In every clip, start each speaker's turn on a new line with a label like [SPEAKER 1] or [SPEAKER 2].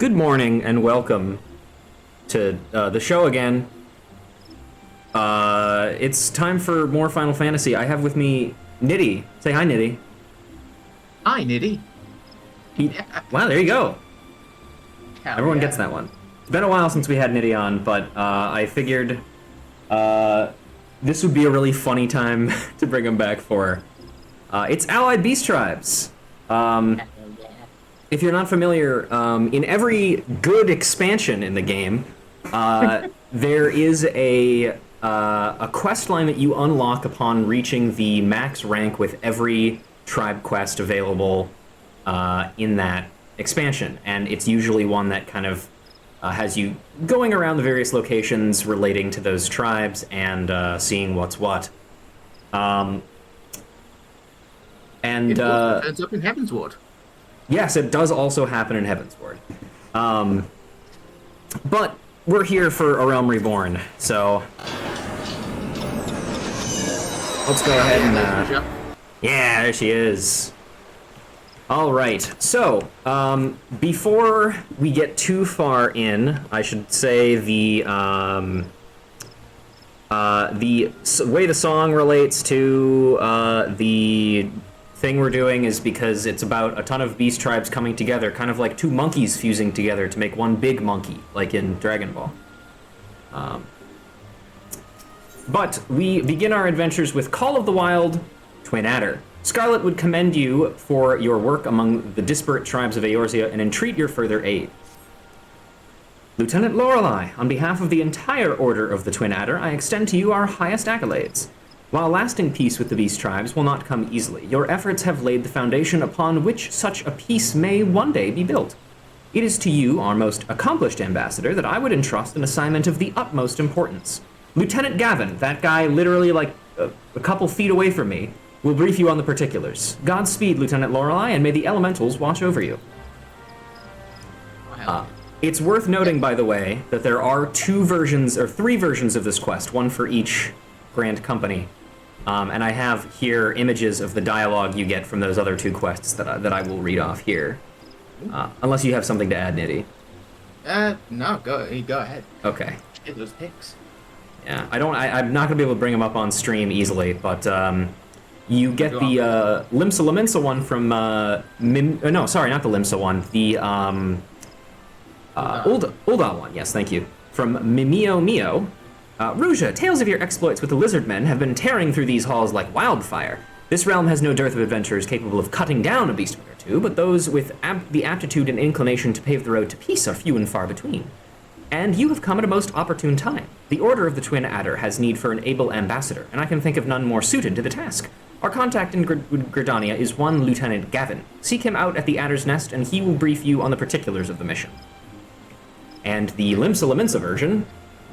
[SPEAKER 1] Good morning and welcome to the show again. It's time for more Final Fantasy. I have with me Nitty. Say hi, Nitty.
[SPEAKER 2] Hi, Nitty.
[SPEAKER 1] Wow, there you go.
[SPEAKER 2] Hell
[SPEAKER 1] Everyone
[SPEAKER 2] yeah.
[SPEAKER 1] gets that one. It's been a while since we had Nitty on, but I figured this would be a really funny time to bring him back for. It's Allied Beast Tribes. If you're not familiar, in every good expansion in the game, there is a quest line that you unlock upon reaching the max rank with every tribe quest available in that expansion, and it's usually one that kind of has you going around the various locations relating to those tribes and seeing what's what. And
[SPEAKER 2] It also turns up in Heaven's Ward.
[SPEAKER 1] yes, it does also happen in Heavensward. But we're here for A Realm Reborn, so let's go ahead and... yeah, there she is. All right, so before we get too far in, I should say the way the song relates to the thing we're doing is because it's about a ton of beast tribes coming together, kind of like two monkeys fusing together to make one big monkey, like in Dragon Ball. But we begin our adventures with Call of the Wild, Twin Adder. Scarlet would commend you for your work among the disparate tribes of Eorzea and entreat your further aid. Lieutenant Lorelei, on behalf of the entire Order of the Twin Adder, I extend to you our highest accolades. While lasting peace with the beast tribes will not come easily, your efforts have laid the foundation upon which such a peace may one day be built. It is to you, our most accomplished ambassador, that I would entrust an assignment of the utmost importance. Lieutenant Gavin, that guy literally like a couple feet away from me, will brief you on the particulars. Godspeed, Lieutenant Lorelei, and may the elementals watch over you. It's worth noting, by the way, that there are three versions of this quest, one for each Grand Company. And I have here images of the dialogue you get from those other two quests that I will read off here. Unless you have something to add, Nitty.
[SPEAKER 2] No, go ahead.
[SPEAKER 1] Okay.
[SPEAKER 2] Get those pics.
[SPEAKER 1] Yeah, I'm not gonna be able to bring them up on stream easily, but you get the Limsa Laminsa one from no, sorry, not the Limsa one. The Ulda one. Yes, thank you. From Mimio Mio. Ruja, tales of your exploits with the lizard men have been tearing through these halls like wildfire. This realm has no dearth of adventurers capable of cutting down a beastman or two, but those with the aptitude and inclination to pave the road to peace are few and far between. And you have come at a most opportune time. The Order of the Twin Adder has need for an able ambassador, and I can think of none more suited to the task. Our contact in Gridania is one Lieutenant Gavin. Seek him out at the Adder's Nest, and he will brief you on the particulars of the mission. And the Limsa Laminsa version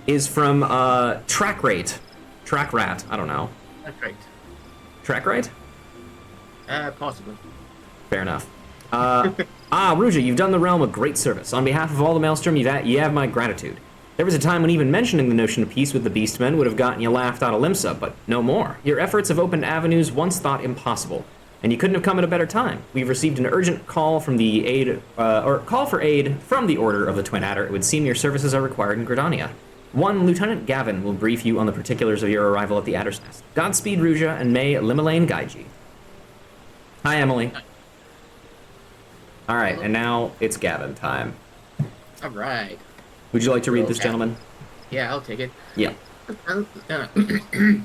[SPEAKER 1] is from Track Rat, I don't know.
[SPEAKER 2] That's great.
[SPEAKER 1] Track Rat?
[SPEAKER 2] Possibly.
[SPEAKER 1] Fair enough. Ruja, you've done the realm a great service. On behalf of all the Maelstrom, you have my gratitude. There was a time when even mentioning the notion of peace with the Beastmen would have gotten you laughed out of Limsa, but no more. Your efforts have opened avenues once thought impossible, and you couldn't have come at a better time. We've received an urgent call from the call for aid from the Order of the Twin Adder. It would seem your services are required in Gridania. One Lieutenant Gavin will brief you on the particulars of your arrival at the Adder's Nest. Godspeed, Ruja, and may Limelane guide you. Hi, Emily. All right, and now it's Gavin time.
[SPEAKER 2] All right.
[SPEAKER 1] Would you like to read this, gentleman?
[SPEAKER 2] Yeah, I'll take it.
[SPEAKER 1] Yeah.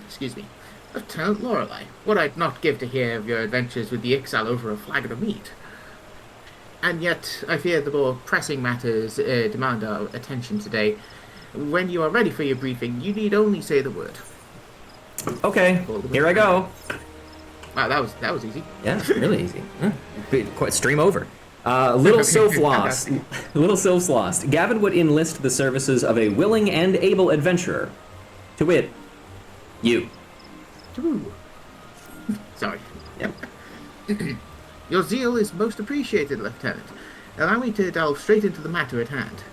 [SPEAKER 2] Excuse me. Lieutenant Lorelei, what I'd not give to hear of your adventures with the Ixal over a flagon of meat. And yet, I fear the more pressing matters demand our attention today. When you are ready for your briefing, you need only say the word.
[SPEAKER 1] Okay, here I go.
[SPEAKER 2] Wow, that was easy.
[SPEAKER 1] Yeah, really easy. Quite stream over. Little Sylph Lost. Little Sylph's Lost. Gavin would enlist the services of a willing and able adventurer. To wit, you.
[SPEAKER 2] Sorry.
[SPEAKER 1] Yep.
[SPEAKER 2] Your zeal is most appreciated, Lieutenant. Allow me to delve straight into the matter at hand.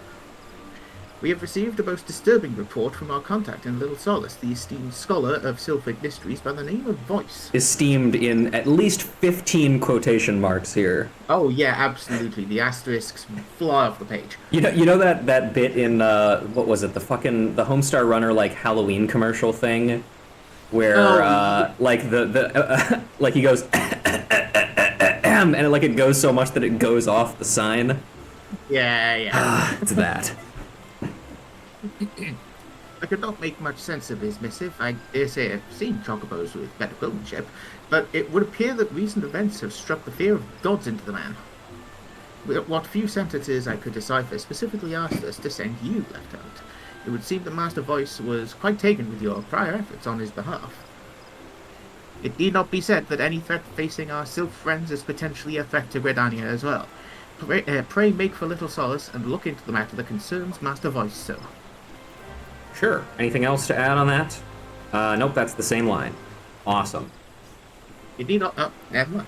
[SPEAKER 2] We have received a most disturbing report from our contact in Little Solace, the esteemed scholar of Sylphic mysteries by the name of Voice.
[SPEAKER 1] Esteemed in at least 15 quotation marks here.
[SPEAKER 2] Oh yeah, absolutely. The asterisks fly off the page.
[SPEAKER 1] You know that bit in what was it, the Homestar Runner like Halloween commercial thing, where like the like he goes and it goes so much that it goes off the sign.
[SPEAKER 2] Yeah.
[SPEAKER 1] It's that.
[SPEAKER 2] I could not make much sense of his missive. I dare say I've seen chocobos with better craftsmanship, but it would appear that recent events have struck the fear of gods into the man. What few sentences I could decipher specifically asked us to send you, Lieutenant. It would seem that Master Voice was quite taken with your prior efforts on his behalf. It need not be said that any threat facing our Sylph friends is potentially a threat to Gridania as well. Pray make for little solace and look into the matter that concerns Master Voice, sir.
[SPEAKER 1] Sure. Anything else to add on that? Nope, that's the same line. Awesome.
[SPEAKER 2] You need not. Oh, never mind.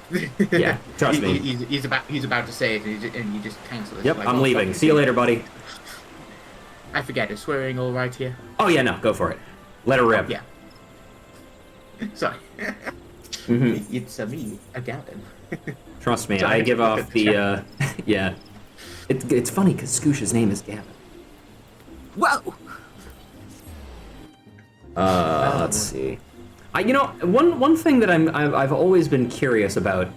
[SPEAKER 1] Yeah, trust me.
[SPEAKER 2] He's about to say it, and you just cancel it.
[SPEAKER 1] Yep,
[SPEAKER 2] like,
[SPEAKER 1] I'm leaving. See you later, buddy.
[SPEAKER 2] I forget. Is swearing all right here?
[SPEAKER 1] Oh yeah, no, go for it. Let her rip.
[SPEAKER 2] Yeah. Sorry.
[SPEAKER 1] Mm-hmm.
[SPEAKER 2] It's me, a Gavin.
[SPEAKER 1] Trust me,
[SPEAKER 2] Sorry,
[SPEAKER 1] I give off the. Yeah. It's funny because Scoosh's name is Gavin.
[SPEAKER 2] Whoa.
[SPEAKER 1] Let's see. One thing that I've always been curious about,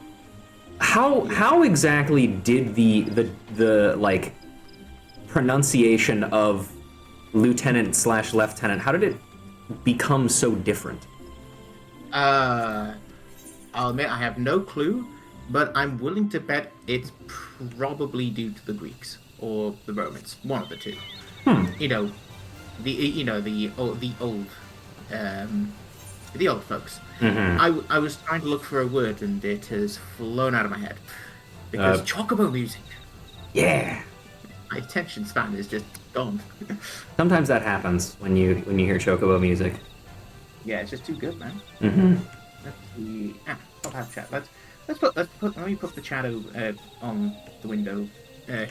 [SPEAKER 1] how exactly did the like pronunciation of lieutenant/lieutenant, how did it become so different?
[SPEAKER 2] I'll admit I have no clue, but I'm willing to bet it's probably due to the Greeks or the Romans, one of the two. The old folks.
[SPEAKER 1] Mm-hmm.
[SPEAKER 2] I was trying to look for a word and it has flown out of my head because chocobo music.
[SPEAKER 1] Yeah.
[SPEAKER 2] My attention span is just gone.
[SPEAKER 1] Sometimes that happens when you hear chocobo music.
[SPEAKER 2] Yeah, it's just too good, man.
[SPEAKER 1] Mm-hmm.
[SPEAKER 2] I'll have chat. Let me put the chat on the window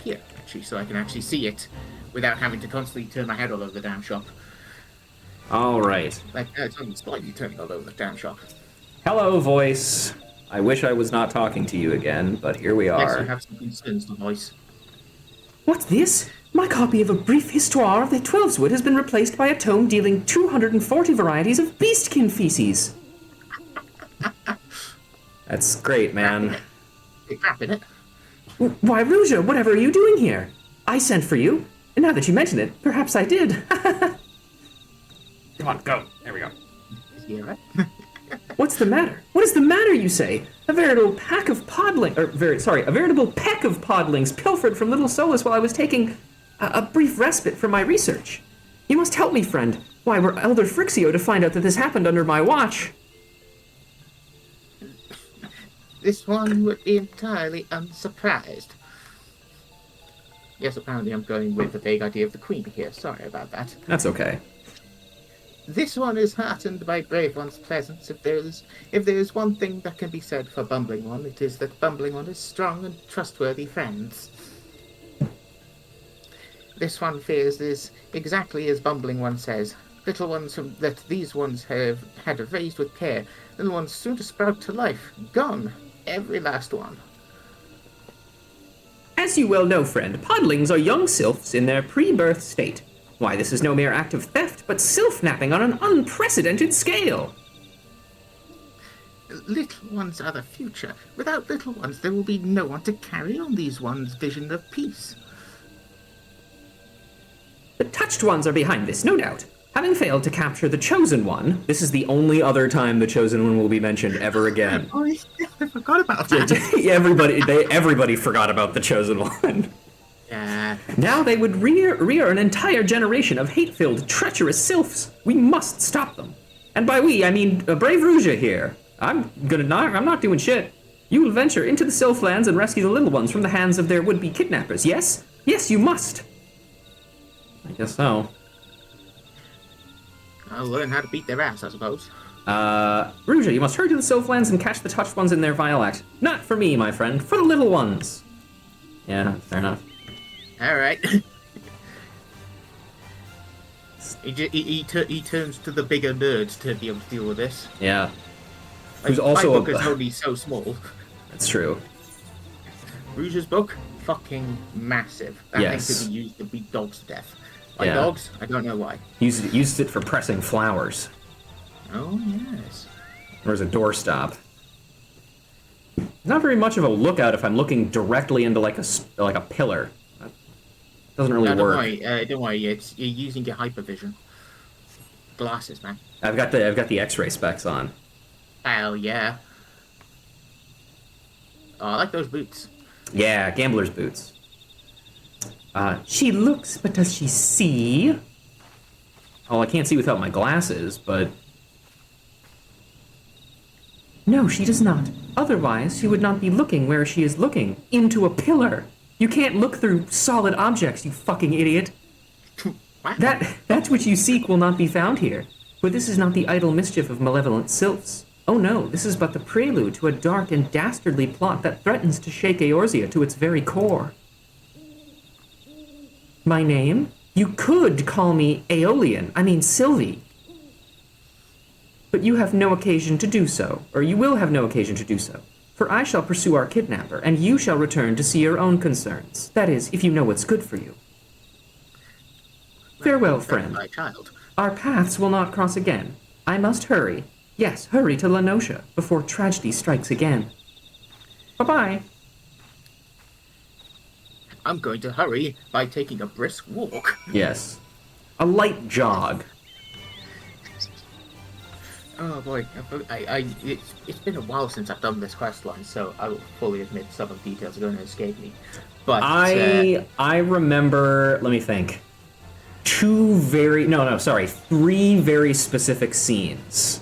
[SPEAKER 2] here actually, so I can actually see it without having to constantly turn my head all over the damn shop.
[SPEAKER 1] All right.
[SPEAKER 2] Like it's only slightly turning all over the damn shop.
[SPEAKER 1] Hello, Voice. I wish I was not talking to you again, but here we
[SPEAKER 2] Next,
[SPEAKER 1] are.
[SPEAKER 2] you have some concerns, the Voice.
[SPEAKER 3] What's this? My copy of a brief histoire of the Twelveswood has been replaced by a tome dealing 240 varieties of beastkin feces.
[SPEAKER 1] That's great, man.
[SPEAKER 2] You're crapping it.
[SPEAKER 3] Why, Rouge, whatever are you doing here? I sent for you, and now that you mention it, perhaps I did.
[SPEAKER 1] Come on, go. There we go.
[SPEAKER 2] Yeah, right?
[SPEAKER 3] What's the matter? What is the matter, you say? A veritable peck of podlings pilfered from Little Solus while I was taking a brief respite from my research. You must help me, friend. Why, were Elder Frixio to find out that this happened under my watch?
[SPEAKER 2] This one would be entirely unsurprised. Yes, apparently I'm going with the vague idea of the Queen here. Sorry about that.
[SPEAKER 1] That's okay.
[SPEAKER 2] This one is heartened by Brave One's presence. If there is one thing that can be said for Bumbling One, it is that Bumbling One is strong and trustworthy friends. This one fears is exactly as Bumbling One says. Little ones that these ones have had raised with care, little ones soon to sprout to life. Gone. Every last one.
[SPEAKER 3] As you well know, friend, podlings are young sylphs in their pre-birth state. Why, this is no mere act of theft, but sylph-napping on an unprecedented scale.
[SPEAKER 2] Little ones are the future. Without little ones, there will be no one to carry on these ones' vision of peace.
[SPEAKER 3] The touched ones are behind this, no doubt. Having failed to capture the chosen one,
[SPEAKER 1] This is the only other time the Chosen One will be mentioned ever again.
[SPEAKER 2] Oh, I forgot about that.
[SPEAKER 1] Everybody forgot about the Chosen One.
[SPEAKER 2] Yeah.
[SPEAKER 3] now they would rear an entire generation of hate-filled, treacherous sylphs. We must stop them. And by we, I mean Brave Rouge here. I'm not doing shit. You will venture into the Sylphlands and rescue the little ones from the hands of their would-be kidnappers, yes? Yes, you must.
[SPEAKER 1] I guess so.
[SPEAKER 2] I'll learn how to beat their ass, I suppose.
[SPEAKER 1] Rouge, you must hurry to the Sylphlands and catch the touched ones in their vile act. Not for me, my friend, for the little ones. Yeah, fair enough.
[SPEAKER 2] Alright. He turns to the bigger nerd to be able to deal with this.
[SPEAKER 1] Yeah.
[SPEAKER 2] Like,
[SPEAKER 1] Who's also
[SPEAKER 2] my book
[SPEAKER 1] a-
[SPEAKER 2] is only so small.
[SPEAKER 1] That's true.
[SPEAKER 2] Rouge's book, fucking massive. That
[SPEAKER 1] Yes.
[SPEAKER 2] thing could be used to beat dogs to death. Like
[SPEAKER 1] Yeah.
[SPEAKER 2] dogs, I don't know why.
[SPEAKER 1] Used it for pressing flowers.
[SPEAKER 2] Oh yes.
[SPEAKER 1] There's a doorstop. Not very much of a lookout if I'm looking directly into like a pillar. That doesn't really
[SPEAKER 2] Don't
[SPEAKER 1] work.
[SPEAKER 2] worry, don't worry. You're using your hypervision glasses, man.
[SPEAKER 1] I've got the X-ray specs on.
[SPEAKER 2] Hell yeah. Oh, I like those boots.
[SPEAKER 1] Yeah, gambler's boots.
[SPEAKER 3] She looks, but does she see?
[SPEAKER 1] Oh, I can't see without my glasses, but
[SPEAKER 3] No, she does not. Otherwise, she would not be looking where she is looking, into a pillar. You can't look through solid objects, you fucking idiot.
[SPEAKER 2] What?
[SPEAKER 3] That which you seek will not be found here. For this is not the idle mischief of malevolent sylphs. Oh no, this is but the prelude to a dark and dastardly plot that threatens to shake Eorzea to its very core. My name? You could call me Aeolian, Sylvie. But you have no occasion to do so, or you will have no occasion to do so. For I shall pursue our kidnapper, and you shall return to see your own concerns. That is, if you know what's good for you. Farewell, friend.
[SPEAKER 2] My child.
[SPEAKER 3] Our paths will not cross again. I must hurry. Yes, hurry to Lenosha before tragedy strikes again. Bye-bye.
[SPEAKER 2] I'm going to hurry by taking a brisk walk.
[SPEAKER 1] yes. A light jog.
[SPEAKER 2] Oh boy, it's been a while since I've done this quest line, so I will fully admit some of the details are going to escape me. But
[SPEAKER 1] I remember, let me think. Three very specific scenes.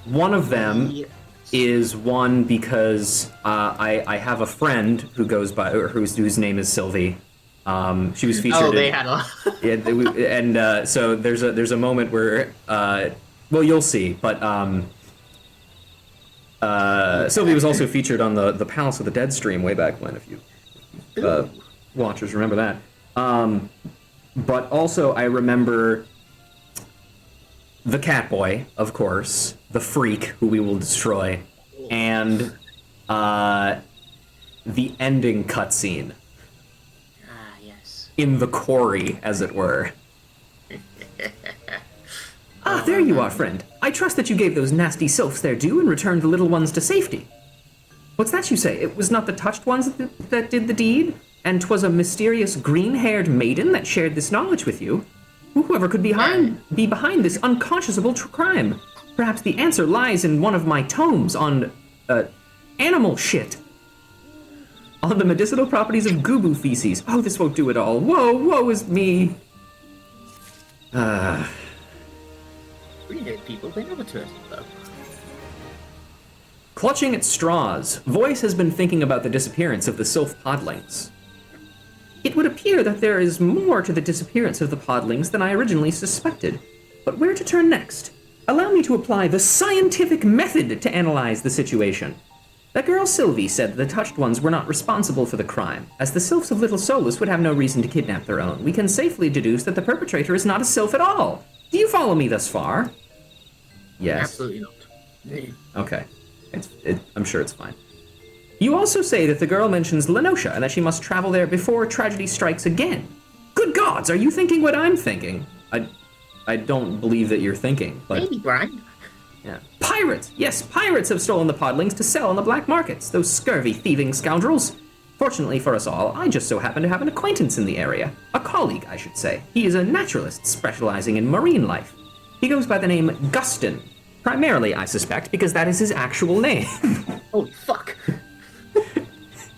[SPEAKER 1] One of them is one because I have a friend who goes by, or whose name is Sylvie. She was featured.
[SPEAKER 2] Oh, they had a.
[SPEAKER 1] and so there's a moment where well, you'll see, but Sylvie was also featured on the Palace of the Dead stream way back when, if you watchers remember that. But also I remember the Catboy, of course, the freak who we will destroy, and the ending cutscene.
[SPEAKER 2] Ah, yes.
[SPEAKER 1] In the quarry, as it were.
[SPEAKER 3] Ah, there you are, friend. I trust that you gave those nasty sylphs their due and returned the little ones to safety. What's that you say? It was not the touched ones that did the deed? And 'twas a mysterious green-haired maiden that shared this knowledge with you? Whoever could be behind this unconscionable crime? Perhaps the answer lies in one of my tomes on, animal shit. On the medicinal properties of gubu feces. Oh, this won't do it all. Woe is me.
[SPEAKER 2] Green-haired people, they never turn though.
[SPEAKER 1] Clutching at straws, Voice has been thinking about the disappearance of the sylph podlings.
[SPEAKER 3] It would appear that there is more to the disappearance of the podlings than I originally suspected. But where to turn next? Allow me to apply the scientific method to analyze the situation. That girl Sylvie said the touched ones were not responsible for the crime, as the sylphs of Little Solus would have no reason to kidnap their own. We can safely deduce that the perpetrator is not a sylph at all. Do you follow me thus far?
[SPEAKER 1] Yes.
[SPEAKER 2] Absolutely not.
[SPEAKER 1] Okay. I'm sure it's fine.
[SPEAKER 3] You also say that the girl mentions Lenosha and that she must travel there before tragedy strikes again. Good gods, are you thinking what I'm thinking?
[SPEAKER 1] I don't believe that you're thinking, but
[SPEAKER 2] Maybe, Brian.
[SPEAKER 1] yeah.
[SPEAKER 3] Pirates! Yes, pirates have stolen the podlings to sell on the black markets, those scurvy, thieving scoundrels. Fortunately for us all, I just so happen to have an acquaintance in the area. A colleague, I should say. He is a naturalist specializing in marine life. He goes by the name Gustin. Primarily, I suspect, because that is his actual name.
[SPEAKER 2] Holy fuck.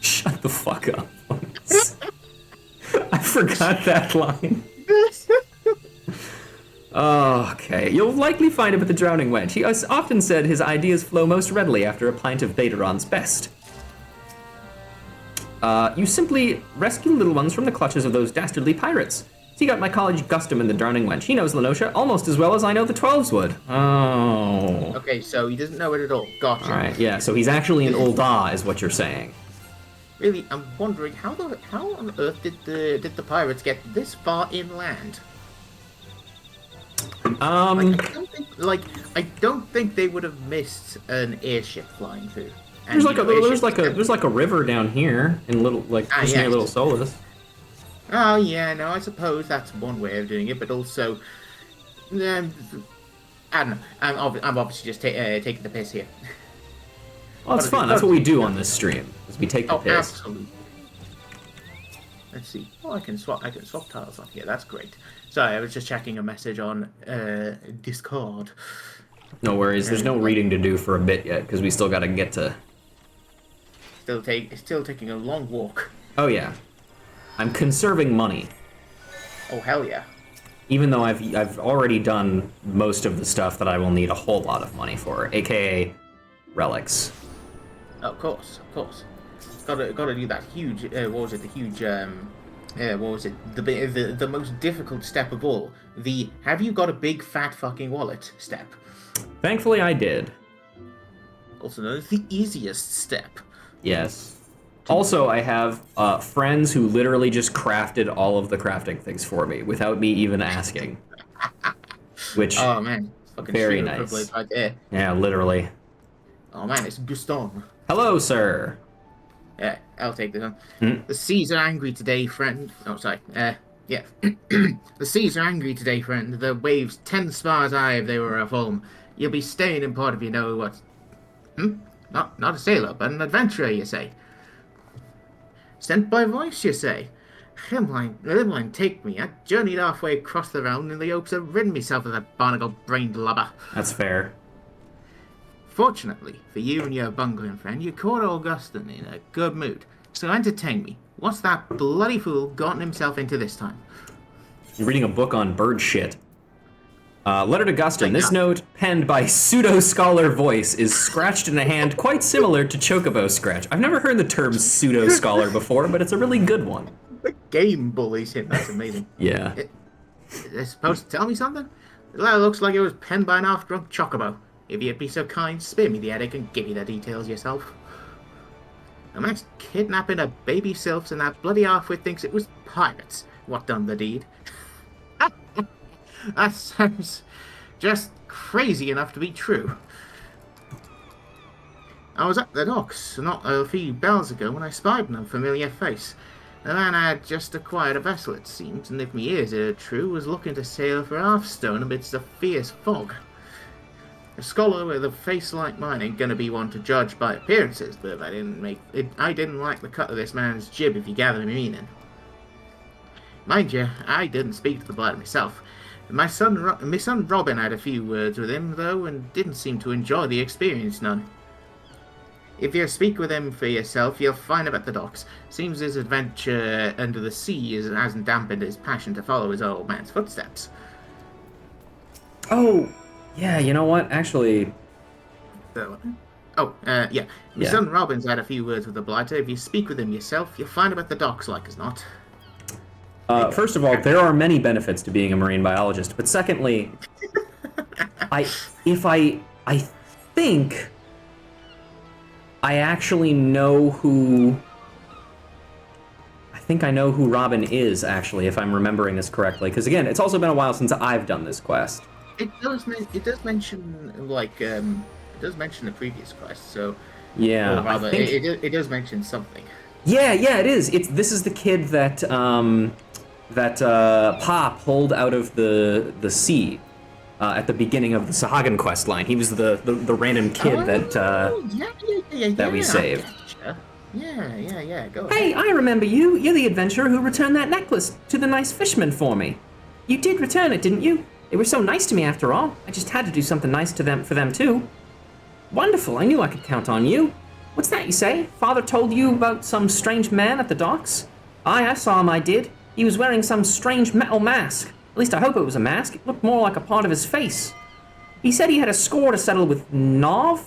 [SPEAKER 1] Shut the fuck up. I forgot that line. Okay, you'll likely find him at the Drowning Wench. He has often said his ideas flow most readily after a pint of Betaron's best. You simply rescue little ones from the clutches of those dastardly pirates. Seek out my college Gustum in the Drowning Wench. He knows Lenosha almost as well as I know the 12s would. Oh.
[SPEAKER 2] Okay, so he doesn't know it at all. Gotcha.
[SPEAKER 1] Alright, yeah, so he's actually an Ul'dah, is what you're saying.
[SPEAKER 2] Really, I'm wondering how on earth did the pirates get this far inland? I don't think they would have missed an airship flying through. And,
[SPEAKER 3] there's like a river down here in little just near Little Solus.
[SPEAKER 2] Oh yeah, no, I suppose that's one way of doing it, but also, I don't know. I'm obviously just taking the piss here.
[SPEAKER 3] Well, it's fun. That's what we do on this stream. Is we take the piss.
[SPEAKER 2] Absolutely. Let's see. Oh, I can swap tiles on here. That's great. Sorry, I was just checking a message on Discord.
[SPEAKER 3] No worries. There's no reading to do for a bit yet because we still got to get to.
[SPEAKER 2] Still taking a long walk.
[SPEAKER 3] Oh yeah, I'm conserving money.
[SPEAKER 2] Oh hell yeah.
[SPEAKER 3] Even though I've already done most of the stuff that I will need a whole lot of money for, aka relics.
[SPEAKER 2] Of course. Gotta do that huge. What was it? The huge. What was it? The most difficult step of all. The have you got a big fat fucking wallet step.
[SPEAKER 3] Thankfully, I did.
[SPEAKER 2] Also known as the easiest step.
[SPEAKER 3] Yes. Also, I have friends who literally just crafted all of the crafting things for me without me even asking. Which,
[SPEAKER 2] oh man, fucking
[SPEAKER 3] very nice.
[SPEAKER 2] Right there.
[SPEAKER 3] Yeah, literally.
[SPEAKER 2] Oh man, it's Gaston.
[SPEAKER 3] Hello, sir.
[SPEAKER 2] Yeah, I'll take this one. The seas are angry today, friend. Oh, sorry. Yeah. The seas are angry today, friend. The waves 10 spars high if they were of home. You'll be staying in port if you know what. Not a sailor, but an adventurer, you say. Sent by voice, you say. Himline, take me. I journeyed halfway across the realm in the hopes of ridding myself of that barnacle-brained lubber.
[SPEAKER 3] That's fair.
[SPEAKER 2] Fortunately for you and your bungling friend, you caught Augustin in a good mood. So entertain me. What's that bloody fool gotten himself into this time?
[SPEAKER 3] You're reading a book on bird shit. Letter to Gustin. This note, penned by pseudo-scholar voice, is scratched in a hand quite similar to Chocobo Scratch. I've never heard the term pseudo-scholar before, but it's a really good one.
[SPEAKER 2] The game bullies him. That's amazing.
[SPEAKER 3] Yeah.
[SPEAKER 2] They're supposed to tell me something? The letter looks like it was penned by an half-drunk Chocobo. If you'd be so kind, spare me the headache and give me the details yourself. A man's kidnapping a baby sylphs and that bloody halfwit thinks it was pirates what done the deed. That sounds just crazy enough to be true. I was at the docks not a few bells ago when I spied an unfamiliar face. The man had just acquired a vessel, it seems, and if me ears are true, was looking to sail for Hearthstone amidst a fierce fog. A scholar with a face like mine ain't gonna be one to judge by appearances, but I didn't like the cut of this man's jib, if you gather my meaning. Mind you, I didn't speak to the blighter myself. My son Robin had a few words with him, though, and didn't seem to enjoy the experience none. If you speak with him for yourself, you'll find him at the docks. Seems his adventure under the sea hasn't dampened his passion to follow his old man's footsteps.
[SPEAKER 3] Oh, yeah, you know what? Actually...
[SPEAKER 2] Yeah. My son Robin's had a few words with the blighter. If you speak with him yourself, you'll find him at the docks like as not.
[SPEAKER 3] First of all, there are many benefits to being a marine biologist, but secondly, I think I actually know who... I think I know who Robin is, actually, if I'm remembering this correctly. Because, again, it's also been a while since I've done this quest.
[SPEAKER 2] It does mention, the previous quest, so...
[SPEAKER 3] Yeah,
[SPEAKER 2] or rather,
[SPEAKER 3] I think...
[SPEAKER 2] it does mention something.
[SPEAKER 3] Yeah, it is. This is the kid that Pa pulled out of the sea at the beginning of the Sahagan quest line. He was the random kid that we saved.
[SPEAKER 2] Yeah, go ahead.
[SPEAKER 3] Hey, I remember you. You're the adventurer who returned that necklace to the nice fisherman for me. You did return it, didn't you? They were so nice to me after all. I just had to do something nice for them too. Wonderful, I knew I could count on you. What's that you say? Father told you about some strange man at the docks? Aye, I saw him, I did. He was wearing some strange metal mask. At least I hope it was a mask. It looked more like a part of his face. He said he had a score to settle with Nov?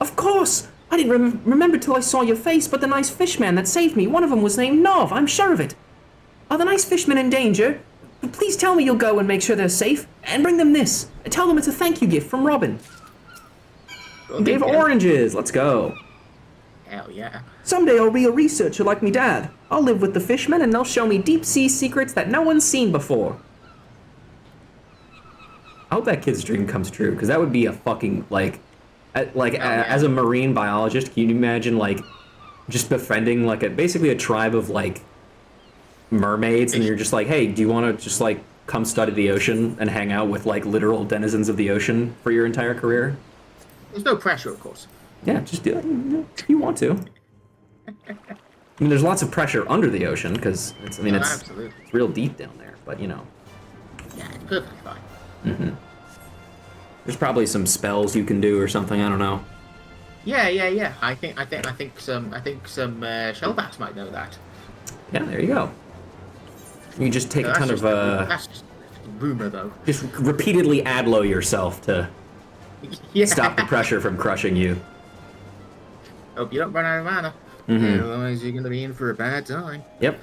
[SPEAKER 3] Of course! I didn't remember till I saw your face, but the nice fishman that saved me, one of them was named Nov, I'm sure of it. Are the nice fishmen in danger? Please tell me you'll go and make sure they're safe, and bring them this. Tell them it's a thank you gift from Robin. Gave oranges, let's go.
[SPEAKER 2] Hell yeah.
[SPEAKER 3] Someday I'll be a researcher like me dad. I'll live with the fishmen and they'll show me deep sea secrets that no one's seen before.
[SPEAKER 1] I hope that kid's dream comes true, because that would be a fucking, like,
[SPEAKER 2] yeah.
[SPEAKER 1] as a marine biologist, can you imagine, like, just befriending, like, basically a tribe of, like, mermaids, and you're just like, hey, do you want to just, like, come study the ocean and hang out with, like, literal denizens of the ocean for your entire career?
[SPEAKER 2] There's no pressure, of course.
[SPEAKER 1] Yeah, just do it if you want to. I mean, there's lots of pressure under the ocean, because, it's
[SPEAKER 2] Absolutely.
[SPEAKER 1] it's real deep down there, but, you know.
[SPEAKER 2] Yeah, it's perfectly fine.
[SPEAKER 1] There's probably some spells you can do or something, I don't know.
[SPEAKER 2] Yeah. I think some shellbacks might know that.
[SPEAKER 1] Yeah, there you go. You can just take a
[SPEAKER 2] That's
[SPEAKER 1] ton
[SPEAKER 2] just
[SPEAKER 1] of,
[SPEAKER 2] that's just rumor, though.
[SPEAKER 1] just repeatedly adlo yourself to
[SPEAKER 2] Yeah.
[SPEAKER 1] stop the pressure from crushing you.
[SPEAKER 2] Hope you don't run out of mana. Otherwise, you're gonna be in for a bad time.
[SPEAKER 1] Yep.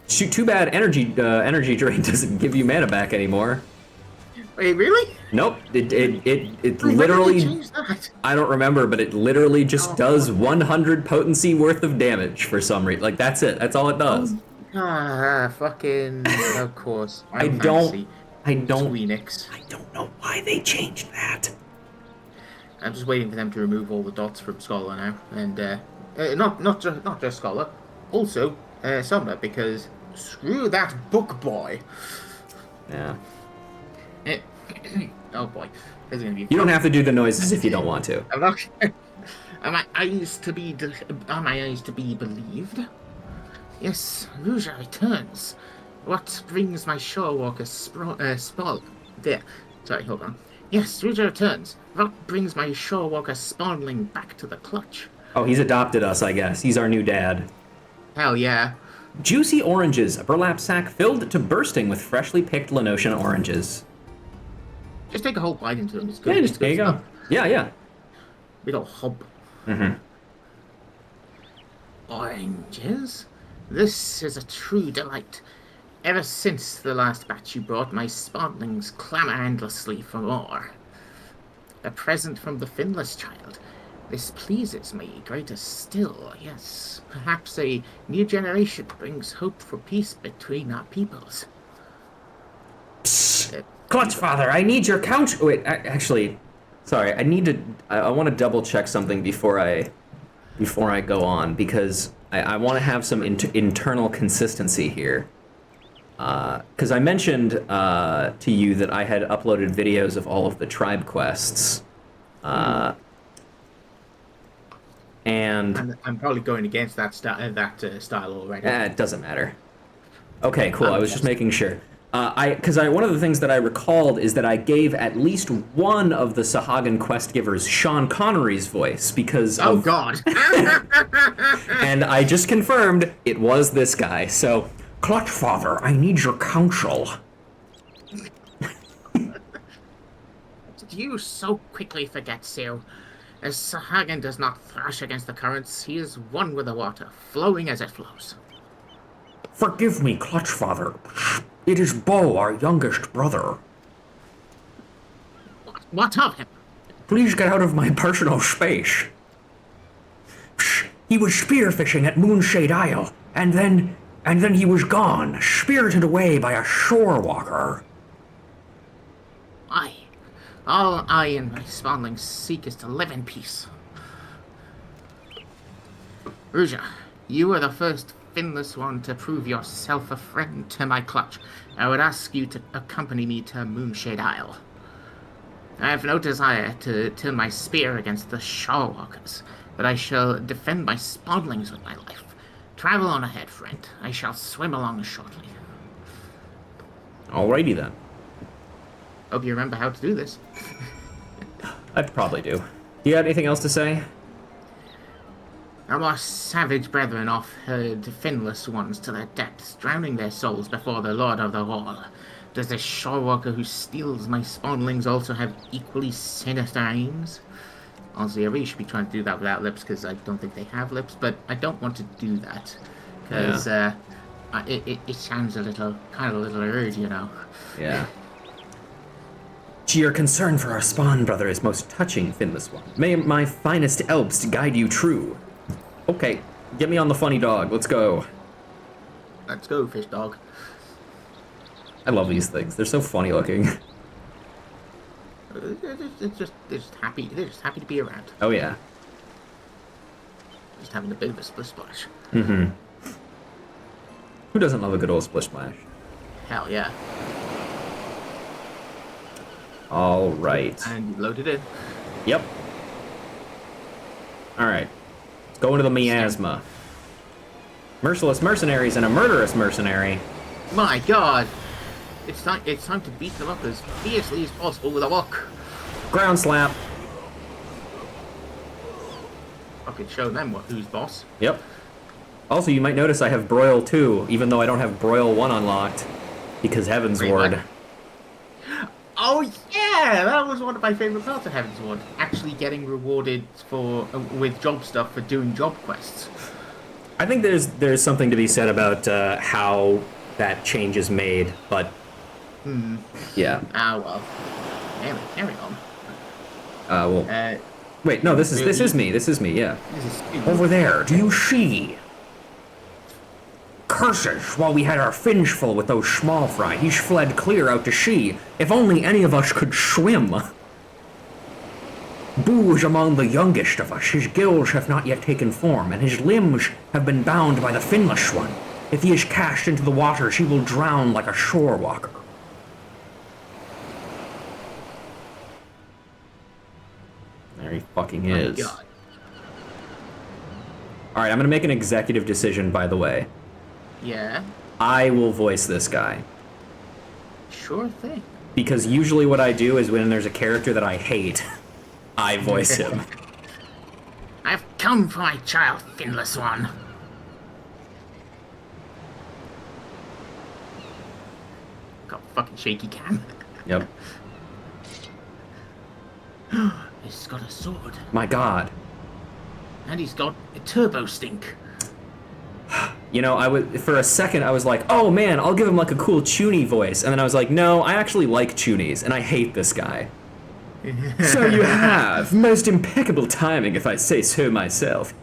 [SPEAKER 1] Shoot, too bad energy drain doesn't give you mana back anymore.
[SPEAKER 2] Wait, really?
[SPEAKER 1] Nope. It
[SPEAKER 2] When did they
[SPEAKER 1] literally,
[SPEAKER 2] change that?
[SPEAKER 1] I don't remember, but it literally just does 100 potency worth of damage for some reason. Like, that's it. That's all it does.
[SPEAKER 2] Fucking. Of course.
[SPEAKER 1] I don't
[SPEAKER 2] Squeenix.
[SPEAKER 1] I don't know why they changed that.
[SPEAKER 2] I'm just waiting for them to remove all the dots from Scholar now, and not just Scholar, also Summer, because screw that book boy.
[SPEAKER 1] Yeah.
[SPEAKER 2] Oh boy, this is gonna be.
[SPEAKER 1] You don't have to do the noises if you don't want to.
[SPEAKER 2] I'm not. Am I eyes to be believed? Yes, Ruja returns. What brings my shorewalker spawn? There. Sorry, hold on. Yes, Ruja returns. What brings my shorewalker spawnling back to the clutch?
[SPEAKER 1] Oh, he's adopted us, I guess. He's our new dad.
[SPEAKER 2] Hell yeah.
[SPEAKER 1] Juicy oranges, a burlap sack filled to bursting with freshly picked Lenotian oranges.
[SPEAKER 2] Just take a whole bite into them. It's good.
[SPEAKER 1] Yeah,
[SPEAKER 2] It's
[SPEAKER 1] just,
[SPEAKER 2] good
[SPEAKER 1] there you go.
[SPEAKER 2] stuff.
[SPEAKER 1] Yeah.
[SPEAKER 2] Big ol' hub. Oranges? This is a true delight. Ever since the last batch you brought, my spawnlings clamour endlessly for more. A present from the finless child. This pleases me greater still, yes. Perhaps a new generation brings hope for peace between our peoples.
[SPEAKER 1] Clutchfather, I need your count. Wait, actually, sorry. I want to double check something before I go on, because I want to have some internal consistency here. Because I mentioned to you that I had uploaded videos of all of the tribe quests. And
[SPEAKER 2] I'm probably going against that style already.
[SPEAKER 1] it doesn't matter. Okay, cool. I was just making sure. Because one of the things that I recalled is that I gave at least one of the Sahagan quest givers Sean Connery's voice because
[SPEAKER 2] Oh God!
[SPEAKER 1] and I just confirmed it was this guy. So, Clutchfather, I need your counsel.
[SPEAKER 2] Did you so quickly forget, Seal? As Sahagan does not thrash against the currents, he is one with the water, flowing as it flows.
[SPEAKER 3] Forgive me, Clutchfather. It is Bo, our youngest brother.
[SPEAKER 2] What of him?
[SPEAKER 3] Please get out of my personal space. He was spearfishing at Moonshade Isle, and then he was gone, spirited away by a shore walker.
[SPEAKER 2] All I and my spawnlings seek is to live in peace. Ruja, you were the first finless one to prove yourself a friend to my clutch. I would ask you to accompany me to Moonshade Isle. I have no desire to turn my spear against the shorewalkers, but I shall defend my spawnlings with my life. Travel on ahead, friend. I shall swim along shortly.
[SPEAKER 1] Alrighty then.
[SPEAKER 2] Hope you remember how to do this.
[SPEAKER 1] I probably do. You got anything else to say?
[SPEAKER 2] Our more savage brethren off herd finless ones to their depths, drowning their souls before the Lord of the Wall. Does the shorewalker who steals my spawnlings also have equally sinister aims? Honestly, I really should be trying to do that without lips, because I don't think they have lips, but I don't want to do that, because it sounds a little rude, you know.
[SPEAKER 1] Yeah. Your concern for our spawn brother is most touching, Finless one. May my finest elves guide you true. Okay, get me on the funny dog. Let's go.
[SPEAKER 2] Let's go, fish dog.
[SPEAKER 1] I love these things. They're so funny looking.
[SPEAKER 2] They're just happy. They're just happy to be around.
[SPEAKER 1] Oh yeah.
[SPEAKER 2] Just having a bit of a splish splash.
[SPEAKER 1] Mm-hmm. Who doesn't love a good old splish splash?
[SPEAKER 2] Hell yeah.
[SPEAKER 1] All right.
[SPEAKER 2] And you load it in.
[SPEAKER 1] Yep. All right. Let's go into the miasma. Merciless mercenaries and a murderous mercenary.
[SPEAKER 2] My God. It's time to beat them up as fiercely as possible with a walk.
[SPEAKER 1] Ground slap.
[SPEAKER 2] I could show them who's boss.
[SPEAKER 1] Yep. Also, you might notice I have Broil 2, even though I don't have Broil 1 unlocked. Because Heaven's
[SPEAKER 2] Wait,
[SPEAKER 1] Ward.
[SPEAKER 2] what? Oh yeah, that was one of my favorite parts of Heaven's Ward. Actually getting rewarded with job stuff for doing job quests.
[SPEAKER 1] I think there's something to be said about how that change is made, but yeah.
[SPEAKER 2] Ah well. There we go.
[SPEAKER 1] Well. Wait, no, this is me. This is me. Yeah.
[SPEAKER 2] This is
[SPEAKER 3] Over there, do you see? Curses, while we had our finge full with those small fry, he's fled clear out to sea. If only any of us could swim. Boo is among the youngest of us. His gills have not yet taken form, and his limbs have been bound by the finless one. If he is cast into the waters, he will drown like a shore walker.
[SPEAKER 1] There he fucking
[SPEAKER 2] my
[SPEAKER 1] is.
[SPEAKER 2] God.
[SPEAKER 1] All right, I'm gonna make an executive decision. By the way,
[SPEAKER 2] Yeah.
[SPEAKER 1] I will voice this guy
[SPEAKER 2] Sure thing.
[SPEAKER 1] because usually what I do is when there's a character that I hate, I voice him.
[SPEAKER 2] I've come for my child, finless one. Got fucking shaky cam.
[SPEAKER 1] Yep.
[SPEAKER 2] He's got a sword.
[SPEAKER 1] My God.
[SPEAKER 2] And he's got a turbo stink.
[SPEAKER 1] You know, for a second I was like, oh man, I'll give him like a cool Chuny voice, and then I was like, no, I actually like Chunies, and I hate this guy. So you have most impeccable timing, if I say so myself.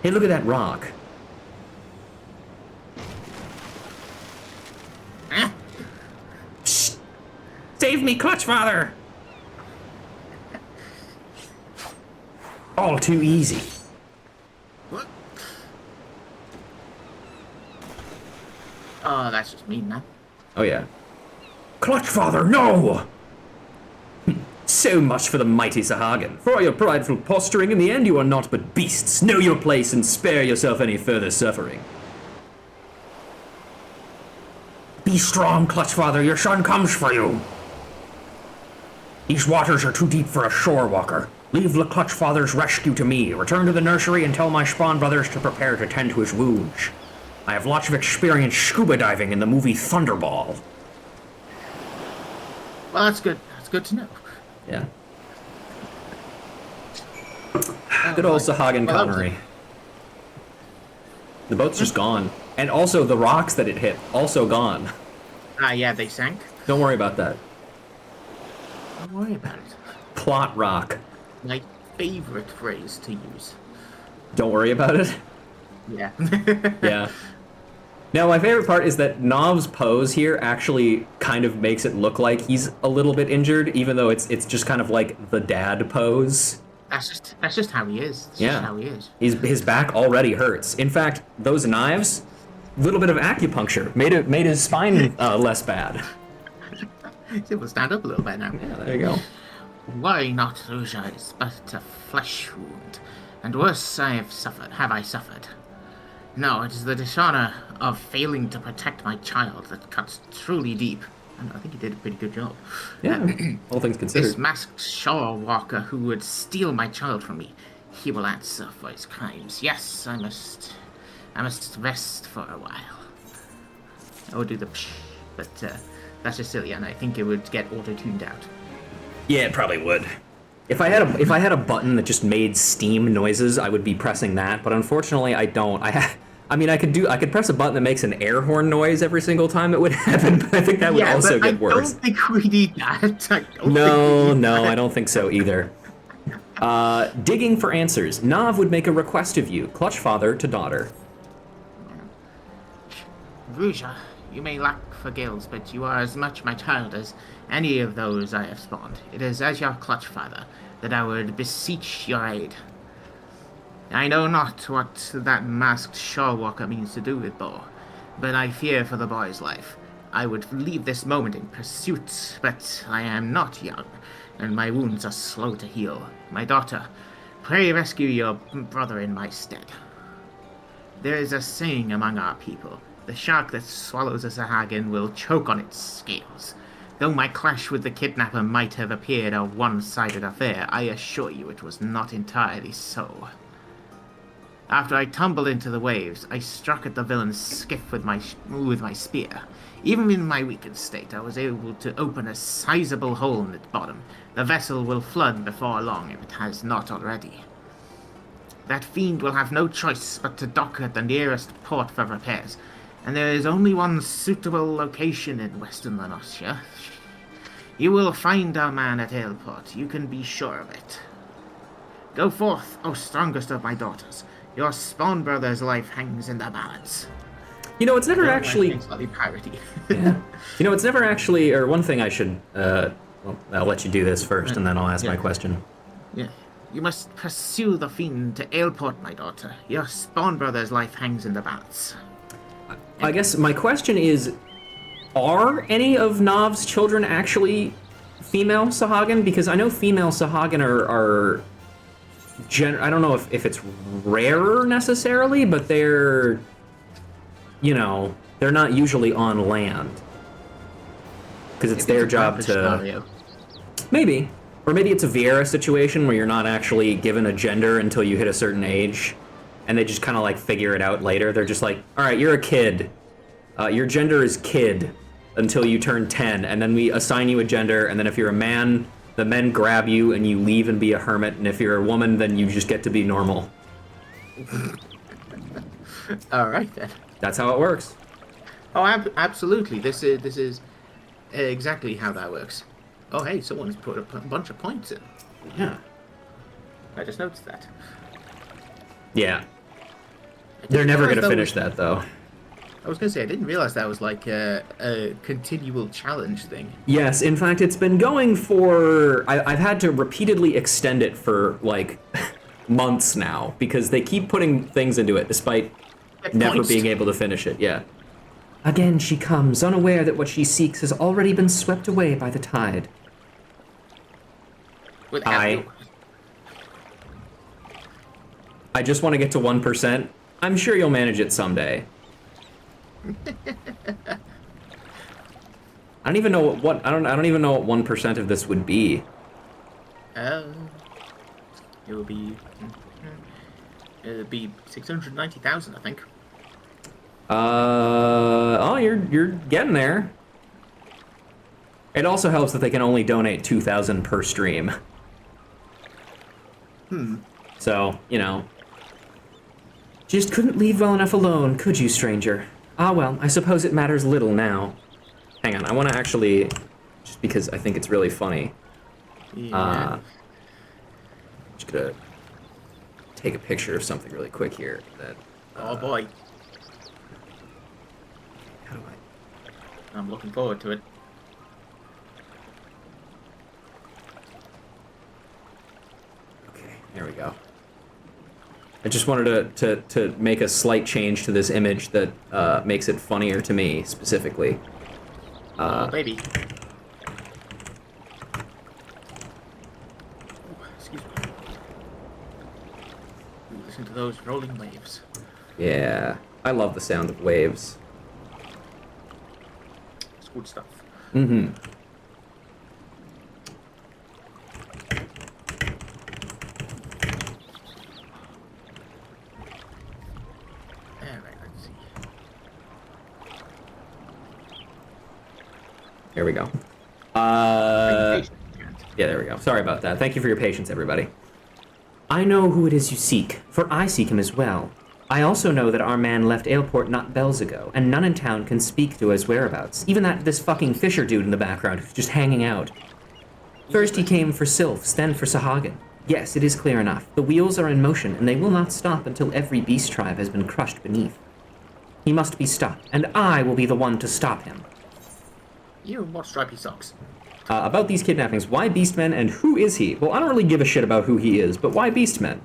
[SPEAKER 1] Hey, look at that rock.
[SPEAKER 2] Eh?
[SPEAKER 3] Shh. Save me, Clutchfather! All too easy.
[SPEAKER 2] What? Oh, that's just mean, man.
[SPEAKER 1] Oh yeah.
[SPEAKER 3] Clutchfather, no! So much for the mighty Sahagin. For all your prideful posturing, in the end you are naught but beasts. Know your place and spare yourself any further suffering. Be strong, Clutchfather, your son comes for you. These waters are too deep for a shore walker. Leave the Clutchfather's rescue to me. Return to the nursery and tell my spawn brothers to prepare to tend to his wounds. I have lots of experience scuba diving in the movie Thunderball.
[SPEAKER 2] Well, that's good. That's good to know.
[SPEAKER 1] Yeah. Good old Sahagin
[SPEAKER 2] Well, that was
[SPEAKER 1] Connery. The boat's just gone. And also the rocks that it hit, also gone.
[SPEAKER 2] Ah, yeah, they sank.
[SPEAKER 1] Don't worry about that.
[SPEAKER 2] Don't worry about it.
[SPEAKER 1] Plot rock.
[SPEAKER 2] My favorite phrase to use.
[SPEAKER 1] Don't worry about it.
[SPEAKER 2] Yeah.
[SPEAKER 1] Yeah. Now, my favorite part is that Nov's pose here actually kind of makes it look like he's a little bit injured, even though it's just kind of like the dad pose.
[SPEAKER 2] That's just how he is. That's
[SPEAKER 1] Yeah.
[SPEAKER 2] just how he is.
[SPEAKER 1] His back already hurts. In fact, those knives, little bit of acupuncture made his spine less bad.
[SPEAKER 2] He's able to stand up a little bit now.
[SPEAKER 1] Yeah, there you go.
[SPEAKER 2] Why not, Ruja is but a flesh wound, and worse have I suffered. No, it is the dishonor of failing to protect my child that cuts truly deep. And I think he did a pretty good job.
[SPEAKER 1] Yeah, all things
[SPEAKER 2] This
[SPEAKER 1] considered.
[SPEAKER 2] masked shore walker who would steal my child from me, he will answer for his crimes. Yes, I must rest for a while. I would do the psh, but that's just silly, and I think it would get auto-tuned out.
[SPEAKER 1] Yeah, it probably would. If I had a button that just made steam noises, I would be pressing that. But unfortunately, I don't. I mean, I could press a button that makes an air horn noise every single time it would happen, but I think that would also get worse.
[SPEAKER 2] I don't think we need that.
[SPEAKER 1] No, I don't think so either. Digging for answers. Nav would make a request of you. Clutch father to daughter.
[SPEAKER 2] Ruja, You may lack for gills, but you are as much my child as any of those I have spawned. It is as your clutch father that I would beseech your aid. I know not what that masked shorewalker means to do with Bo, but I fear for the boy's life. I would leave this moment in pursuit, but I am not young, and my wounds are slow to heal. My daughter, pray rescue your brother in my stead. There is a saying among our people, the shark that swallows a Sahagin will choke on its scales. Though my clash with the kidnapper might have appeared a one-sided affair, I assure you it was not entirely so. After I tumbled into the waves, I struck at the villain's skiff with my spear. Even in my weakened state, I was able to open a sizable hole in its bottom. The vessel will flood before long if it has not already. That fiend will have no choice but to dock at the nearest port for repairs, and there is only one suitable location in western Lanarkshire. You will find our man at Aleport, you can be sure of it. Go forth, O strongest of my daughters. Your spawn brother's life hangs in the balance.
[SPEAKER 1] You know, it's never actually...
[SPEAKER 2] Slightly piratey.
[SPEAKER 1] Yeah. You know, it's never actually... Or one thing I should... well, I'll let you do this first, and then I'll ask my question.
[SPEAKER 2] Yeah. You must pursue the fiend to Aleport, my daughter. Your spawn brother's life hangs in the balance.
[SPEAKER 1] I guess my question is, are any of Nav's children actually female Sahagin? Because I know female Sahagin are I don't know if it's rarer necessarily, but they're, you know, they're not usually on land. Because it's their job to...
[SPEAKER 2] Scenario.
[SPEAKER 1] Maybe. Or maybe it's a Vieira situation where you're not actually given a gender until you hit a certain age, and they just kind of like figure it out later. They're just like, all right, you're a kid. Your gender is kid until you turn 10, and then we assign you a gender, and then if you're a man, the men grab you and you leave and be a hermit, and if you're a woman, then you just get to be normal.
[SPEAKER 2] All right, then.
[SPEAKER 1] That's how it works.
[SPEAKER 2] Oh, absolutely. This is exactly how that works. Oh, hey, someone's put a bunch of points in.
[SPEAKER 1] Yeah.
[SPEAKER 2] I just noticed that.
[SPEAKER 1] Yeah. They're never going to finish that, though.
[SPEAKER 2] I was going to say, I didn't realize that was like a continual challenge thing.
[SPEAKER 1] Yes, in fact, it's been going for... I've had to repeatedly extend it for, like, months now, because they keep putting things into it, despite never being able to finish it, yeah. Again she comes, unaware that what she seeks has already been swept away by the tide. I just want to get to 1%. I'm sure you'll manage it someday. I don't even know what I don't even know what 1% of this would be.
[SPEAKER 2] It would be 690,000, I think.
[SPEAKER 1] Oh, you're getting there. It also helps that they can only donate 2,000 per stream. So, you know. Just couldn't leave well enough alone, could you, stranger? Ah, well, I suppose it matters little now. Hang on, I want to actually, just because I think it's really funny.
[SPEAKER 2] Yeah.
[SPEAKER 1] Just gonna take a picture of something really quick here. That.
[SPEAKER 2] Oh boy,
[SPEAKER 1] How do I?
[SPEAKER 2] I'm looking forward to it.
[SPEAKER 1] Okay, there we go. I just wanted to make a slight change to this image that makes it funnier to me, specifically.
[SPEAKER 2] Oh, baby. Ooh, excuse me. Ooh, listen to those rolling waves.
[SPEAKER 1] Yeah, I love the sound of waves.
[SPEAKER 2] It's good stuff.
[SPEAKER 1] Mm-hmm. There we go. Yeah, there we go. Sorry about that. Thank you for your patience, everybody. I know who it is you seek, for I seek him as well. I also know that our man left Aleport not bells ago, and none in town can speak to his whereabouts. Even this fucking Fisher dude in the background who's just hanging out. First he came for Sylphs, then for Sahagin. Yes, it is clear enough. The wheels are in motion, and they will not stop until every beast tribe has been crushed beneath. He must be stopped, and I will be the one to stop him.
[SPEAKER 2] You and what stripy socks?
[SPEAKER 1] About these kidnappings, why Beastmen and who is he? Well, I don't really give a shit about who he is, but why Beastmen?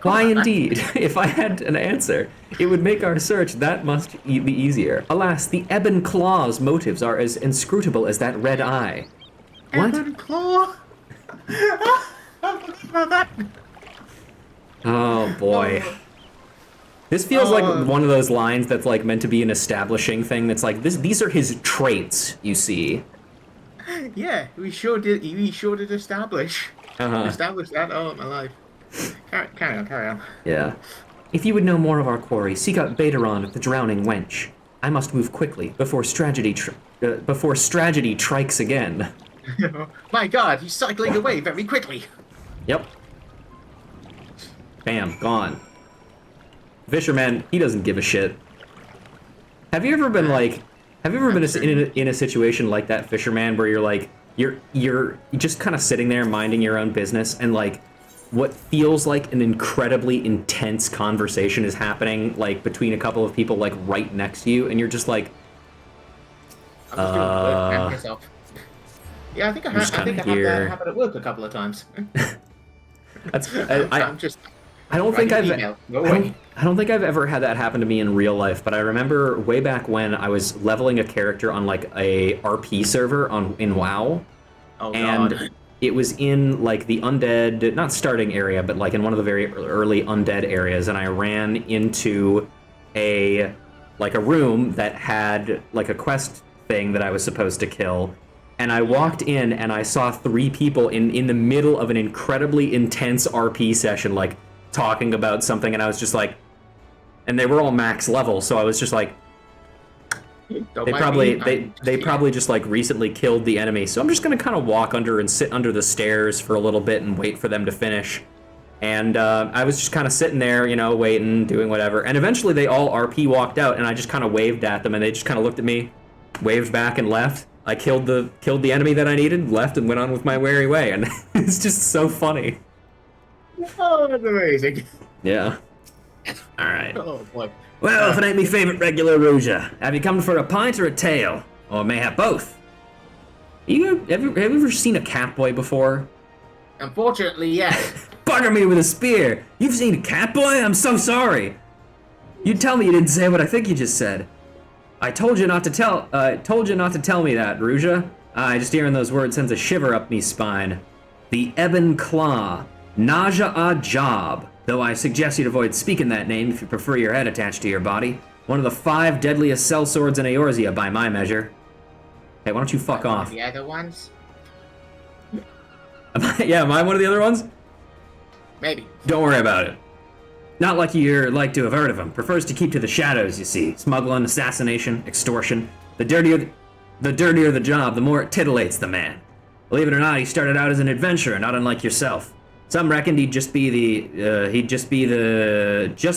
[SPEAKER 1] Why indeed? If I had an answer, it would make our search that much be easier. Alas, the Ebon Claw's motives are as inscrutable as that red eye. What?
[SPEAKER 2] Ebon Claw?
[SPEAKER 1] Oh boy. This feels like one of those lines that's like meant to be an establishing thing. That's like these are his traits, you see.
[SPEAKER 2] Yeah, we sure did. We sure did establish. Establish that all of my life. Carry on.
[SPEAKER 1] Yeah. If you would know more of our quarry, seek out Bateron, the drowning wench. I must move quickly before strategy trikes again.
[SPEAKER 2] My God, he's cycling away very quickly.
[SPEAKER 1] Yep. Bam, gone. Fisherman, he doesn't give a shit. Have you ever been in a situation like that, Fisherman, where you're like you're just kind of sitting there minding your own business, and like what feels like an incredibly intense conversation is happening like between a couple of people like right next to you, and you're just like
[SPEAKER 2] I was doing work and myself. Yeah, I think I've had that happen at work a couple of times. I don't think I've
[SPEAKER 1] ever had that happen to me in real life, but I remember way back when I was leveling a character on like a RP server in WoW, and it was in like the undead, not starting area, but like in one of the very early undead areas, and I ran into a room that had like a quest thing that I was supposed to kill, and I walked in and I saw 3 people in the middle of an incredibly intense RP session, like talking about something, and I was just like, and they were all max level, so I was just like, they probably just like recently killed the enemy, so I'm just gonna kind of walk under and sit under the stairs for a little bit and wait for them to finish. And I was just kind of sitting there, you know, waiting, doing whatever, and eventually they all RP walked out, and I just kind of waved at them, and they just kind of looked at me, waved back, and left. I killed the enemy that I needed, left, and went on with my merry way, and it's just so funny.
[SPEAKER 2] Oh, that's amazing.
[SPEAKER 1] Yeah. All right.
[SPEAKER 2] Oh boy.
[SPEAKER 1] Well, if it ain't me favorite regular Rouja, have you come for a pint or a tail? Or mayhap both? Have you ever seen a Catboy before?
[SPEAKER 2] Unfortunately, yes.
[SPEAKER 1] Bugger me with a spear! You've seen a Catboy? I'm so sorry! You tell me you didn't say what I think you just said. I told you not to tell me that, Rouja. Just hearing those words sends a shiver up me spine. The Ebon Claw. Naja a job, though I suggest you'd avoid speaking that name if you prefer your head attached to your body. One of the 5 deadliest sellswords in Eorzea by my measure. Hey, why don't you fuck off?
[SPEAKER 2] The other ones?
[SPEAKER 1] Am I one of the other ones?
[SPEAKER 2] Maybe.
[SPEAKER 1] Don't worry about it. Not like you're like to have heard of him. Prefers to keep to the shadows, you see. Smuggling, assassination, extortion. The dirtier the job, the more it titillates the man. Believe it or not, he started out as an adventurer, not unlike yourself. Some reckoned he'd just be the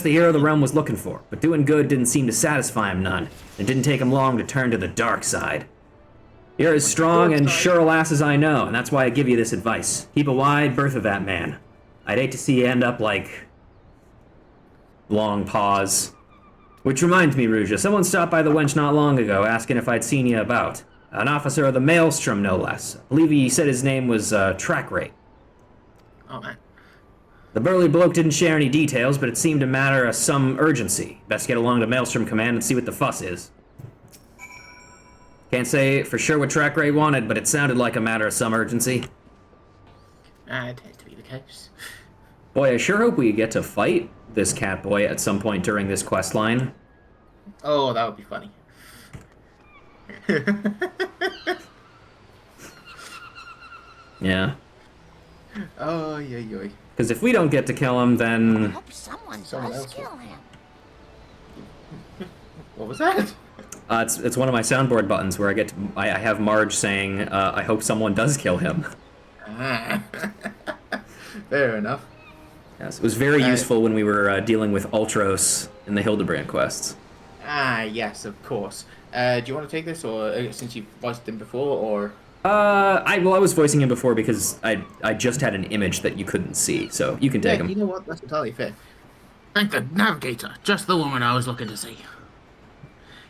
[SPEAKER 1] hero the realm was looking for, but doing good didn't seem to satisfy him none. It didn't take him long to turn to the dark side. You're as strong and sure a lass as I know, and that's why I give you this advice. Keep a wide berth of that man. I'd hate to see you end up like... Long pause. Which reminds me, Rouja, someone stopped by the wench not long ago, asking if I'd seen you about. An officer of the Maelstrom, no less. I believe he said his name was, Trackrate.
[SPEAKER 2] Oh, man.
[SPEAKER 1] The burly bloke didn't share any details, but it seemed a matter of some urgency. Best get along to Maelstrom Command and see what the fuss is. Can't say for sure what Trackrate wanted, but it sounded like a matter of some urgency.
[SPEAKER 2] It tends to be the case.
[SPEAKER 1] Boy, I sure hope we get to fight this Catboy at some point during this quest line.
[SPEAKER 2] Oh, that would be funny.
[SPEAKER 1] Yeah.
[SPEAKER 2] Oh, yeah.
[SPEAKER 1] Because if we don't get to kill him, then...
[SPEAKER 4] I hope someone does kill him.
[SPEAKER 2] What was that?
[SPEAKER 1] It's one of my soundboard buttons where I have Marge saying, I hope someone does kill him.
[SPEAKER 2] Fair enough.
[SPEAKER 1] Yes, it was very useful when we were dealing with Ultros in the Hildebrand quests.
[SPEAKER 2] Yes, of course. Do you want to take this, or since you've voiced him before, or...
[SPEAKER 1] I was voicing him before because I just had an image that you couldn't see, so you can take him.
[SPEAKER 2] You know what? That's entirely fair. Thank the navigator. Just the woman I was looking to see.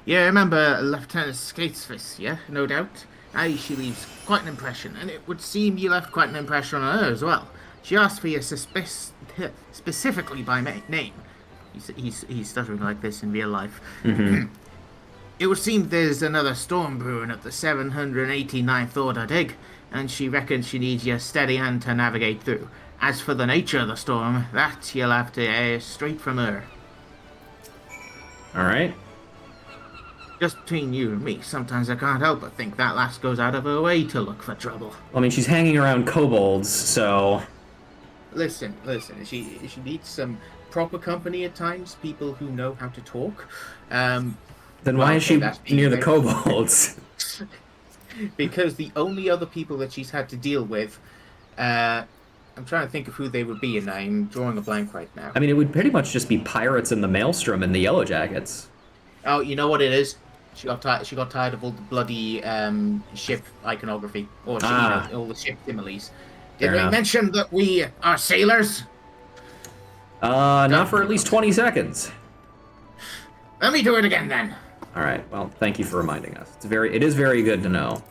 [SPEAKER 2] You remember Lieutenant Skatesfist, yeah? No doubt. Aye, she leaves quite an impression, and it would seem you left quite an impression on her as well. She asked for you specifically by name. He's stuttering like this in real life. It would seem there's another storm brewing at the 789th Order dig, and she reckons she needs your steady hand to navigate through. As for the nature of the storm, that you'll have to hear straight from her.
[SPEAKER 1] Alright.
[SPEAKER 2] Just between you and me, sometimes I can't help but think that lass goes out of her way to look for trouble.
[SPEAKER 1] Well, I mean, she's hanging around kobolds, so...
[SPEAKER 2] Listen, she needs some proper company at times, people who know how to talk.
[SPEAKER 1] Then why is she near the kobolds?
[SPEAKER 2] Because the only other people that she's had to deal with, I'm trying to think of who they would be, and I'm drawing a blank right now.
[SPEAKER 1] I mean, it would pretty much just be pirates in the Maelstrom and the Yellow Jackets.
[SPEAKER 2] Oh, you know what it is? She got tired of all the bloody ship iconography, or all the ship similes. Did we mention that we are sailors?
[SPEAKER 1] Not for at least 20 seconds.
[SPEAKER 2] Let me do it again then.
[SPEAKER 1] All right. Well, thank you for reminding us. It is very good to know.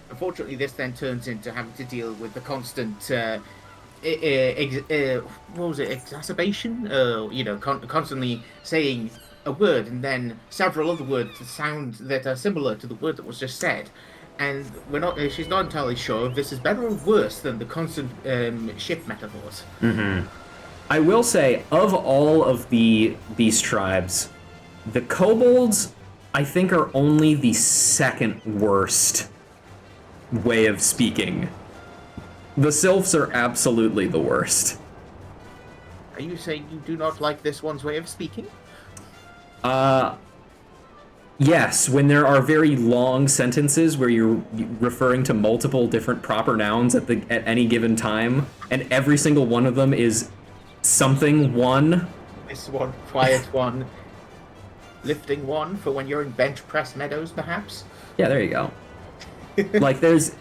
[SPEAKER 2] Unfortunately, this then turns into having to deal with the constant, what was it, exacerbation? Constantly saying a word and then several other words that are similar to the word that was just said. And she's not entirely sure if this is better or worse than the constant ship metaphors.
[SPEAKER 1] Mm-hmm. I will say, of all of the beast tribes, the kobolds, I think, are only the second worst way of speaking. The sylphs are absolutely the worst.
[SPEAKER 2] Are you saying you do not like this one's way of speaking?
[SPEAKER 1] Yes, when there are very long sentences where you're referring to multiple different proper nouns at any given time, and every single one of them is something one.
[SPEAKER 2] This one, quiet one, lifting one for when you're in bench press meadows, perhaps?
[SPEAKER 1] Yeah, there you go. Like, there's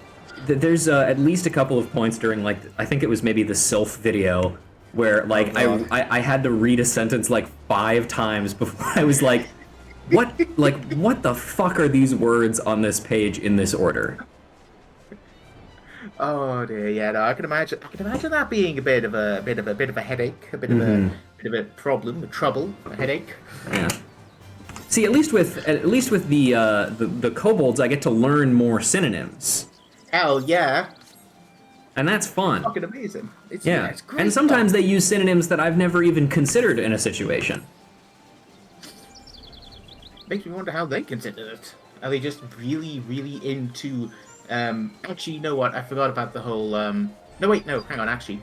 [SPEAKER 1] at least a couple of points during, like, I think it was maybe the Sylph video, where, like, I had to read a sentence, like, 5 times before I was like, what the fuck are these words on this page in this order?
[SPEAKER 2] Oh dear, yeah, no, I can imagine that being a bit of a headache, a bit of a problem, a trouble, a headache.
[SPEAKER 1] Yeah. See, at least with the kobolds, I get to learn more synonyms.
[SPEAKER 2] Hell yeah.
[SPEAKER 1] And that's fun.
[SPEAKER 2] Fucking amazing. It's great.
[SPEAKER 1] And sometimes they use synonyms that I've never even considered in a situation.
[SPEAKER 2] Makes me wonder how they consider it. Are they just really, really into... actually, you know what? I forgot about the whole... No, hang on, actually.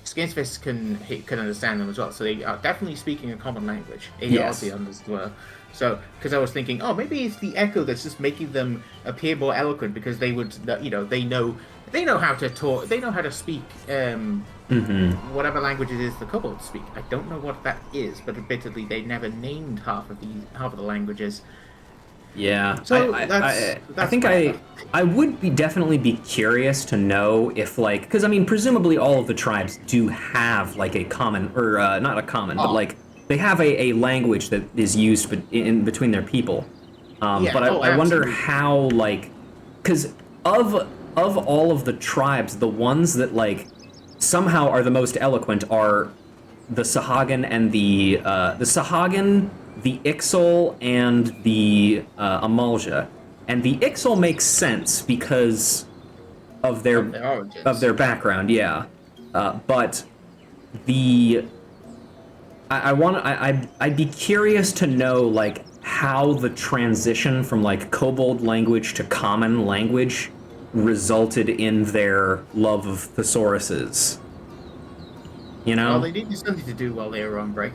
[SPEAKER 2] Skinsfist can understand them as well, so they are definitely speaking a common language.
[SPEAKER 1] Yes.
[SPEAKER 2] As well. So, because I was thinking, oh, maybe it's the echo that's just making them appear more eloquent, because they would, they know how to talk, they know how to speak, whatever language it is the kobolds speak. I don't know what that is, but admittedly, they never named half of the languages.
[SPEAKER 1] Yeah,
[SPEAKER 2] so
[SPEAKER 1] I think I would definitely be curious to know if, like, because I mean, presumably all of the tribes do have like a common, or not a common, but like they have a language that is used in between their people. But I wonder how, like, because of all of the tribes, the ones that like somehow are the most eloquent are the Sahagin and the Sahagin, the Ixal, and the Amalja. And the Ixal makes sense because of their background, yeah. But I'd be curious to know, like, how the transition from like kobold language to common language resulted in their love of thesauruses. You know?
[SPEAKER 2] Well, they needed something to do while they were on break.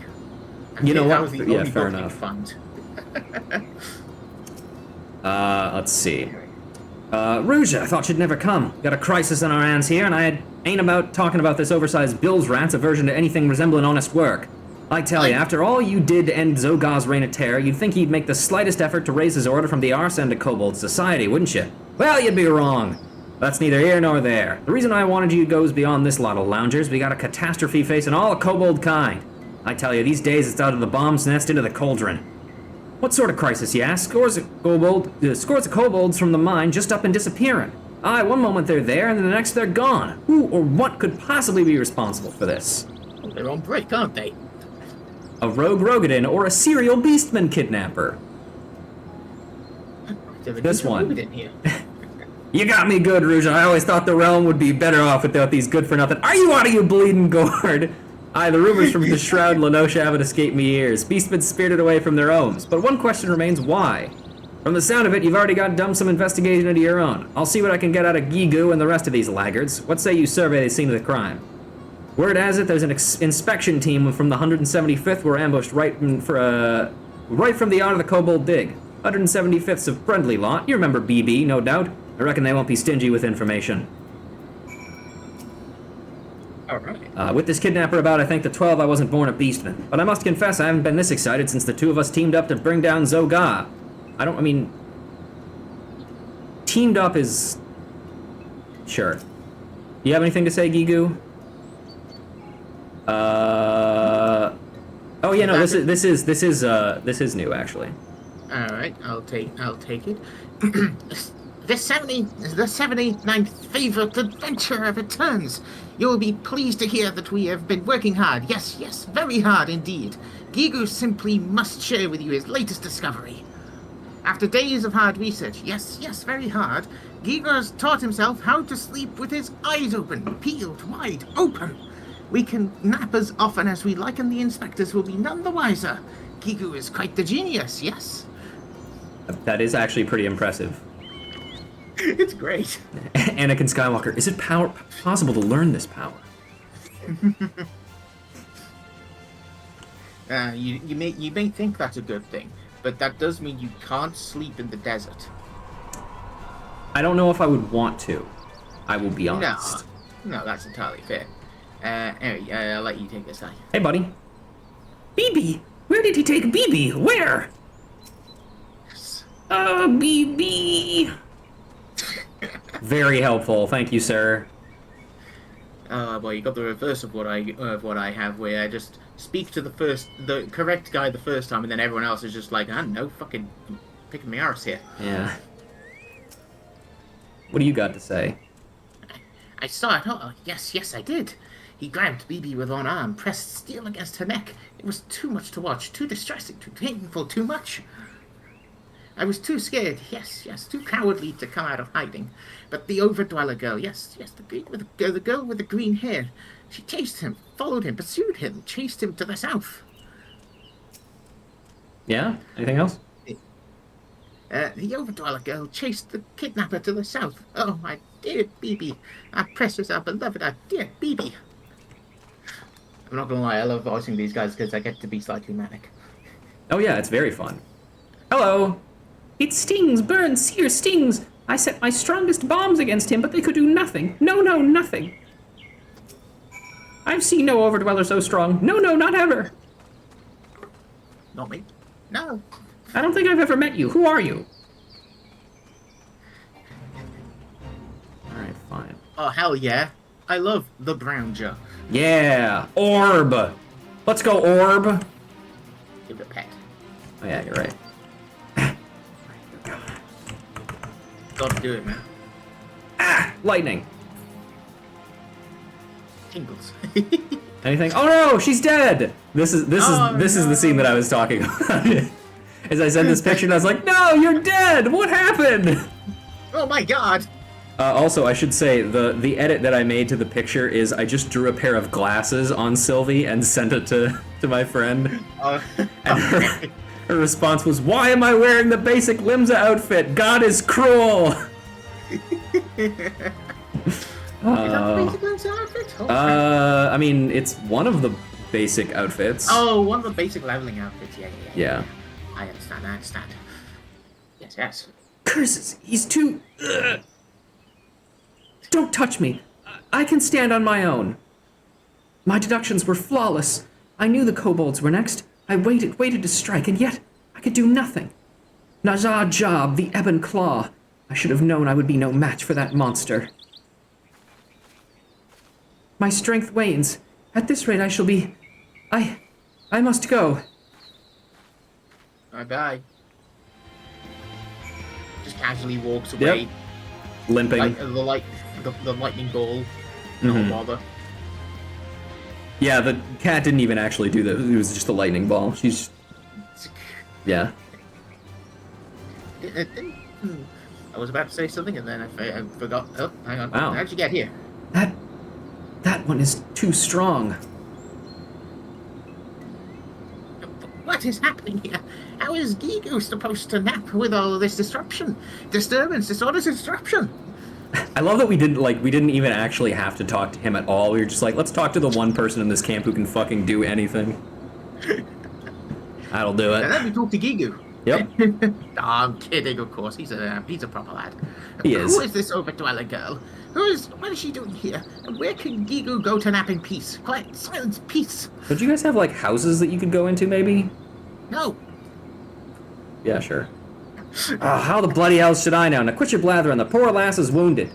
[SPEAKER 1] You know what?
[SPEAKER 2] That was the only
[SPEAKER 1] fair
[SPEAKER 2] book
[SPEAKER 1] enough.
[SPEAKER 2] Fund.
[SPEAKER 1] Let's see. Rouge, I thought you'd never come. Got a crisis on our hands here, and I ain't about talking about this oversized Bill's rant's aversion to anything resembling honest work. I tell you, after all you did to end Zogar's reign of terror, you'd think he'd make the slightest effort to raise his order from the arse end of kobold society, wouldn't you? Well, you'd be wrong. That's neither here nor there. The reason I wanted you goes beyond this lot of loungers. We got a catastrophe facing all of kobold kind. I tell you, these days it's out of the bomb's nest into the cauldron. What sort of crisis, you ask? Scores of kobolds from the mine just up and disappearing. Aye, one moment they're there, and then the next they're gone. Who or what could possibly be responsible for this?
[SPEAKER 2] Well, they're on break, aren't they?
[SPEAKER 1] A rogue Rogadin or a serial beastman kidnapper? This one.
[SPEAKER 2] Rogadin here.
[SPEAKER 1] You got me good, Rouge. I always thought the realm would be better off without these good-for-nothing. Are you out of your bleeding gourd? Aye, the rumors from the Shroud Lenosha haven't escaped me ears. Beastmen spirited away from their homes. But one question remains, why? From the sound of it, you've already got dumped some investigation into your own. I'll see what I can get out of Gigu and the rest of these laggards. What say you survey the scene of the crime? Word has it, there's an inspection team from the 175th were ambushed right from the out of the Kobold Dig. 175th's a friendly lot. You remember BB, no doubt. I reckon they won't be stingy with information.
[SPEAKER 2] Alright.
[SPEAKER 1] With this kidnapper about, I think the 12 I wasn't born a beastman. But I must confess I haven't been this excited since the two of us teamed up to bring down Zogar. Teamed up is... Sure. You have anything to say, Gigu? Oh yeah, no, this is new, actually.
[SPEAKER 2] Alright, I'll take it. The 79th favorite adventurer returns. You will be pleased to hear that we have been working hard. Yes, very hard indeed. Gigu simply must share with you his latest discovery. After days of hard research, yes, very hard, Gigu has taught himself how to sleep with his eyes open, peeled wide open. We can nap as often as we like and the inspectors will be none the wiser. Gigu is quite the genius, yes?
[SPEAKER 1] That is actually pretty impressive.
[SPEAKER 2] It's great.
[SPEAKER 1] Anakin Skywalker, is it possible to learn this power?
[SPEAKER 2] You may think that's a good thing, but that does mean you can't sleep in the desert.
[SPEAKER 1] I don't know if I would want to. I will be honest.
[SPEAKER 2] No, that's entirely fair. Anyway, I'll let you take this guy.
[SPEAKER 1] Hey, buddy.
[SPEAKER 3] BB? Where did he take BB? Where? BB.
[SPEAKER 1] Very helpful, thank you, sir.
[SPEAKER 2] Well, you got the reverse of what I have, where I just speak to the correct guy the first time, and then everyone else is just like, I don't know, fucking picking my arse here.
[SPEAKER 1] Yeah. What do you got to say?
[SPEAKER 2] I saw it. Oh, yes, I did. He grabbed BB with one arm, pressed steel against her neck. It was too much to watch, too distressing, too painful, too much. I was too scared, yes, too cowardly to come out of hiding. But the Overdweller girl, yes, the girl with the green hair, she chased him, followed him, pursued him, chased him to the south.
[SPEAKER 1] Yeah? Anything else?
[SPEAKER 2] The Overdweller girl chased the kidnapper to the south. Oh, my dear BB, our precious, our beloved, our dear BB. I'm not gonna lie, I love voicing these guys because I get to be slightly manic.
[SPEAKER 1] Oh yeah, it's very fun. Hello!
[SPEAKER 3] It stings, burns, sears, stings. I set my strongest bombs against him, but they could do nothing. No, nothing. I've seen no Overdweller so strong. No, not ever.
[SPEAKER 2] Not me. No.
[SPEAKER 3] I don't think I've ever met you. Who are you?
[SPEAKER 1] Alright, fine.
[SPEAKER 2] Oh, hell yeah. I love the brown Joe.
[SPEAKER 1] Yeah! Orb! Let's go, Orb!
[SPEAKER 2] Give it a pet.
[SPEAKER 1] Oh yeah, you're right.
[SPEAKER 2] Gotta do it, man.
[SPEAKER 1] Ah! Lightning!
[SPEAKER 2] Tingles.
[SPEAKER 1] Anything? Oh no! She's dead! This is the scene that I was talking about. As I sent this picture and I was like, no, you're dead! What happened?
[SPEAKER 2] Oh my god!
[SPEAKER 1] Also, I should say, the edit that I made to the picture is I just drew a pair of glasses on Sylvie and sent it to my friend. And her response was, why am I wearing the basic Limsa outfit? God is cruel!
[SPEAKER 2] Is that the basic Limsa outfit? Oh,
[SPEAKER 1] I mean, it's one of the basic outfits.
[SPEAKER 2] oh, one of the basic leveling outfits.
[SPEAKER 1] Yeah.
[SPEAKER 2] I understand. Yes.
[SPEAKER 3] Curses, he's too... Don't touch me. I can stand on my own. My deductions were flawless. I knew the kobolds were next. I waited to strike, and yet I could do nothing. Nazar Job, the Ebon Claw. I should have known I would be no match for that monster. My strength wanes. At this rate, I shall be... I must go.
[SPEAKER 2] Bye-bye. Just casually walks away.
[SPEAKER 1] Yep. Limping.
[SPEAKER 2] Like, the lightning ball.
[SPEAKER 1] Mhm.
[SPEAKER 2] No bother.
[SPEAKER 1] Yeah, the cat didn't even actually do that. It was just a lightning ball. She's... Yeah.
[SPEAKER 2] I was about to say something and then I forgot. Oh, hang on.
[SPEAKER 1] Wow.
[SPEAKER 2] How'd you get here?
[SPEAKER 3] That one is too strong.
[SPEAKER 2] What is happening here? How is Gigu supposed to nap with all this disruption? Disturbance, disorders, disruption.
[SPEAKER 1] I love that we didn't even actually have to talk to him at all. We were just like, let's talk to the one person in this camp who can fucking do anything. That'll do
[SPEAKER 2] And
[SPEAKER 1] it.
[SPEAKER 2] then we talk to Gigu.
[SPEAKER 1] Yep.
[SPEAKER 2] No, I'm kidding, of course. He's a proper lad.
[SPEAKER 1] He
[SPEAKER 2] Who
[SPEAKER 1] is.
[SPEAKER 2] is this overdweller girl? What is she doing here? And where can Gigu go to nap in peace? Quiet, silence, peace.
[SPEAKER 1] Don't you guys have, like, houses that you could go into, maybe?
[SPEAKER 2] No.
[SPEAKER 1] Yeah, sure. Oh, how the bloody hell should I know? Now quit your blathering. The poor lass is wounded.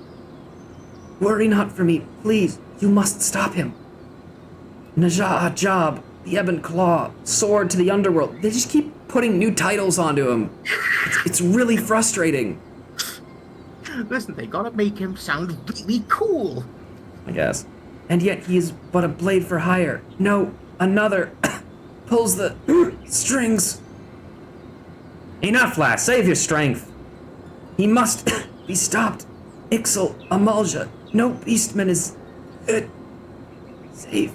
[SPEAKER 3] Worry not for me, please. You must stop him. Najah Job, the Ebon Claw, Sword to the Underworld. They just keep putting new titles onto him. It's really frustrating.
[SPEAKER 2] Listen, they gotta make him sound really cool.
[SPEAKER 1] I guess.
[SPEAKER 3] And yet he is but a blade for hire. No, another pulls the strings.
[SPEAKER 1] Enough, lass. Save your strength.
[SPEAKER 3] He must be stopped. Ixal, Amalja, no beastman is safe.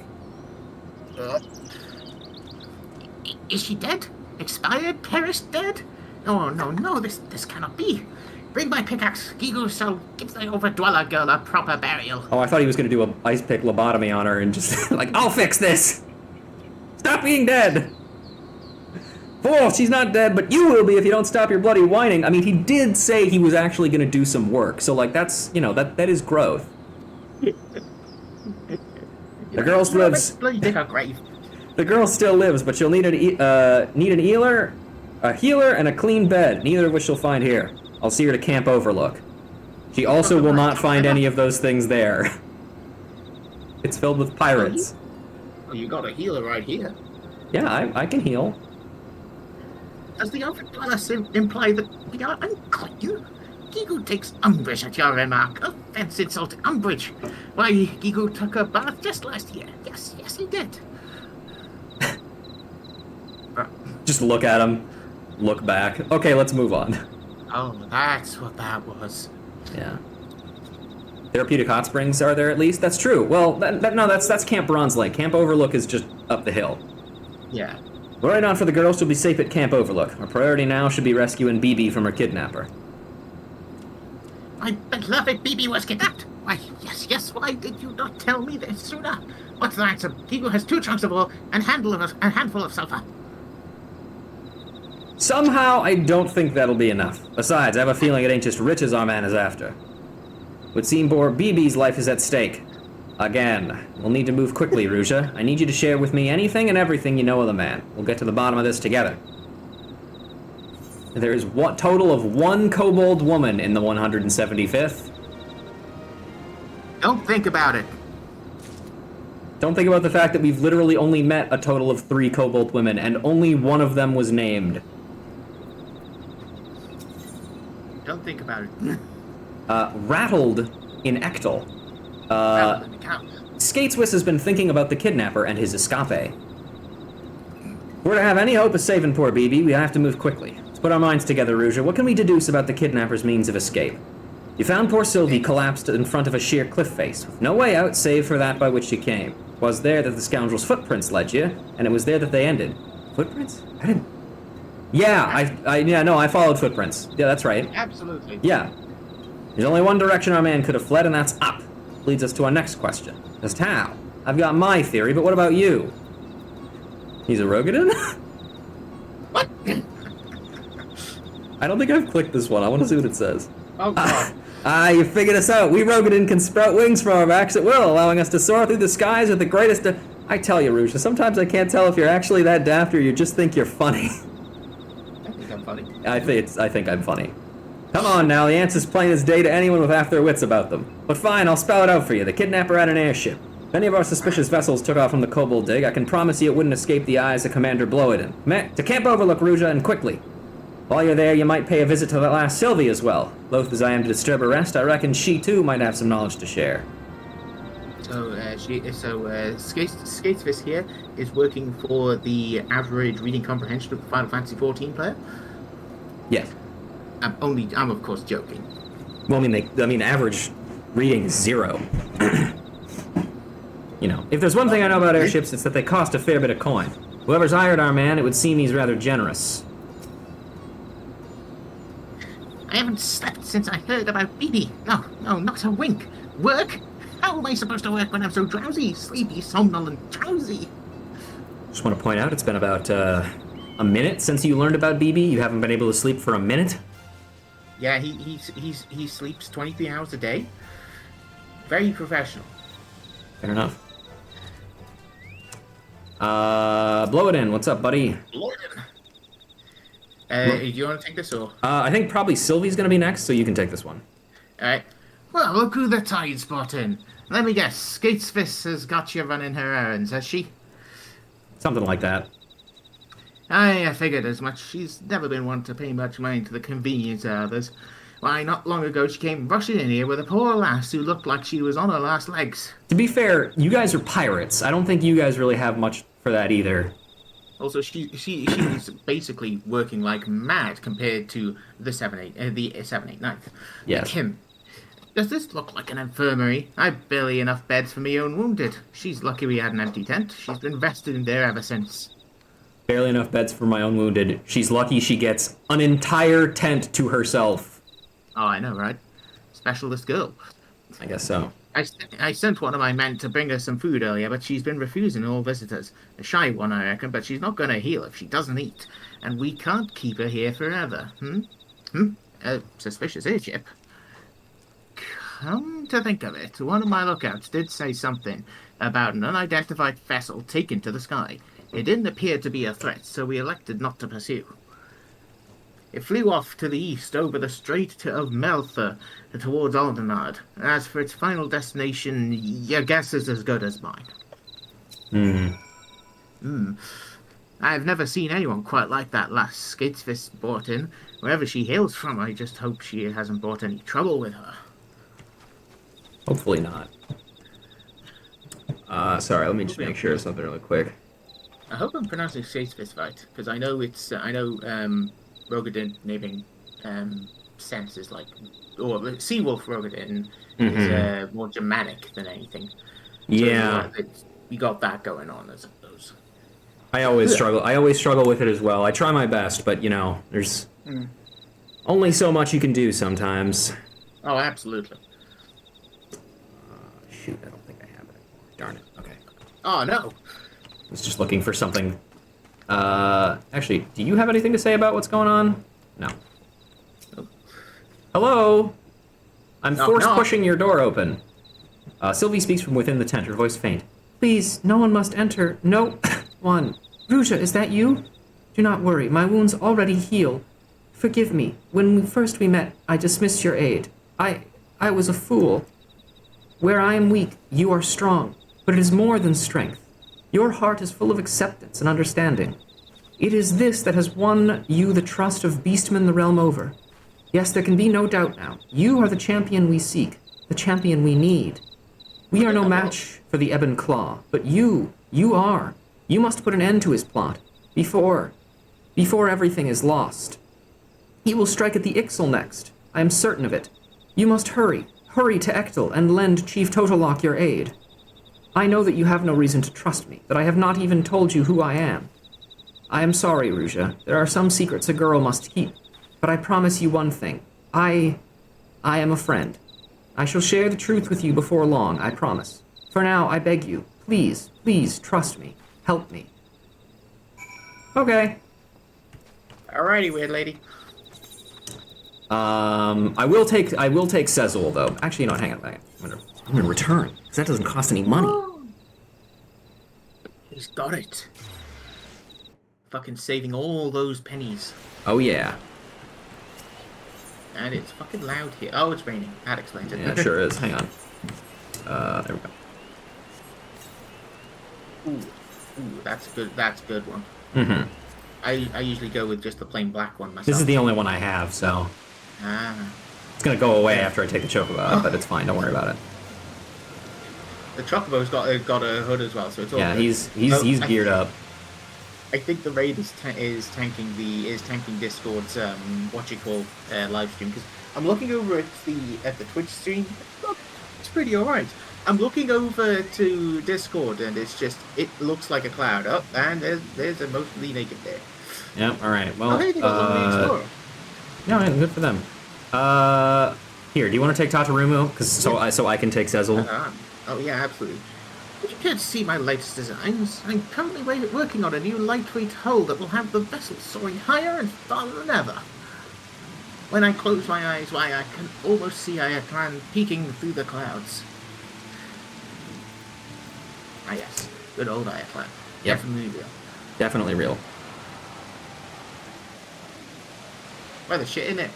[SPEAKER 2] Is she dead? Expired? Perished? Dead? No, this cannot be. Bring my pickaxe. Gigu shall give the overdweller girl a proper burial.
[SPEAKER 1] Oh, I thought he was gonna do a ice pick lobotomy on her and just like, I'll fix this. Stop being dead. Oh, she's not dead, but you will be if you don't stop your bloody whining. I mean, he did say he was actually gonna do some work, so like that's, you know, that is growth. The girl lives.
[SPEAKER 2] Bloody dig her grave.
[SPEAKER 1] The girl still lives, but she'll need an healer, and a clean bed. Neither of which she'll find here. I'll see her to Camp Overlook. She also will not find any of those things there. It's filled with pirates.
[SPEAKER 2] Oh, you got a healer right here.
[SPEAKER 1] Yeah, I can heal.
[SPEAKER 2] Does the overdweller imply that we are unclean? Gigu takes umbrage at your remark. Offense, insult, umbrage. Why, Gigu took a bath just last year. Yes, he did.
[SPEAKER 1] Just look at him, look back. Okay, let's move on.
[SPEAKER 2] Oh, that's what that was.
[SPEAKER 1] Yeah. Therapeutic hot springs are there at least? That's true. Well, that's Camp Bronze Lake. Camp Overlook is just up the hill.
[SPEAKER 2] Yeah.
[SPEAKER 1] Worry not for the girls, she'll be safe at Camp Overlook. Our priority now should be rescuing BB from her kidnapper.
[SPEAKER 2] My beloved BB was kidnapped. Why, yes, why did you not tell me this sooner? What's the answer? Gigu has 2 chunks of ore and a handful of sulfur.
[SPEAKER 1] Somehow, I don't think that'll be enough. Besides, I have a feeling it ain't just riches our man is after. Would seem BB's life is at stake. Again, we'll need to move quickly, Ruja. I need you to share with me anything and everything you know of the man. We'll get to the bottom of this together. There is a total of 1 kobold woman in the 175th.
[SPEAKER 2] Don't think about it.
[SPEAKER 1] Don't think about the fact that we've literally only met a total of 3 kobold women, and only one of them was named.
[SPEAKER 2] Don't think about it.
[SPEAKER 1] Rattled in Ectal. Skateswiss has been thinking about the kidnapper and his escape. If we're to have any hope of saving poor BB, we have to move quickly. Let's put our minds together, Ruja. What can we deduce about the kidnapper's means of escape? You found poor Sylvie collapsed in front of a sheer cliff face, with no way out save for that by which she came. It was there that the scoundrel's footprints led you, and it was there that they ended. Footprints? I didn't... Yeah, I followed footprints. Yeah, that's right.
[SPEAKER 2] Absolutely.
[SPEAKER 1] Yeah. There's only one direction our man could have fled, and that's up. Leads us to our next question. Just how? I've got my theory, but what about you? He's a Rogadin?
[SPEAKER 2] What?
[SPEAKER 1] I don't think I've clicked this one. I want to see what it says.
[SPEAKER 2] Oh, God.
[SPEAKER 1] You figured us out. We Rogadin can sprout wings from our backs at will, allowing us to soar through the skies with the greatest...
[SPEAKER 3] I tell you, Ruja, sometimes I can't tell if you're actually that daft or you just think you're funny.
[SPEAKER 2] I think I'm funny.
[SPEAKER 3] I think I'm funny. Come on now, the answer's plain as day to anyone with half their wits about them. But fine, I'll spell it out for you. The kidnapper had an airship. If any of our suspicious vessels took off from the Kobold dig, I can promise you it wouldn't escape the eyes of Commander Blow-It-In. To Camp Overlook, Ruja, and quickly. While you're there, you might pay a visit to that last Sylvie as well. Loath as I am to disturb her rest, I reckon she too might have some knowledge to share.
[SPEAKER 2] So, Skatesfist here is working for the average reading comprehension of the Final Fantasy XIV player.
[SPEAKER 3] Yes.
[SPEAKER 2] I'm of course joking.
[SPEAKER 3] Well, average reading is 0. You know, if there's one thing I know about airships, it's that they cost a fair bit of coin. Whoever's hired our man, it would seem he's rather generous.
[SPEAKER 2] I haven't slept since I heard about BB. No, not a wink. Work? How am I supposed to work when I'm so drowsy, sleepy, somnolent, drowsy?
[SPEAKER 3] Just want to point out, it's been about a minute since you learned about BB. You haven't been able to sleep for a minute.
[SPEAKER 2] Yeah, he sleeps 23 hours a day. Very professional.
[SPEAKER 3] Fair enough. Blow it in. What's up, buddy?
[SPEAKER 2] Blow it in. Do you want to take this or?
[SPEAKER 3] I think probably Sylvie's gonna be next, so you can take this one.
[SPEAKER 2] Alright. Well, look who the tide's brought in. Let me guess, Skatesfist has got you running her errands, has she?
[SPEAKER 3] Something like that.
[SPEAKER 2] I figured as much. She's never been one to pay much mind to the convenience of others. Why, not long ago she came rushing in here with a poor lass who looked like she was on her last legs.
[SPEAKER 3] To be fair, you guys are pirates. I don't think you guys really have much for that either.
[SPEAKER 2] Also, she's basically working like mad compared to the 789th.
[SPEAKER 3] Yes.
[SPEAKER 2] Kim, does this look like an infirmary? I've barely enough beds for me own wounded. She's lucky we had an empty tent. She's been vested in there ever since.
[SPEAKER 3] Barely enough beds for my own wounded. She's lucky she gets an entire tent to herself.
[SPEAKER 2] Oh, I know, right? Specialist girl.
[SPEAKER 3] I guess so.
[SPEAKER 2] I sent one of my men to bring her some food earlier, but she's been refusing all visitors. A shy one, I reckon, but she's not going to heal if she doesn't eat. And we can't keep her here forever. Suspicious airship. Come to think of it, one of my lookouts did say something about an unidentified vessel taken to the sky. It didn't appear to be a threat, so we elected not to pursue. It flew off to the east over the Strait of Melfa towards Aldenard. As for its final destination, your guess is as good as mine. I've never seen anyone quite like that last Skatesfist brought in. Wherever she hails from, I just hope she hasn't brought any trouble with her.
[SPEAKER 3] Hopefully not. Sorry, let me just make sure of something really quick.
[SPEAKER 2] I hope I'm pronouncing Skatesfist right, because I know Rogadin naming sense is like, or Seawolf Rogadin is more Germanic than anything.
[SPEAKER 3] Yeah.
[SPEAKER 2] So, you got that going on, I suppose.
[SPEAKER 3] I always struggle with it as well. I try my best, but you know, there's only so much you can do sometimes.
[SPEAKER 2] Oh, absolutely.
[SPEAKER 3] Shoot, I don't think I have it anymore. Darn it. Okay.
[SPEAKER 2] Oh, no.
[SPEAKER 3] I was just looking for something. Actually, do you have anything to say about what's going on? No.
[SPEAKER 2] Nope.
[SPEAKER 3] Hello? I'm force
[SPEAKER 2] knock.
[SPEAKER 3] pushing your door open. Sylvie speaks from within the tent, her voice faint. Please, no one must enter. No one. Ruja, is that you? Do not worry, my wounds already heal. Forgive me. When we met, I dismissed your aid. I was a fool. Where I am weak, you are strong. But it is more than strength. Your heart is full of acceptance and understanding. It is this that has won you the trust of beastmen the realm over. Yes, there can be no doubt now. You are the champion we seek, the champion we need. We are no match for the Ebon Claw, but you are. You must put an end to his plot, before everything is lost. He will strike at the Ixal next. I am certain of it. You must hurry to Ectal and lend Chief Totolock your aid. I know that you have no reason to trust me, that I have not even told you who I am. I am sorry, Ruja. There are some secrets a girl must keep, but I promise you one thing. I am a friend. I shall share the truth with you before long, I promise. For now, I beg you, please trust me. Help me. Okay.
[SPEAKER 2] Alrighty, weird lady.
[SPEAKER 3] I will take Cezul though. Actually, no, hang on. I'm gonna return because that doesn't cost any money.
[SPEAKER 2] He's got it. Fucking saving all those pennies.
[SPEAKER 1] Oh yeah.
[SPEAKER 2] And it's fucking loud here. Oh, it's raining. That explains it.
[SPEAKER 1] Yeah, it sure is. Hang on. There we go.
[SPEAKER 2] Ooh, that's good. That's a good one.
[SPEAKER 1] Mm-hmm.
[SPEAKER 2] I usually go with just the plain black one myself.
[SPEAKER 1] This is the only one I have, so
[SPEAKER 2] Ah.
[SPEAKER 1] it's gonna go away after I take the chocobo out, but it's fine. Don't worry about it.
[SPEAKER 2] The Chocobo's got a hood as well, so it's all
[SPEAKER 1] Yeah,
[SPEAKER 2] good.
[SPEAKER 1] he's geared up.
[SPEAKER 2] I think the raid is tanking Discord's live stream, because I'm looking over at the Twitch stream. It's pretty alright. I'm looking over to Discord and it looks like a cloud. Oh, and there's a mostly naked there.
[SPEAKER 1] Yeah. All right. Well.
[SPEAKER 2] Oh, hey, they got Lonely Explorer.
[SPEAKER 1] Yeah, good for them. Here, do you want to take Tatarumu? Because so I can take Sezel.
[SPEAKER 2] Oh yeah, absolutely. Would you care to see my latest designs? I'm currently working on a new lightweight hull that will have the vessel soaring higher and farther than ever. When I close my eyes, why, I can almost see Ayaklan peeking through the clouds. Ah yes, good old Ayaklan.
[SPEAKER 1] Yep.
[SPEAKER 2] Definitely real.
[SPEAKER 1] Definitely real.
[SPEAKER 2] Why the shit in it?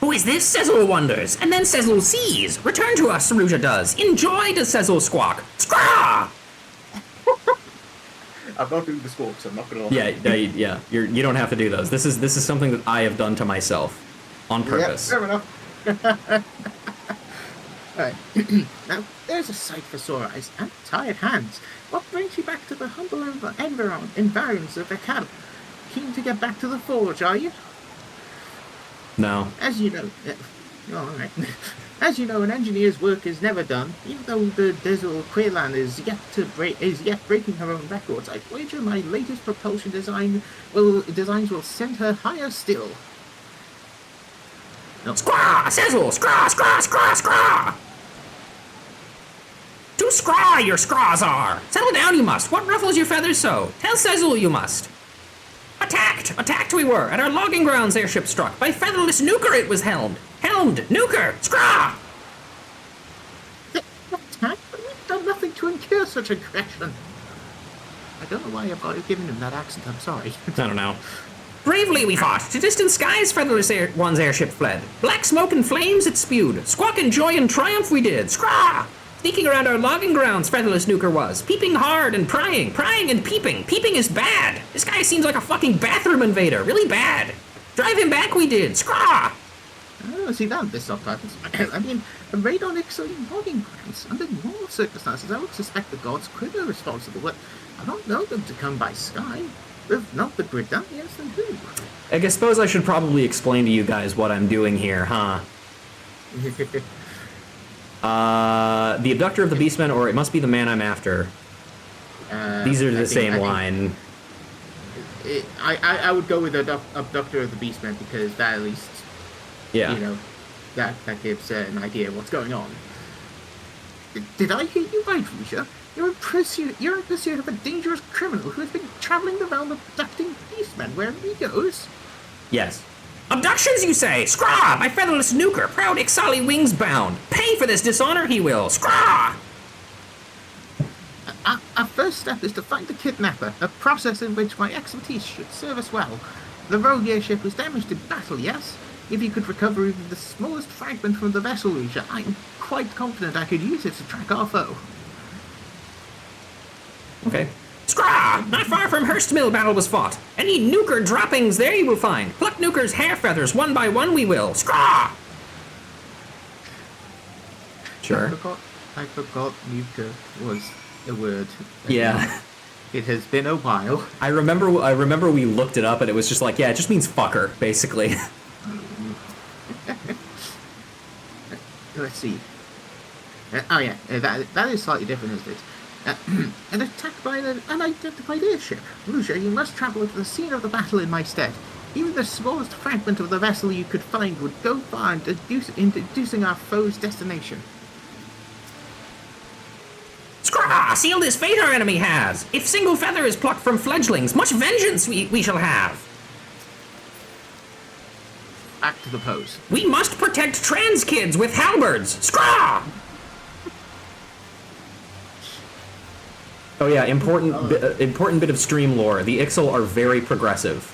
[SPEAKER 3] Who is this? Sezel wonders, and then Sezel sees. Return to us, Saruja does. Enjoy, does Sezel squawk. Scraw!
[SPEAKER 2] I'm not doing the squawks, I'm not gonna lie.
[SPEAKER 1] Yeah. You don't have to do those. This is something that I have done to myself, on purpose.
[SPEAKER 2] Yep, fair enough. Alright. Now, there's a sight for sore eyes and tired hands. What brings you back to the humble environs of Ekal? Keen to get back to the forge, are you?
[SPEAKER 1] No.
[SPEAKER 2] As you know, alright. As you know, an engineer's work is never done. Even though the Dizzle Quaylan is yet breaking her own records, I wager my latest propulsion designs will send her higher still. No.
[SPEAKER 3] Scraw! Sezel! Scraw! Scraw! Scraw! Scraw! Too scraw your scraws are! Settle down you must! What ruffles your feathers so? Tell Sezel you must! Attacked! Attacked we were! At our logging grounds airship struck! By featherless Nuker it was helmed! Helmed! Nuker! Scraw!
[SPEAKER 2] Attack? But we've done nothing to incur such aggression. I don't know why I've given him that accent, I'm sorry.
[SPEAKER 1] I don't know.
[SPEAKER 3] Bravely we fought. To distant skies featherless one's airship fled. Black smoke and flames it spewed. Squawk in joy and triumph we did. Scraw! Sneaking around our logging grounds, featherless Nuker was. Peeping hard and prying. Prying and peeping. Peeping is bad. This guy seems like a fucking bathroom invader. Really bad. Drive him back we did. Scraw!
[SPEAKER 2] Oh, see that this subtitles. I mean, a raid on XIV logging grounds. Under normal circumstances, I would suspect the gods could be responsible, but I don't know them to come by sky. If not the Gridanians, then who?
[SPEAKER 1] I suppose I should probably explain to you guys what I'm doing here, huh? The abductor of the beastmen, or it must be the man I'm after. These are the same line.
[SPEAKER 2] I would go with the abductor of the beastmen because that at least,
[SPEAKER 1] Yeah.
[SPEAKER 2] you know, that gives an idea of what's going on. Did I hear you right, Risha? You're in pursuit of a dangerous criminal who has been traveling the realm abducting beastmen wherever he goes.
[SPEAKER 1] Yes.
[SPEAKER 3] Abductions, you say? Scraw! My featherless Nuker, proud Ixali wings bound. Pay for this dishonor he will. Scraw!
[SPEAKER 2] Our first step is to find the kidnapper, a process in which my expertise should serve us well. The rogue airship was damaged in battle, yes? If you could recover even the smallest fragment from the vessel, Risha, I'm quite confident I could use it to track our foe.
[SPEAKER 1] Okay.
[SPEAKER 3] Scraw! Not far from Hurst Mill battle was fought. Any Nuker droppings there you will find. Pluck Nuker's hair feathers one by one we will. Scraw!
[SPEAKER 1] Sure.
[SPEAKER 2] I forgot Nuka was a word.
[SPEAKER 1] Yeah.
[SPEAKER 2] It has been a while.
[SPEAKER 1] I remember we looked it up and it was just like, yeah, it just means fucker, basically.
[SPEAKER 2] Let's see. Oh yeah, that is slightly different, isn't it? An attack by an unidentified airship. Lucia, you must travel to the scene of the battle in my stead. Even the smallest fragment of the vessel you could find would go far in deducing our foe's destination.
[SPEAKER 3] Scraw! Sealed his fate our enemy has. If single feather is plucked from fledglings, much vengeance we shall have.
[SPEAKER 2] Back to the pose.
[SPEAKER 3] We must protect trans kids with halberds. Scraw!
[SPEAKER 1] Oh yeah, important bit of stream lore. The Ixal are very progressive.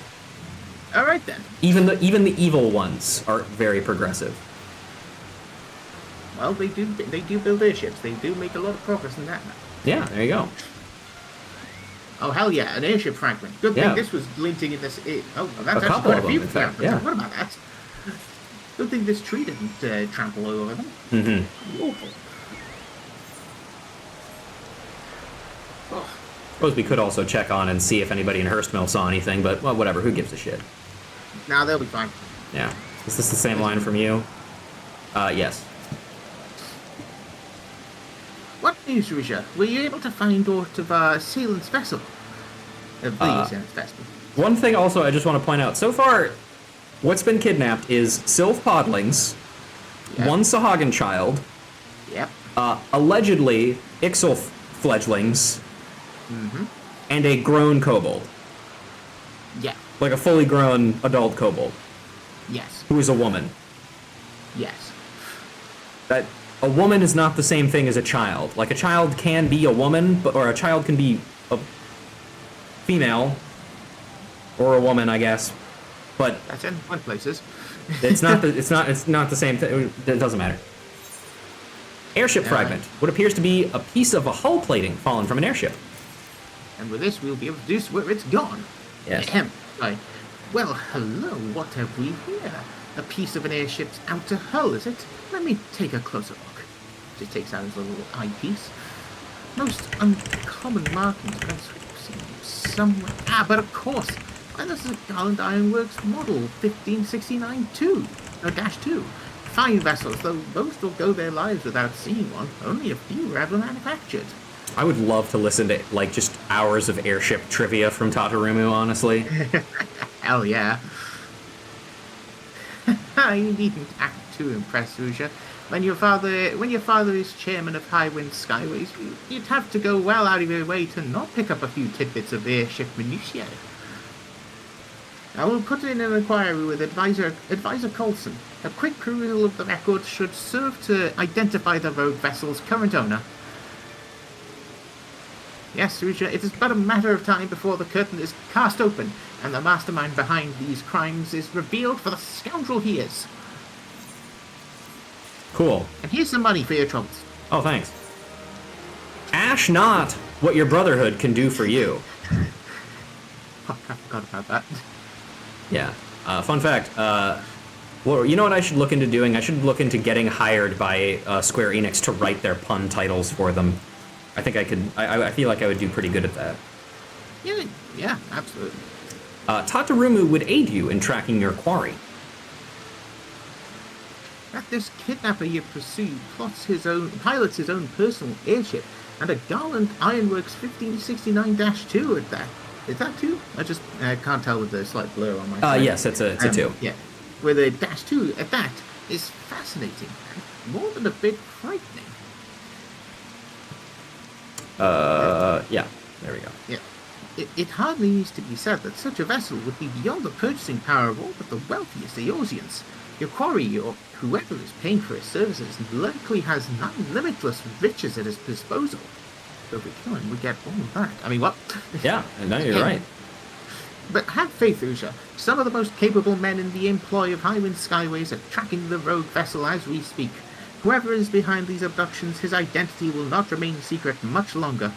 [SPEAKER 2] All right then.
[SPEAKER 1] Even the evil ones are very progressive.
[SPEAKER 2] Well, they do build airships. They do make a lot of progress in that.
[SPEAKER 1] Yeah, there you go.
[SPEAKER 2] Oh hell yeah, an airship fragment. Good
[SPEAKER 1] Yeah.
[SPEAKER 2] thing this was glinting in this. Oh, that's
[SPEAKER 1] A
[SPEAKER 2] actually
[SPEAKER 1] couple
[SPEAKER 2] quite
[SPEAKER 1] of
[SPEAKER 2] a few
[SPEAKER 1] them, in fact,
[SPEAKER 2] fragments.
[SPEAKER 1] yeah.
[SPEAKER 2] What about that? Good thing this tree didn't trample over them.
[SPEAKER 1] Mm-hmm.
[SPEAKER 2] Awful. Oh,
[SPEAKER 1] Suppose we could also check on and see if anybody in Hurstmill saw anything, but well, whatever. Who gives a shit?
[SPEAKER 2] now they'll be fine.
[SPEAKER 1] Yeah. Is this the same line from you? Yes.
[SPEAKER 2] What news, Risha? Were you able to find aught of Sealand's vessel? Of the Sealand's vessel.
[SPEAKER 1] One thing also I just want to point out. So far, what's been kidnapped is Sylph Podlings,
[SPEAKER 2] Yep.
[SPEAKER 1] one Sahagin child,
[SPEAKER 2] Yep.
[SPEAKER 1] allegedly Ixal fledglings, and a grown kobold.
[SPEAKER 2] Yeah.
[SPEAKER 1] Like a fully grown adult kobold,
[SPEAKER 2] Yes.
[SPEAKER 1] who is a woman.
[SPEAKER 2] Yes.
[SPEAKER 1] That a woman is not the same thing as a child. Like a child can be a woman, or a child can be a female, or a woman, I guess. But
[SPEAKER 2] That's in one places.
[SPEAKER 1] it's not the same thing. It doesn't matter. Airship fragment. What appears to be a piece of a hull plating fallen from an airship.
[SPEAKER 2] And with this, we'll be able to deduce where it's gone.
[SPEAKER 1] Yes.
[SPEAKER 2] Ahem. Right. Well, hello. What have we here? A piece of an airship's outer hull, is it? Let me take a closer look. Just takes out his little eyepiece. Most uncommon markings. I've seen somewhere. Ah, but of course. Why, this is a Garland Ironworks model 1569-2. No, dash 2. Fine vessels, though most will go their lives without seeing one. Only a few are ever manufactured.
[SPEAKER 1] I would love to listen to like just hours of airship trivia from Tatarumu, honestly.
[SPEAKER 2] Hell yeah. You needn't act too impressed, Ruja. When your father is chairman of Highwind Skyways, you'd have to go well out of your way to not pick up a few tidbits of airship minutiae. I will put in an inquiry with Advisor Coulson. A quick perusal of the records should serve to identify the rogue vessel's current owner. Yes, Ruja, it is but a matter of time before the curtain is cast open and the mastermind behind these crimes is revealed for the scoundrel he is.
[SPEAKER 1] Cool.
[SPEAKER 2] And here's some money for your troubles.
[SPEAKER 1] Oh, thanks. Ash not what your brotherhood can do for you.
[SPEAKER 2] Oh, I forgot about that.
[SPEAKER 1] Yeah. Fun fact. Well, you know what I should look into doing? I should look into getting hired by Square Enix to write their pun titles for them. I think I could. I feel like I would do pretty good at that.
[SPEAKER 2] Yeah, absolutely.
[SPEAKER 1] Tatarumu would aid you in tracking your quarry.
[SPEAKER 2] That this kidnapper you pursue pilots his own personal airship, and a Garland Ironworks 1569-2 at that. Is that 2? I can't tell with the slight blur on my side.
[SPEAKER 1] Yes, it's a 2.
[SPEAKER 2] Yeah. With a -2 at that is fascinating. More than a bit frightening.
[SPEAKER 1] Yeah. There we go.
[SPEAKER 2] Yeah. It hardly needs to be said that such a vessel would be beyond the purchasing power of all but the wealthiest Eorzeans. Your quarry, or whoever is paying for his services, likely has limitless riches at his disposal. So if we kill him, we get all of that. I mean, what?
[SPEAKER 1] Yeah, no, you're right.
[SPEAKER 2] But have faith, Usha. Some of the most capable men in the employ of Highwind Skyways are tracking the rogue vessel as we speak. Whoever is behind these abductions, his identity will not remain secret much longer.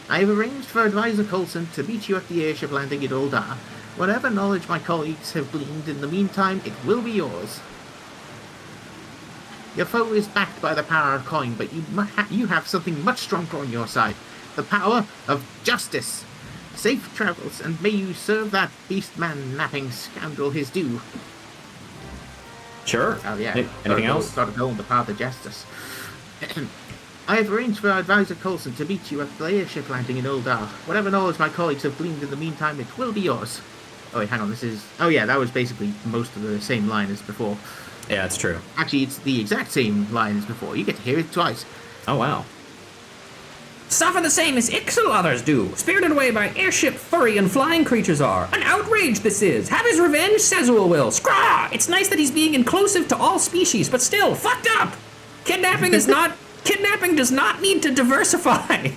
[SPEAKER 2] I have arranged for Advisor Coulson to meet you at the airship landing in Uldar. Whatever knowledge my colleagues have gleaned in the meantime, it will be yours. Your foe is backed by the power of coin, but you have something much stronger on your side. The power of justice. Safe travels, and may you serve that beast-man-napping scoundrel his due.
[SPEAKER 1] Sure.
[SPEAKER 2] Oh, yeah.
[SPEAKER 1] Anything else?
[SPEAKER 2] Got to go on the path of justice. I have arranged for Advisor Coulson to meet you at the airship landing in Uldar. Whatever knowledge my colleagues have gleaned in the meantime, it will be yours. Oh, wait, hang on, oh yeah, that was basically most of the same line as before.
[SPEAKER 1] Yeah, it's true.
[SPEAKER 2] Actually, it's the exact same line as before. You get to hear it twice.
[SPEAKER 1] Oh, wow.
[SPEAKER 3] Suffer the same as Ixal others do, spirited away by airship, furry, and flying creatures are. An outrage this is. Have his revenge, Sezul will. Scraw! It's nice that he's being inclusive to all species, but still, fucked up! Kidnapping does not need to diversify.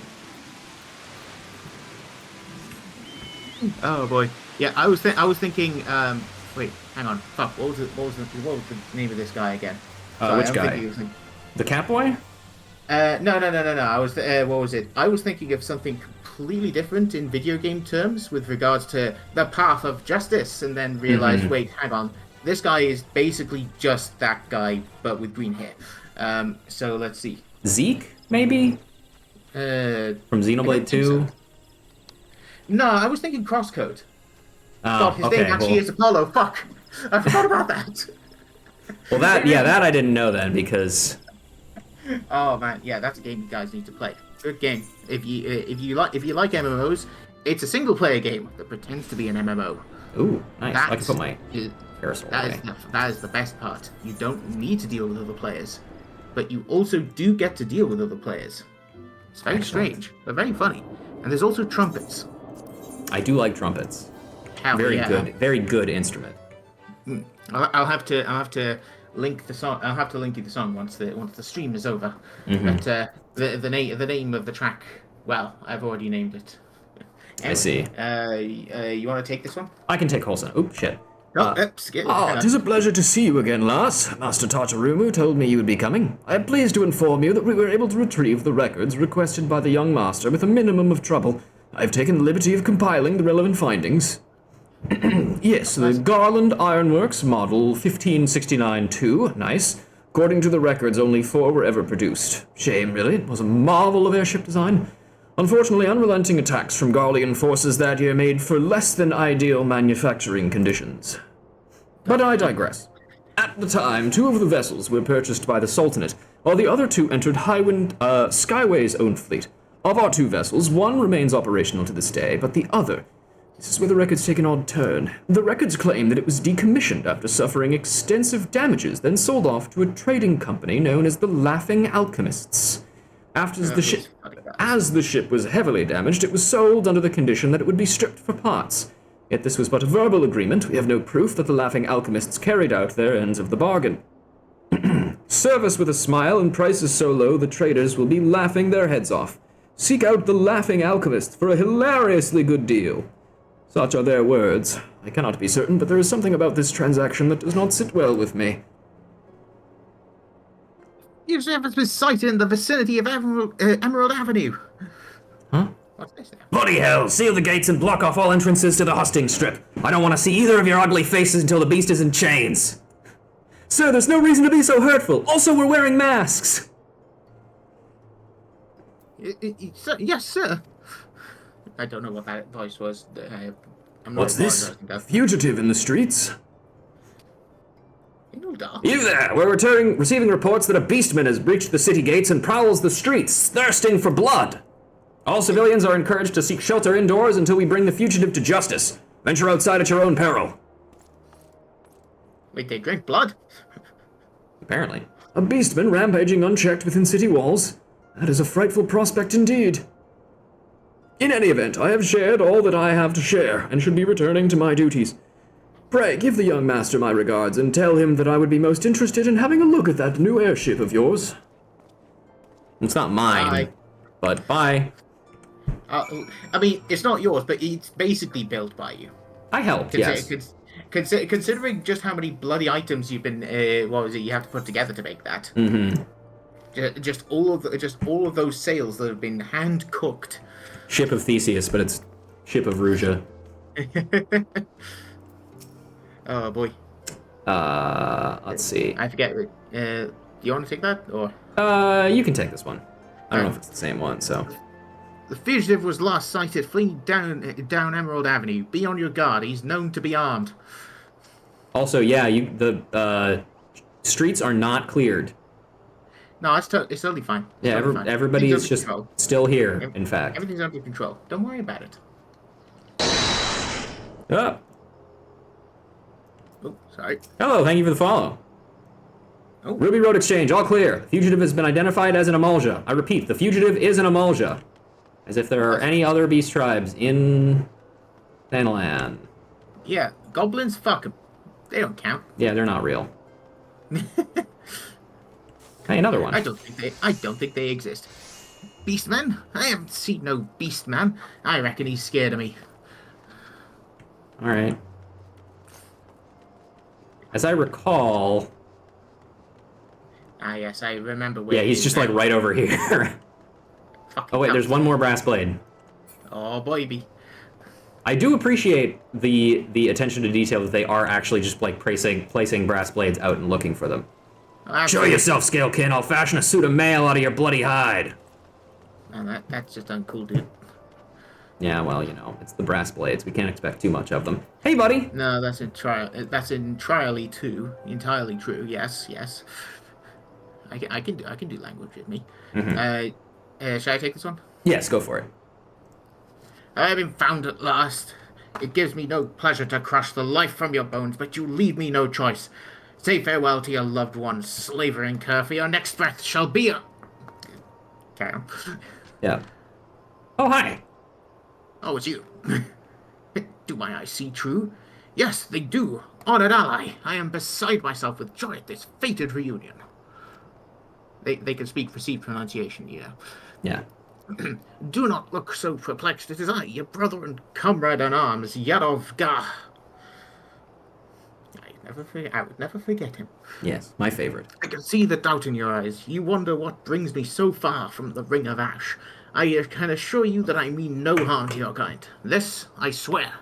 [SPEAKER 2] Oh boy. Yeah, I was thinking. Wait, hang on. Fuck. What was the name of this guy again? Sorry,
[SPEAKER 1] Which
[SPEAKER 2] I'm
[SPEAKER 1] guy?
[SPEAKER 2] thinking of something.
[SPEAKER 1] The Catboy?
[SPEAKER 2] No. I was. What was it? I was thinking of something completely different in video game terms with regards to the path of justice, and then realized, wait, hang on. This guy is basically just that guy, but with green hair. So let's see.
[SPEAKER 1] Zeke, maybe? From Xenoblade 2?
[SPEAKER 2] So. No, I was thinking Crosscode.
[SPEAKER 1] Oh,
[SPEAKER 2] God, his name actually is Apollo. Fuck, I forgot about that.
[SPEAKER 1] Well, that I didn't know then because.
[SPEAKER 2] Oh man, yeah, that's a game you guys need to play. Good game. If you like MMOs, it's a single player game that pretends to be an MMO.
[SPEAKER 1] Ooh, nice. I can put my
[SPEAKER 2] Is,
[SPEAKER 1] parasol
[SPEAKER 2] that
[SPEAKER 1] away.
[SPEAKER 2] that is the best part. You don't need to deal with other players, but you also do get to deal with other players. It's very strange, but very funny. And there's also trumpets.
[SPEAKER 1] I do like trumpets.
[SPEAKER 2] Hell,
[SPEAKER 1] Very good instrument.
[SPEAKER 2] I'll have to link the song. I'll have to link you the song once the stream is over. But the name of the track. Well, I've already named it. Anyway,
[SPEAKER 1] I see.
[SPEAKER 2] You want to take this one?
[SPEAKER 1] I can take Holson. Oop, shit.
[SPEAKER 2] Skip.
[SPEAKER 3] It is a pleasure to see you again, Lars. Master Tatarumu told me you would be coming. I am pleased to inform you that we were able to retrieve the records requested by the young master with a minimum of trouble. I have taken the liberty of compiling the relevant findings. Yes, the Garland Ironworks model 1569-2, nice. According to the records, only 4 were ever produced. Shame, really. It was a marvel of airship design. Unfortunately, unrelenting attacks from Garlean forces that year made for less than ideal manufacturing conditions. But I digress. At the time, 2 of the vessels were purchased by the Sultanate, while the other 2 entered Skyway's own fleet. Of our 2 vessels, one remains operational to this day, but the other... This is where the records take an odd turn. The records claim that it was decommissioned after suffering extensive damages, then sold off to a trading company known as the Laughing Alchemists. As the ship was heavily damaged, it was sold under the condition that it would be stripped for parts. Yet this was but a verbal agreement. We have no proof that the Laughing Alchemists carried out their ends of the bargain. Serve us with a smile and prices so low the traders will be laughing their heads off. Seek out the Laughing Alchemists for a hilariously good deal. Such are their words. I cannot be certain, but there is something about this transaction that does not sit well with me.
[SPEAKER 2] You've never been sighted in the vicinity of Emerald Avenue.
[SPEAKER 1] Huh?
[SPEAKER 2] What's this now?
[SPEAKER 1] Bloody hell! Seal the gates and block off all entrances to the husting strip. I don't want to see either of your ugly faces until the beast is in chains.
[SPEAKER 3] Sir, there's no reason to be so hurtful. Also, we're wearing masks.
[SPEAKER 2] Yes, sir. I don't know what that voice was. I'm not
[SPEAKER 3] What's this?
[SPEAKER 2] apologizing,
[SPEAKER 3] A fugitive in the streets?
[SPEAKER 2] though.
[SPEAKER 1] You there! We're receiving reports that a beastman has breached the city gates and prowls the streets, thirsting for blood. All civilians are encouraged to seek shelter indoors until we bring the fugitive to justice. Venture outside at your own peril.
[SPEAKER 2] Wait, they drink blood?
[SPEAKER 1] Apparently.
[SPEAKER 3] A beastman rampaging unchecked within city walls? That is a frightful prospect indeed. In any event, I have shared all that I have to share, and should be returning to my duties. Pray, give the young master my regards, and tell him that I would be most interested in having a look at that new airship of yours.
[SPEAKER 1] It's not mine, but bye.
[SPEAKER 2] I mean, it's not yours, but it's basically built by you.
[SPEAKER 1] I helped, yes.
[SPEAKER 2] Considering just how many bloody items you've been, you have to put together to make that.
[SPEAKER 1] Mm-hmm.
[SPEAKER 2] Just all of those sails that have been hand cooked.
[SPEAKER 1] Ship of Theseus, but it's Ship of Ruja.
[SPEAKER 2] Oh boy.
[SPEAKER 1] Let's see.
[SPEAKER 2] I forget. Do you want to take that or?
[SPEAKER 1] You can take this one. I don't know if it's the same one, so.
[SPEAKER 2] The fugitive was last sighted fleeing down Emerald Avenue. Be on your guard. He's known to be armed.
[SPEAKER 1] Also, yeah, the streets are not cleared.
[SPEAKER 2] No, it's totally fine.
[SPEAKER 1] Yeah, everybody is just still here, in fact.
[SPEAKER 2] Everything's under control. Don't worry about it.
[SPEAKER 1] Oh.
[SPEAKER 2] Oh, sorry.
[SPEAKER 1] Hello, thank you for the follow.
[SPEAKER 2] Oh.
[SPEAKER 1] Ruby Road Exchange, all clear. The fugitive has been identified as an Amalja. I repeat, the fugitive is an Amalja. As if there are any other beast tribes in Thanalan.
[SPEAKER 2] Yeah, goblins, fuck them. They don't count.
[SPEAKER 1] Yeah, they're not real. Hey, another one.
[SPEAKER 2] I don't think they exist. Beastman? I haven't seen no Beastman. I reckon he's scared of me.
[SPEAKER 1] All right. As I recall...
[SPEAKER 2] Ah, yes, I remember where
[SPEAKER 1] Yeah, he's just, like, right over here.
[SPEAKER 2] Fucking
[SPEAKER 1] Oh, wait,
[SPEAKER 2] cunt.
[SPEAKER 1] there's one more brass blade.
[SPEAKER 2] Oh, baby.
[SPEAKER 1] I do appreciate the attention to detail that they are actually just, like, placing brass blades out and looking for them. Show
[SPEAKER 2] Absolutely.
[SPEAKER 1] yourself, Scalekin. I'll fashion a suit of mail out of your bloody hide.
[SPEAKER 2] Man, that's just uncool, dude.
[SPEAKER 1] Yeah, well, you know, it's the brass blades. We can't expect too much of them. Hey, buddy.
[SPEAKER 2] No, that's entirely true. Entirely true. Yes, yes. I can do language with me. Shall I take this one?
[SPEAKER 1] Yes, go for it.
[SPEAKER 2] I have been found at last. It gives me no pleasure to crush the life from your bones, but you leave me no choice. Say farewell to your loved ones, slaver and cur, for your next breath shall be a... Carry on.
[SPEAKER 1] Yeah. Oh, hi.
[SPEAKER 2] Oh, it's you. Do my eyes see true? Yes, they do. Honored ally, I am beside myself with joy at this fated reunion. They can speak received pronunciation, you know.
[SPEAKER 1] Yeah.
[SPEAKER 2] Do not look so perplexed. It is I, your brother and comrade in arms, Yarov Ga. I would never forget him.
[SPEAKER 1] Yes, my favorite.
[SPEAKER 2] I can see the doubt in your eyes. You wonder what brings me so far from the Ring of Ash. I can assure you that I mean no harm to your kind. This, I swear.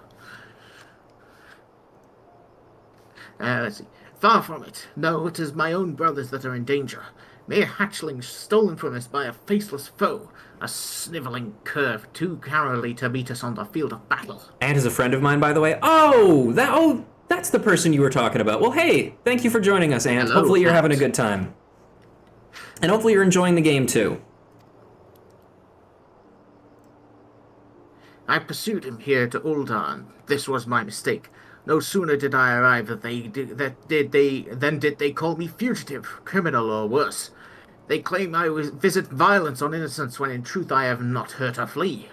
[SPEAKER 2] Let's see. Far from it. No, it is my own brothers that are in danger. Mere hatchlings stolen from us by a faceless foe. A sniveling cur too cowardly to meet us on the field of battle.
[SPEAKER 1] Ant is a friend of mine, by the way. That's the person you were talking about. Well, hey, thank you for joining us, Ant.
[SPEAKER 2] Hello,
[SPEAKER 1] Hopefully you're having a
[SPEAKER 2] Ant.
[SPEAKER 1] good time. And hopefully you're enjoying the game, too.
[SPEAKER 2] I pursued him here to Uldan. This was my mistake. No sooner did I arrive than did they call me fugitive, criminal, or worse. They claim I visit violence on innocents when in truth I have not hurt a flea.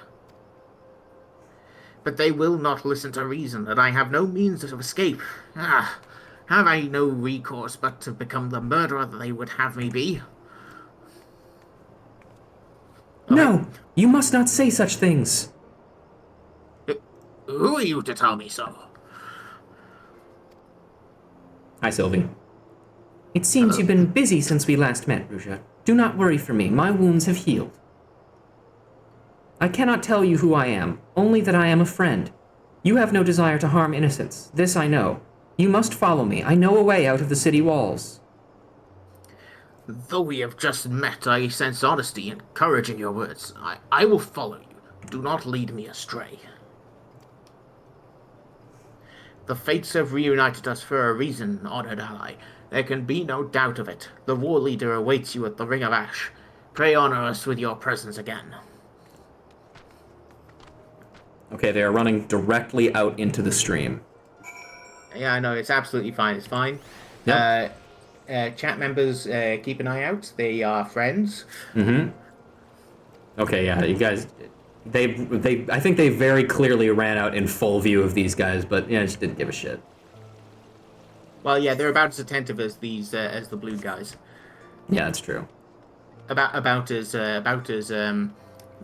[SPEAKER 2] But they will not listen to reason, and I have no means of escape. Ah, have I no recourse but to become the murderer that they would have me be?
[SPEAKER 1] No, you must not say such things.
[SPEAKER 2] Who are you to tell me so?
[SPEAKER 1] Hi, Sylvie. It seems you've been busy since we last met, Ruja. Do not worry for me. My wounds have healed. I cannot tell you who I am, only that I am a friend. You have no desire to harm innocents. This I know. You must follow me. I know a way out of the city walls.
[SPEAKER 2] Though we have just met, I sense honesty and courage in your words. I will follow you. Do not lead me astray. The fates have reunited us for a reason, honored ally. There can be no doubt of it. The war leader awaits you at the Ring of Ash. Pray honor us with your presence again.
[SPEAKER 1] Okay, they are running directly out into the stream.
[SPEAKER 2] Yeah, I know, it's absolutely fine. It's fine.
[SPEAKER 1] Yep.
[SPEAKER 2] Chat members, keep an eye out. They are friends.
[SPEAKER 1] Mm-hmm. Okay, yeah, you guys... I think they very clearly ran out in full view of these guys, but yeah, just didn't give a shit.
[SPEAKER 2] Well, yeah, they're about as attentive as as the blue guys.
[SPEAKER 1] Yeah, that's true.
[SPEAKER 2] About as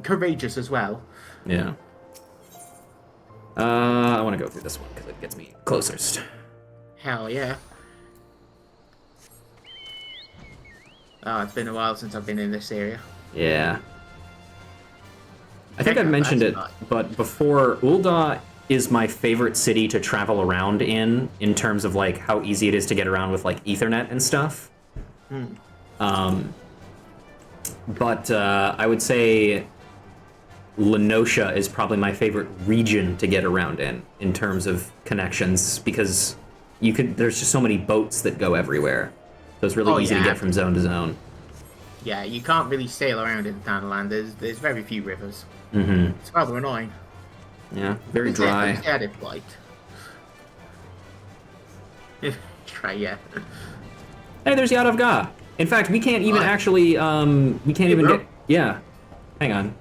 [SPEAKER 2] courageous as well.
[SPEAKER 1] Yeah. I want to go through this one because it gets me closest.
[SPEAKER 2] Hell yeah. Oh, it's been a while since I've been in this area.
[SPEAKER 1] Yeah. I think I've mentioned it, but before, Ul'dah is my favorite city to travel around in terms of, like, how easy it is to get around with, like, Ethernet and stuff. But I would say Lenosha is probably my favorite region to get around in terms of connections, because there's just so many boats that go everywhere. So it's really easy to get from zone to zone.
[SPEAKER 2] Yeah, you can't really sail around in Thanaland. There's very few rivers.
[SPEAKER 1] Mm-hmm.
[SPEAKER 2] It's rather annoying.
[SPEAKER 1] Yeah, very dry.
[SPEAKER 2] Yeah, it's light. Try, yeah.
[SPEAKER 1] Hey, there's Yad of Ga. In fact, we can't even actually, we can't even
[SPEAKER 2] bro.
[SPEAKER 1] get... Yeah. Hang on.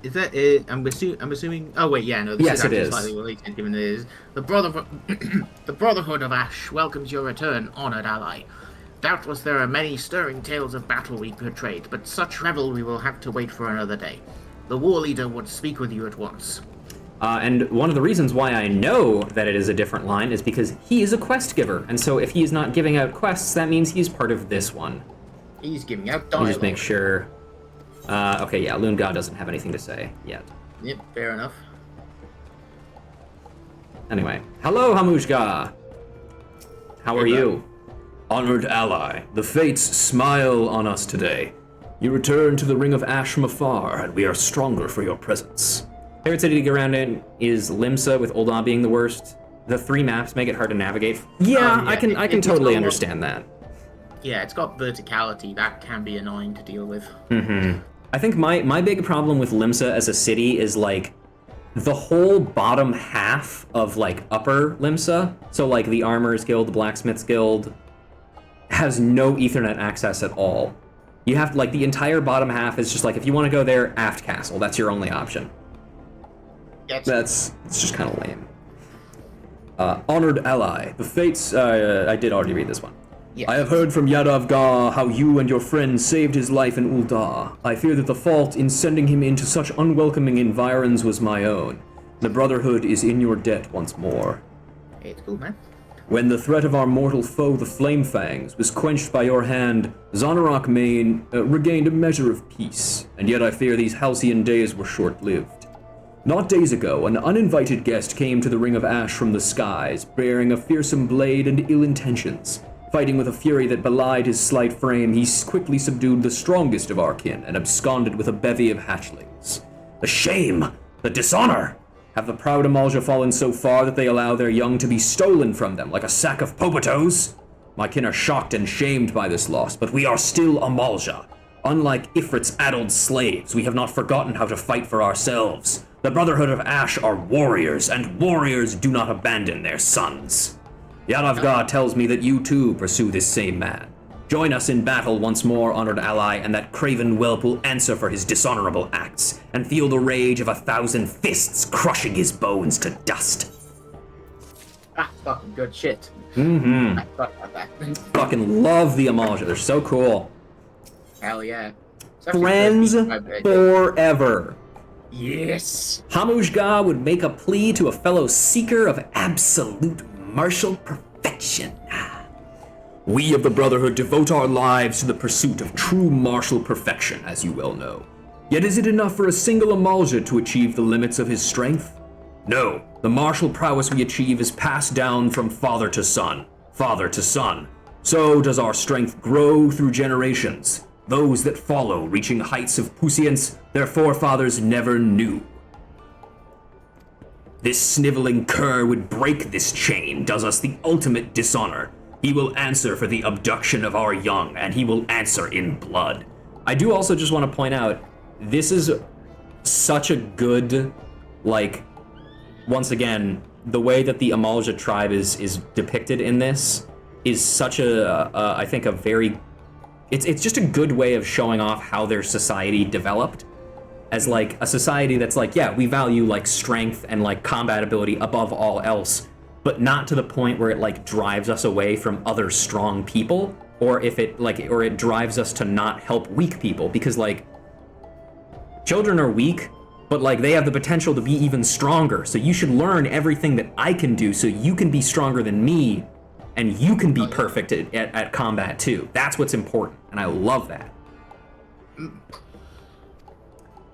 [SPEAKER 2] Is that I'm assuming. Oh wait, yeah, no. This
[SPEAKER 1] Yes,
[SPEAKER 2] is actually
[SPEAKER 1] it is.
[SPEAKER 2] slightly related, given it is the Brotherhood of Ash welcomes your return, honored ally. Doubtless there are many stirring tales of battle we portrayed, but such revelry will have to wait for another day. The war leader would speak with you at once.
[SPEAKER 1] And one of the reasons why I know that it is a different line is because he is a quest giver. And so if he's not giving out quests, that means he's part of this one.
[SPEAKER 2] He's giving out
[SPEAKER 1] Let
[SPEAKER 2] dialogue.
[SPEAKER 1] me just make sure. Okay, yeah, Lunga doesn't have anything to say yet.
[SPEAKER 2] Yep, fair enough.
[SPEAKER 1] Anyway, hello, Hamujga. How are you?
[SPEAKER 3] Honored ally, the fates smile on us today. You return to the Ring of Ash from afar, and we are stronger for your presence.
[SPEAKER 1] Favorite city to get around in is Limsa, with Ul'dah being the worst. The 3 maps make it hard to navigate. Yeah,
[SPEAKER 2] yeah,
[SPEAKER 1] I can
[SPEAKER 2] it's
[SPEAKER 1] totally
[SPEAKER 2] not-
[SPEAKER 1] understand that.
[SPEAKER 2] Yeah, it's got verticality. That can be annoying to deal with.
[SPEAKER 1] I think my big problem with Limsa as a city is like the whole bottom half of like upper Limsa, so like the Armorers Guild, the Blacksmiths Guild, has no Ethernet access at all. You have like the entire bottom half is just like if you want to go there, Aft Castle, that's your only option.
[SPEAKER 2] Yeah,
[SPEAKER 1] It's just kind of lame.
[SPEAKER 3] Honored ally, the fates...
[SPEAKER 1] I did already read this one.
[SPEAKER 2] yes.
[SPEAKER 3] I have heard from Yadav Gar how you and your friend saved his life in Ul'dah. I fear that the fault in sending him into such unwelcoming environs was my own. The Brotherhood is in your debt once more.
[SPEAKER 2] Hey, it's cool, man.
[SPEAKER 3] When the threat of our mortal foe, the Flamefangs, was quenched by your hand, Zonarak Main regained a measure of peace, and yet I fear these halcyon days were short-lived. Not days ago, an uninvited guest came to the Ring of Ash from the skies, bearing a fearsome blade and ill intentions. Fighting with a fury that belied his slight frame, he quickly subdued the strongest of our kin and absconded with a bevy of hatchlings. The shame! The dishonor! Have the proud Amalja fallen so far that they allow their young to be stolen from them like a sack of popotos? My kin are shocked and shamed by this loss, but we are still Amalja. Unlike Ifrit's addled slaves, we have not forgotten how to fight for ourselves. The Brotherhood of Ash are warriors, and warriors do not abandon their sons. Yadavgar tells me that you too pursue this same man. Join us in battle once more, honored ally, and that craven whelp will answer for his dishonorable acts, and feel the rage of 1,000 fists crushing his bones to dust.
[SPEAKER 2] Ah, fucking good shit. I thought about that.
[SPEAKER 1] Fucking love the Amalja, they're so cool.
[SPEAKER 2] Hell yeah. It's actually
[SPEAKER 1] Friends
[SPEAKER 2] good. I bet.
[SPEAKER 1] forever.
[SPEAKER 2] Yes.
[SPEAKER 1] Hamujga would make a plea to a fellow seeker of absolute martial perfection.
[SPEAKER 3] We of the Brotherhood devote our lives to the pursuit of true martial perfection, as you well know. Yet is it enough for a single Amalja to achieve the limits of his strength? No, the martial prowess we achieve is passed down from father to son. So does our strength grow through generations. Those that follow, reaching heights of puissance their forefathers never knew. This sniveling cur would break this chain, does us the ultimate dishonor. He will answer for the abduction of our young, and he will answer in blood.
[SPEAKER 1] I do also just want to point out, this is such a good, like, once again, the way that the Amalja tribe is depicted in this is such I think a very, it's just a good way of showing off how their society developed as like a society that's like, yeah, we value like strength and like combat ability above all else, but not to the point where it like drives us away from other strong people, or if it like, or it drives us to not help weak people, because like children are weak, but like they have the potential to be even stronger. So you should learn everything that I can do so you can be stronger than me and you can be perfect at combat too. That's what's important, and I love that.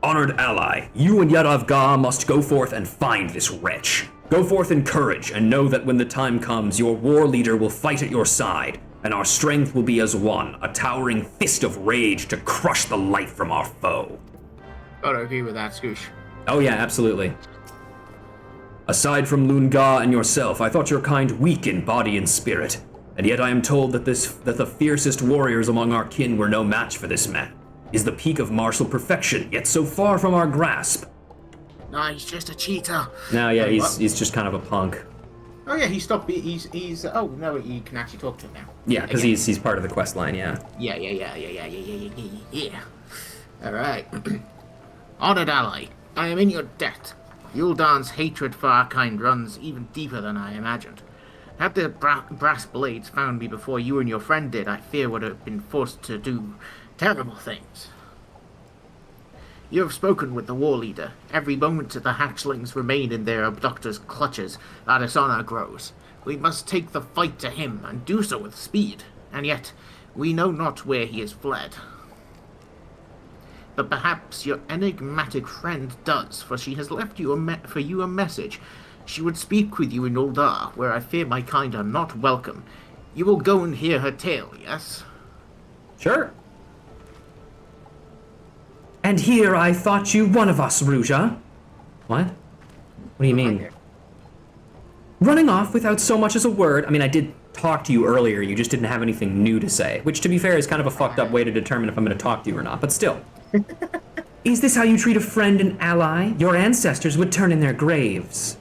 [SPEAKER 3] Honored ally, you and Yadavgar must go forth and find this wretch. Go forth in courage and know that when the time comes, your war leader will fight at your side, and our strength will be as one, a towering fist of rage to crush the life from our foe.
[SPEAKER 2] Gotta agree with that, Scoosh.
[SPEAKER 1] Oh yeah, absolutely.
[SPEAKER 3] Aside from Lunga and yourself, I thought your kind weak in body and spirit, and yet I am told that the fiercest warriors among our kin were no match for this man. Is the peak of martial perfection, yet so far from our grasp.
[SPEAKER 2] Nah, he's just a cheater.
[SPEAKER 1] No, yeah,
[SPEAKER 2] Wait, what?
[SPEAKER 1] he's just kind of a punk.
[SPEAKER 2] Oh yeah, he stopped. He's. Oh no, you can actually talk to him now.
[SPEAKER 1] Yeah, because
[SPEAKER 2] Again.
[SPEAKER 1] he's part of the quest line. Yeah.
[SPEAKER 2] Yeah. All right. Honored ally, I am in your debt. Yul'dan's hatred for our kind runs even deeper than I imagined. Had the brass blades found me before you and your friend did, I fear would have been forced to do terrible things. You have spoken with the war leader. Every moment the hatchlings remain in their abductor's clutches, our dishonor grows. We must take the fight to him, and do so with speed. And yet, we know not where he has fled. But perhaps your enigmatic friend does, for she has left you a message. She would speak with you in Uldar, where I fear my kind are not welcome. You will go and hear her tale, yes?
[SPEAKER 3] Sure. And here I thought you one of us, Ruja. What? What do you mean? Running off without so much as a word. I mean, I did talk to you earlier, you just didn't have anything new to say, which to be fair is kind of a fucked up way to determine if I'm going to talk to you or not, but still. Is this how you treat a friend and ally? Your ancestors would turn in their graves.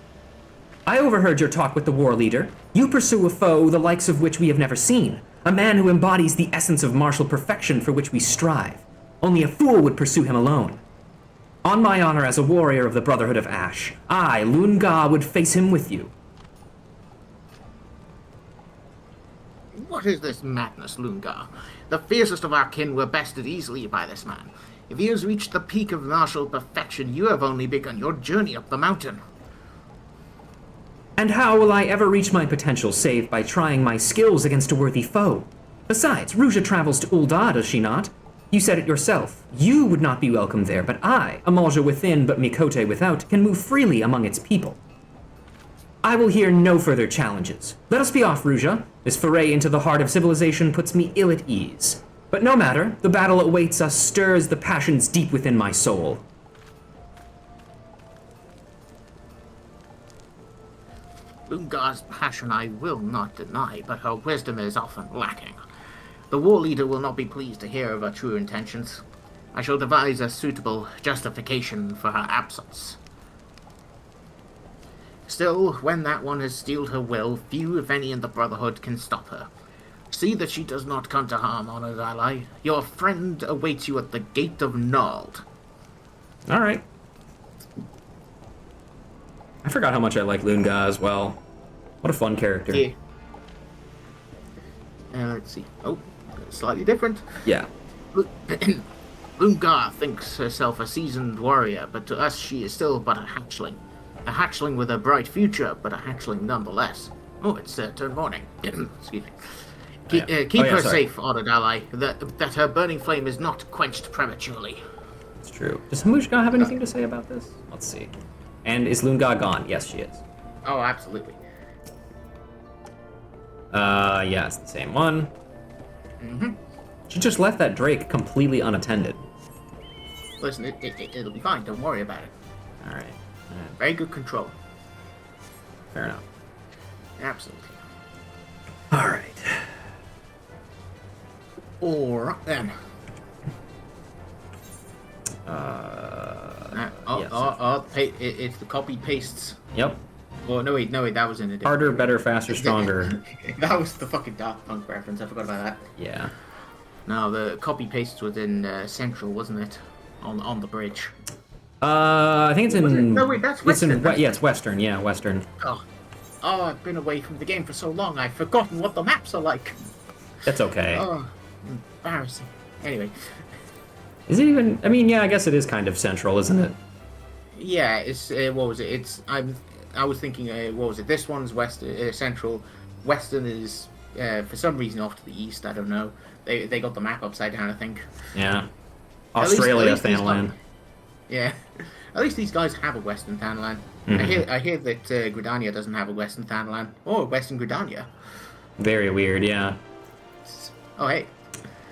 [SPEAKER 3] I overheard your talk with the war leader. You pursue a foe the likes of which we have never seen, a man who embodies the essence of martial perfection for which we strive. Only a fool would pursue him alone. On my honor as a warrior of the Brotherhood of Ash, I, Lunga, would face him with you.
[SPEAKER 2] What is this madness, Lungar? The fiercest of our kin were bested easily by this man. If he has reached the peak of martial perfection, you have only begun your journey up the mountain.
[SPEAKER 3] And how will I ever reach my potential save by trying my skills against a worthy foe? Besides, Ruja travels to Uldar, does she not? You said it yourself. You would not be welcome there, but I, Amalja within but Mikote without, can move freely among its people. I will hear no further challenges. Let us be off, Ruja. This foray into the heart of civilization puts me ill at ease. But no matter, the battle awaits us stirs the passions deep within my soul.
[SPEAKER 2] Lungar's passion I will not deny, but her wisdom is often lacking. The war leader will not be pleased to hear of her true intentions. I shall devise a suitable justification for her absence. Still, when that one has steeled her will, few, if any, in the Brotherhood can stop her. See that she does not come to harm, honored ally. Your friend awaits you at the gate of Nald.
[SPEAKER 3] Alright. I forgot how much I like Lunga as well. What a fun character.
[SPEAKER 2] Yeah. Let's see. Oh, slightly different.
[SPEAKER 3] Yeah.
[SPEAKER 2] Lungar thinks herself a seasoned warrior, but to us she is still but a hatchling. A hatchling with a bright future, but a hatchling nonetheless. Oh, it's turned morning. Excuse me. Keep her safe, honored ally, that her burning flame is not quenched prematurely.
[SPEAKER 3] It's true. Does Hamushka have anything to say about this? Let's see. And is Lunga gone? Yes, she is.
[SPEAKER 2] Oh, absolutely.
[SPEAKER 3] Yeah, it's the same one. Mm-hmm. She just left that Drake completely unattended.
[SPEAKER 2] Listen, it'll be fine. Don't worry about it.
[SPEAKER 3] Alright.
[SPEAKER 2] Very good control.
[SPEAKER 3] Fair enough.
[SPEAKER 2] Absolutely.
[SPEAKER 3] Alright.
[SPEAKER 2] Alright then.
[SPEAKER 3] Yes.
[SPEAKER 2] It's the copy pastes.
[SPEAKER 3] Yep.
[SPEAKER 2] Well, no wait, that was in a different...
[SPEAKER 3] Harder, better, faster, stronger.
[SPEAKER 2] That was the fucking Daft Punk reference, I forgot about that.
[SPEAKER 3] Yeah.
[SPEAKER 2] No, the copy pastes was in Central, wasn't it? On the bridge.
[SPEAKER 3] I think it's in...
[SPEAKER 2] No, wait, that's Western.
[SPEAKER 3] Yeah, it's Western, yeah, Western.
[SPEAKER 2] Oh, I've been away from the game for so long, I've forgotten what the maps are like.
[SPEAKER 3] That's okay.
[SPEAKER 2] Oh, embarrassing. Anyway.
[SPEAKER 3] Is it even... I mean, yeah, I guess it is kind of Central, isn't it?
[SPEAKER 2] Yeah, it's... what was it? I was thinking, what was it? This one's Central. Western is, for some reason, off to the east, I don't know. They got the map upside down, I think.
[SPEAKER 3] Yeah. Australia, Thanalan.
[SPEAKER 2] Yeah. At least these guys have a Western Thanalan. Mm-hmm. I hear that Gridania doesn't have a Western Thanalan. Or Western Gridania.
[SPEAKER 3] Very weird, yeah.
[SPEAKER 2] Oh, hey.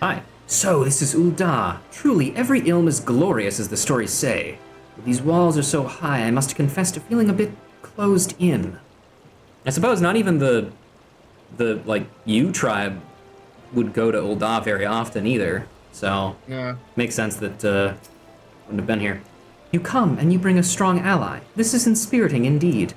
[SPEAKER 3] Hi. So, this is Uldar. Truly, every ilm is glorious, as the stories say. But these walls are so high, I must confess to feeling a bit closed in. I suppose not even the U tribe would go to Uldar very often either. So,
[SPEAKER 2] yeah.
[SPEAKER 3] Makes sense that wouldn't have been here. You come, and you bring a strong ally. This is inspiriting indeed.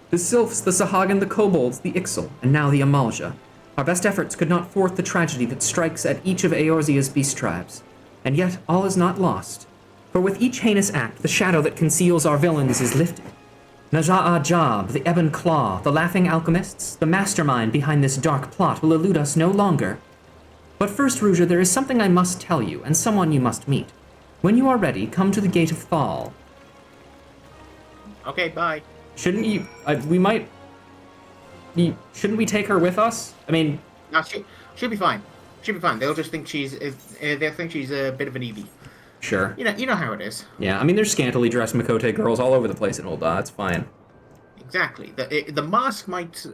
[SPEAKER 3] The Sylphs, the Sahagin, the Kobolds, the Ixal, and now the Amalja. Our best efforts could not thwart the tragedy that strikes at each of Eorzea's beast tribes. And yet, all is not lost. For with each heinous act, the shadow that conceals our villains is lifted. Najaa Jab, the Ebon Claw, the Laughing Alchemists, the mastermind behind this dark plot will elude us no longer. But first, Ruja, there is something I must tell you, and someone you must meet.
[SPEAKER 1] When you are ready, come to the Gate of Thal.
[SPEAKER 2] Okay, bye.
[SPEAKER 1] Shouldn't you... we might... shouldn't we take her with us? I mean...
[SPEAKER 2] No, she'll be fine. She'll be fine. They'll just think they'll think she's a bit of an Eevee.
[SPEAKER 1] Sure.
[SPEAKER 2] You know how it is.
[SPEAKER 1] Yeah, I mean, there's scantily dressed Makote girls all over the place in Ul'dah. It's fine.
[SPEAKER 2] Exactly. The mask might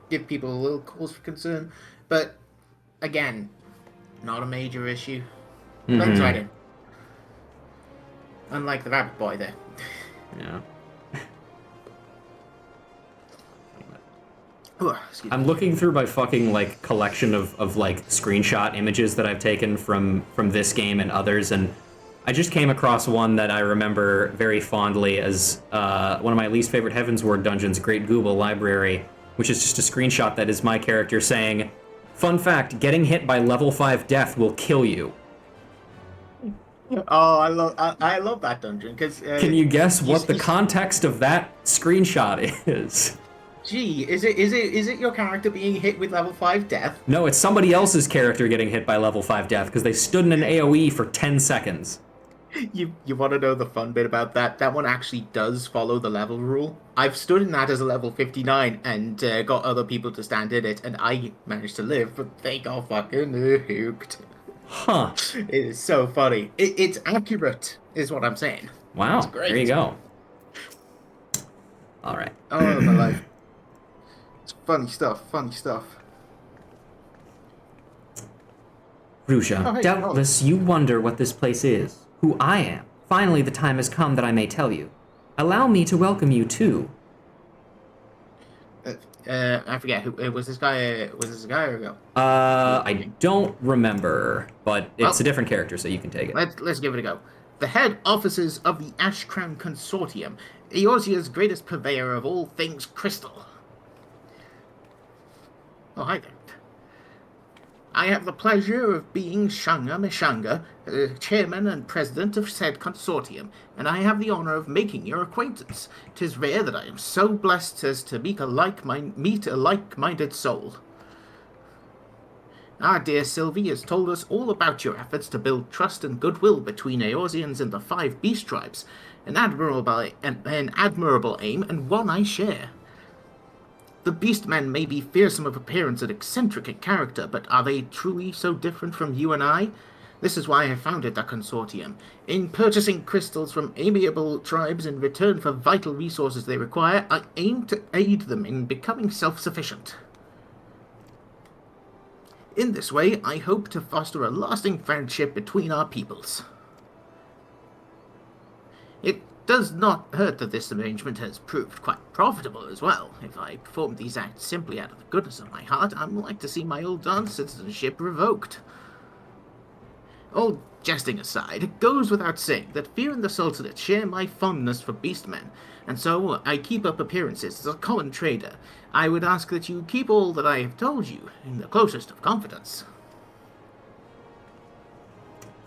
[SPEAKER 2] give people a little cause for concern, but again, not a major issue. Blends right in. Unlike the rabbit boy there.
[SPEAKER 1] Yeah.
[SPEAKER 2] Ooh, excuse me.
[SPEAKER 1] I'm looking through my fucking, like, collection of like, screenshot images that I've taken from this game and others, and I just came across one that I remember very fondly as one of my least favorite Heavensward dungeons, Great Google Library, which is just a screenshot that is my character saying, "Fun fact, getting hit by level 5 death will kill you."
[SPEAKER 2] Oh, I love that dungeon because.
[SPEAKER 1] Can you guess what the context of that screenshot is?
[SPEAKER 2] Gee, is it your character being hit with level 5 death?
[SPEAKER 1] No, it's somebody else's character getting hit by level 5 death because they stood in an AoE for 10 seconds.
[SPEAKER 2] You want to know the fun bit about that? That one actually does follow the level rule. I've stood in that as a level 59 and got other people to stand in it, and I managed to live, but they got fucking hooked.
[SPEAKER 1] Huh.
[SPEAKER 2] It is so funny. It's accurate, is what I'm saying.
[SPEAKER 1] Wow,
[SPEAKER 2] It's great.
[SPEAKER 1] there you go. All right.
[SPEAKER 2] Oh, my life. It's funny stuff, funny stuff.
[SPEAKER 1] Ruja,
[SPEAKER 2] Oh, hey,
[SPEAKER 1] doubtless you wonder what this place is, who I am. Finally, the time has come that I may tell you. Allow me to welcome you too.
[SPEAKER 2] I forget who was this guy. Was this a guy or a girl?
[SPEAKER 1] I don't remember, but it's a different character, so you can take it.
[SPEAKER 2] Let's give it a go. The head officers of the Ash Crown Consortium, Eorzea's greatest purveyor of all things crystal. Oh, hi there. I have the pleasure of being Shanga Mishanga, chairman and president of said consortium, and I have the honor of making your acquaintance. 'Tis rare that I am so blessed as to meet a like-minded soul. Our dear Sylvie has told us all about your efforts to build trust and goodwill between Eorzeans and the 5 beast tribes, an admirable aim, and one I share. The beastmen may be fearsome of appearance and eccentric in character, but are they truly so different from you and I? This is why I founded the consortium. In purchasing crystals from amiable tribes in return for vital resources they require, I aim to aid them in becoming self-sufficient. In this way, I hope to foster a lasting friendship between our peoples. It does not hurt that this arrangement has proved quite profitable as well. If I performed these acts simply out of the goodness of my heart, I'm like to see my old dance citizenship revoked. All jesting aside, it goes without saying that Fear and the Sultanate share my fondness for beastmen, and so I keep up appearances as a common trader. I would ask that you keep all that I have told you in the closest of confidence.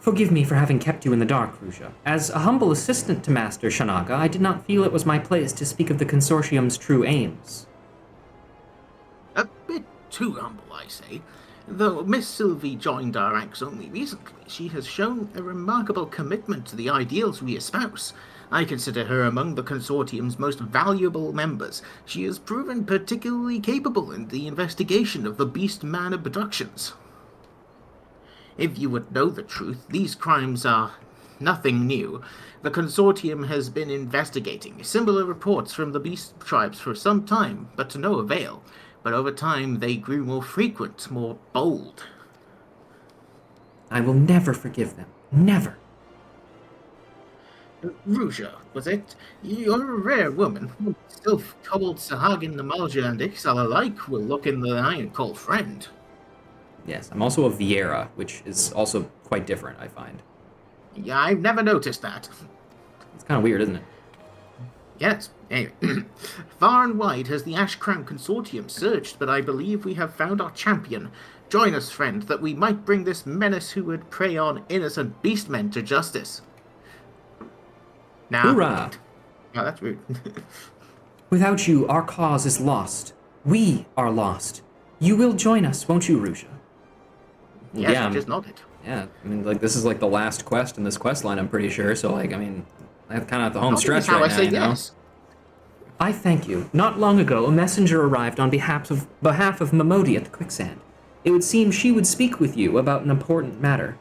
[SPEAKER 1] Forgive me for having kept you in the dark, Ruja. As a humble assistant to Master Shanaga, I did not feel it was my place to speak of the consortium's true aims.
[SPEAKER 2] A bit too humble, I say. Though Miss Sylvie joined our ranks only recently, she has shown a remarkable commitment to the ideals we espouse. I consider her among the consortium's most valuable members. She has proven particularly capable in the investigation of the beast-man abductions. If you would know the truth, these crimes are nothing new. The consortium has been investigating similar reports from the beast tribes for some time, but to no avail. But over time, they grew more frequent, more bold.
[SPEAKER 1] I will never forgive them. Never.
[SPEAKER 2] Ruja, was it? You're a rare woman. Sylph, Kobold, Sahagin, Namalja, and Ixal alike will look in the eye and call friend.
[SPEAKER 1] Yes, I'm also a Viera, which is also quite different, I find.
[SPEAKER 2] Yeah, I've never noticed that.
[SPEAKER 1] It's kind of weird, isn't it?
[SPEAKER 2] Yes. Anyway, far and wide has the Ash Crown Consortium searched, but I believe we have found our champion. Join us, friend, that we might bring this menace who would prey on innocent beastmen to justice. Now,
[SPEAKER 1] Hoorah!
[SPEAKER 2] Oh, that's rude.
[SPEAKER 1] Without you, our cause is lost. We are lost. You will join us, won't you, Ruja?
[SPEAKER 2] Yes,
[SPEAKER 1] Yeah,
[SPEAKER 2] I just nodded.
[SPEAKER 1] Yeah, I mean, like, this is, like, the last quest in this quest line, I'm pretty sure, so, like, I mean, I'm kind of at the home
[SPEAKER 2] Nodding is
[SPEAKER 1] stretch
[SPEAKER 2] how
[SPEAKER 1] right
[SPEAKER 2] I
[SPEAKER 1] now,
[SPEAKER 2] say
[SPEAKER 1] you know?
[SPEAKER 2] yes.
[SPEAKER 3] I thank you. Not long ago, a messenger arrived on behalf of Mamodi at the quicksand. It would seem she would speak with you about an important matter.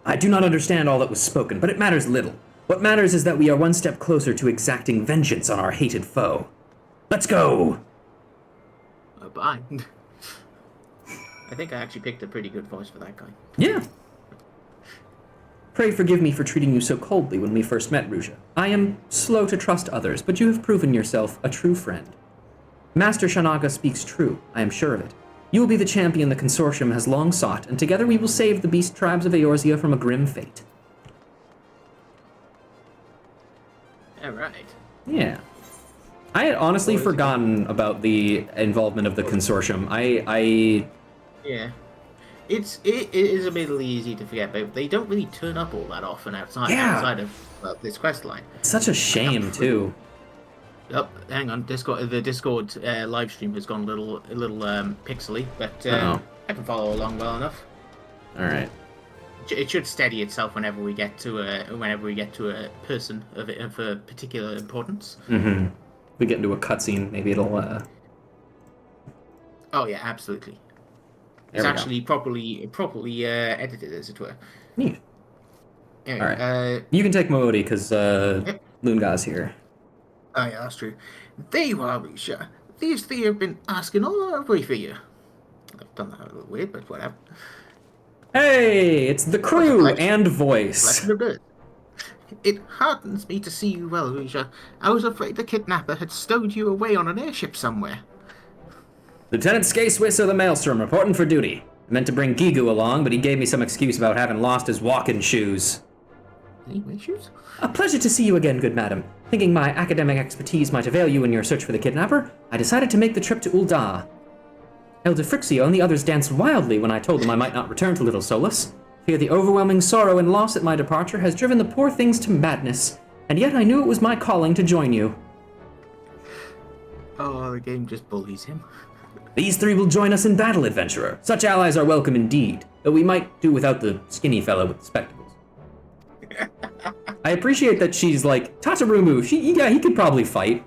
[SPEAKER 3] I do not understand all that was spoken, but it matters little. What matters is that we are one step closer to exacting vengeance on our hated foe. Let's go!
[SPEAKER 2] Bye. I think I actually picked a pretty good voice for that guy.
[SPEAKER 3] Yeah. Pray forgive me for treating you so coldly when we first met, Ruja. I am slow to trust others, but you have proven yourself a true friend. Master Shanaga speaks true, I am sure of it. You will be the champion the consortium has long sought, and together we will save the beast tribes of Eorzea from a grim fate.
[SPEAKER 2] Alright.
[SPEAKER 3] Yeah. I had honestly forgotten about the involvement of the consortium.
[SPEAKER 2] Yeah. It is a bit easy to forget, but they don't really turn up all that often outside of this quest line.
[SPEAKER 3] It's such a shame, too.
[SPEAKER 2] Oh, hang on. The Discord live stream has gone a little pixely, but I can follow along well enough.
[SPEAKER 3] All right.
[SPEAKER 2] It should steady itself whenever we get to a person of particular importance.
[SPEAKER 3] Mm-hmm. If we get into a cutscene, maybe it'll.
[SPEAKER 2] Oh yeah, absolutely. It's actually properly edited, as it were.
[SPEAKER 3] Neat.
[SPEAKER 2] Anyway,
[SPEAKER 3] All right. You can take Moody because
[SPEAKER 2] yep.
[SPEAKER 3] Lunga's here.
[SPEAKER 2] Oh yeah, that's true. There you are, Risha. These three have been asking all over for you. I've done that a little weird, but whatever.
[SPEAKER 3] Hey, it's the crew and voice.
[SPEAKER 2] It heartens me to see you well, Risha. I was afraid the kidnapper had stowed you away on an airship somewhere.
[SPEAKER 3] Lieutenant Skay-Swiss of the Maelstrom, reporting for duty. I meant to bring Gigu along, but he gave me some excuse about having lost his walking shoes.
[SPEAKER 2] Any issues?
[SPEAKER 3] A pleasure to see you again, good madam. Thinking my academic expertise might avail you in your search for the kidnapper, I decided to make the trip to Ul'dah. Elder Frixio and the others danced wildly when I told them I might not return to Little Solus. Fear the overwhelming sorrow and loss at my departure has driven the poor things to madness, and yet I knew it was my calling to join you.
[SPEAKER 2] Oh, the game just bullies him.
[SPEAKER 3] These three will join us in battle, adventurer. Such allies are welcome indeed, though we might do without the skinny fellow with the spectacles. I appreciate that she's like, Tatarumu, he could probably fight,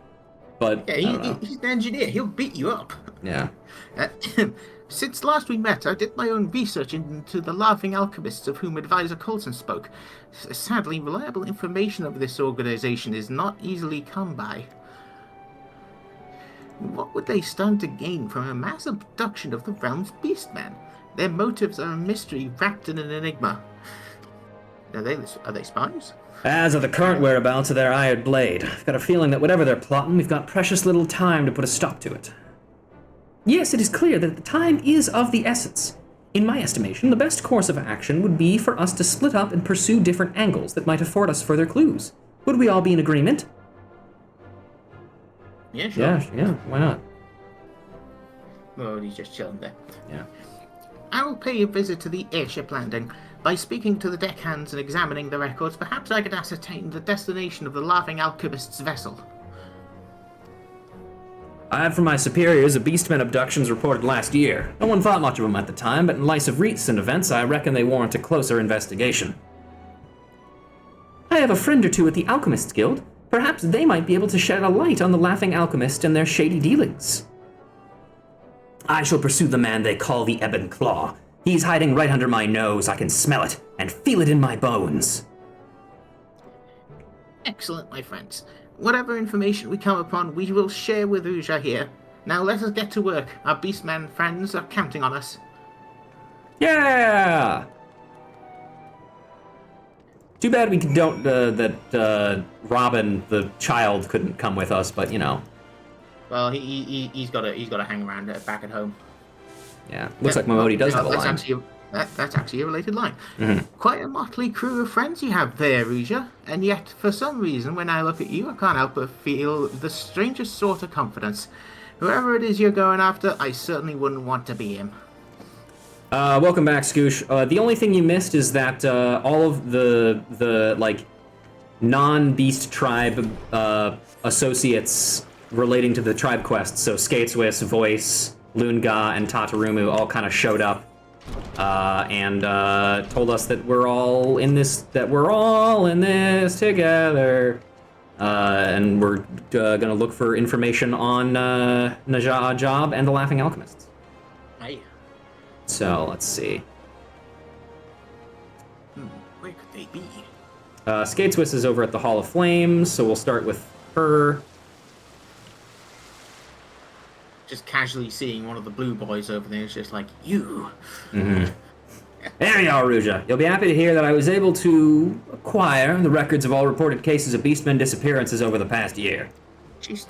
[SPEAKER 3] but
[SPEAKER 2] yeah, he's an engineer. He'll beat you up.
[SPEAKER 3] Yeah.
[SPEAKER 2] Since last we met, I did my own research into the laughing alchemists of whom Advisor Coulson spoke. Sadly, reliable information of this organization is not easily come by. What would they stand to gain from a mass abduction of the realm's beastmen? Their motives are a mystery wrapped in an enigma. Are they spies?
[SPEAKER 3] As are the current whereabouts of their iron blade. I've got a feeling that whatever they're plotting, we've got precious little time to put a stop to it. Yes, it is clear that the time is of the essence. In my estimation, the best course of action would be for us to split up and pursue different angles that might afford us further clues. Would we all be in agreement?
[SPEAKER 2] Yeah, sure.
[SPEAKER 3] Yeah, why not?
[SPEAKER 2] Oh, he's just chilling there.
[SPEAKER 3] Yeah.
[SPEAKER 2] I will pay a visit to the airship landing. By speaking to the deckhands and examining the records, perhaps I could ascertain the destination of the laughing alchemist's vessel.
[SPEAKER 3] I had from my superiors a beastmen abductions reported last year. No one thought much of them at the time, but in light of recent events, I reckon they warrant a closer investigation. I have a friend or two at the Alchemists Guild. Perhaps they might be able to shed a light on the Laughing Alchemist and their shady dealings. I shall pursue the man they call the Ebon Claw. He's hiding right under my nose. I can smell it and feel it in my bones.
[SPEAKER 2] Excellent, my friends. Whatever information we come upon, we will share with Uja here. Now let us get to work. Our beastman friends are counting on us.
[SPEAKER 3] Yeah! Too bad we don't, that Robin, the child, couldn't come with us, but you know.
[SPEAKER 2] Well, he's got to hang around back at home.
[SPEAKER 3] Yeah, looks like Momodi does have a line.
[SPEAKER 2] That's actually a related line.
[SPEAKER 3] Mm-hmm.
[SPEAKER 2] Quite a motley crew of friends you have there, Uja. And yet, for some reason, when I look at you, I can't help but feel the strangest sort of confidence. Whoever it is you're going after, I certainly wouldn't want to be him.
[SPEAKER 3] Welcome back, Scoosh. The only thing you missed is that all of the like non-beast tribe associates relating to the tribe quests, so Skay-Swiss, Voice, Lunga, and Tatarumu all kind of showed up
[SPEAKER 1] and told us that we're all in this together. And we're gonna look for information on Najah Ajab and the Laughing Alchemists.
[SPEAKER 2] Aye.
[SPEAKER 1] So let's see.
[SPEAKER 2] Where could they be?
[SPEAKER 1] Skateswiss is over at the Hall of Flames, so we'll start with her.
[SPEAKER 2] Just casually seeing one of the blue boys over there is just like, you.
[SPEAKER 1] There you are, Ruja. You'll be happy to hear that I was able to acquire the records of all reported cases of Beastmen disappearances over the past year.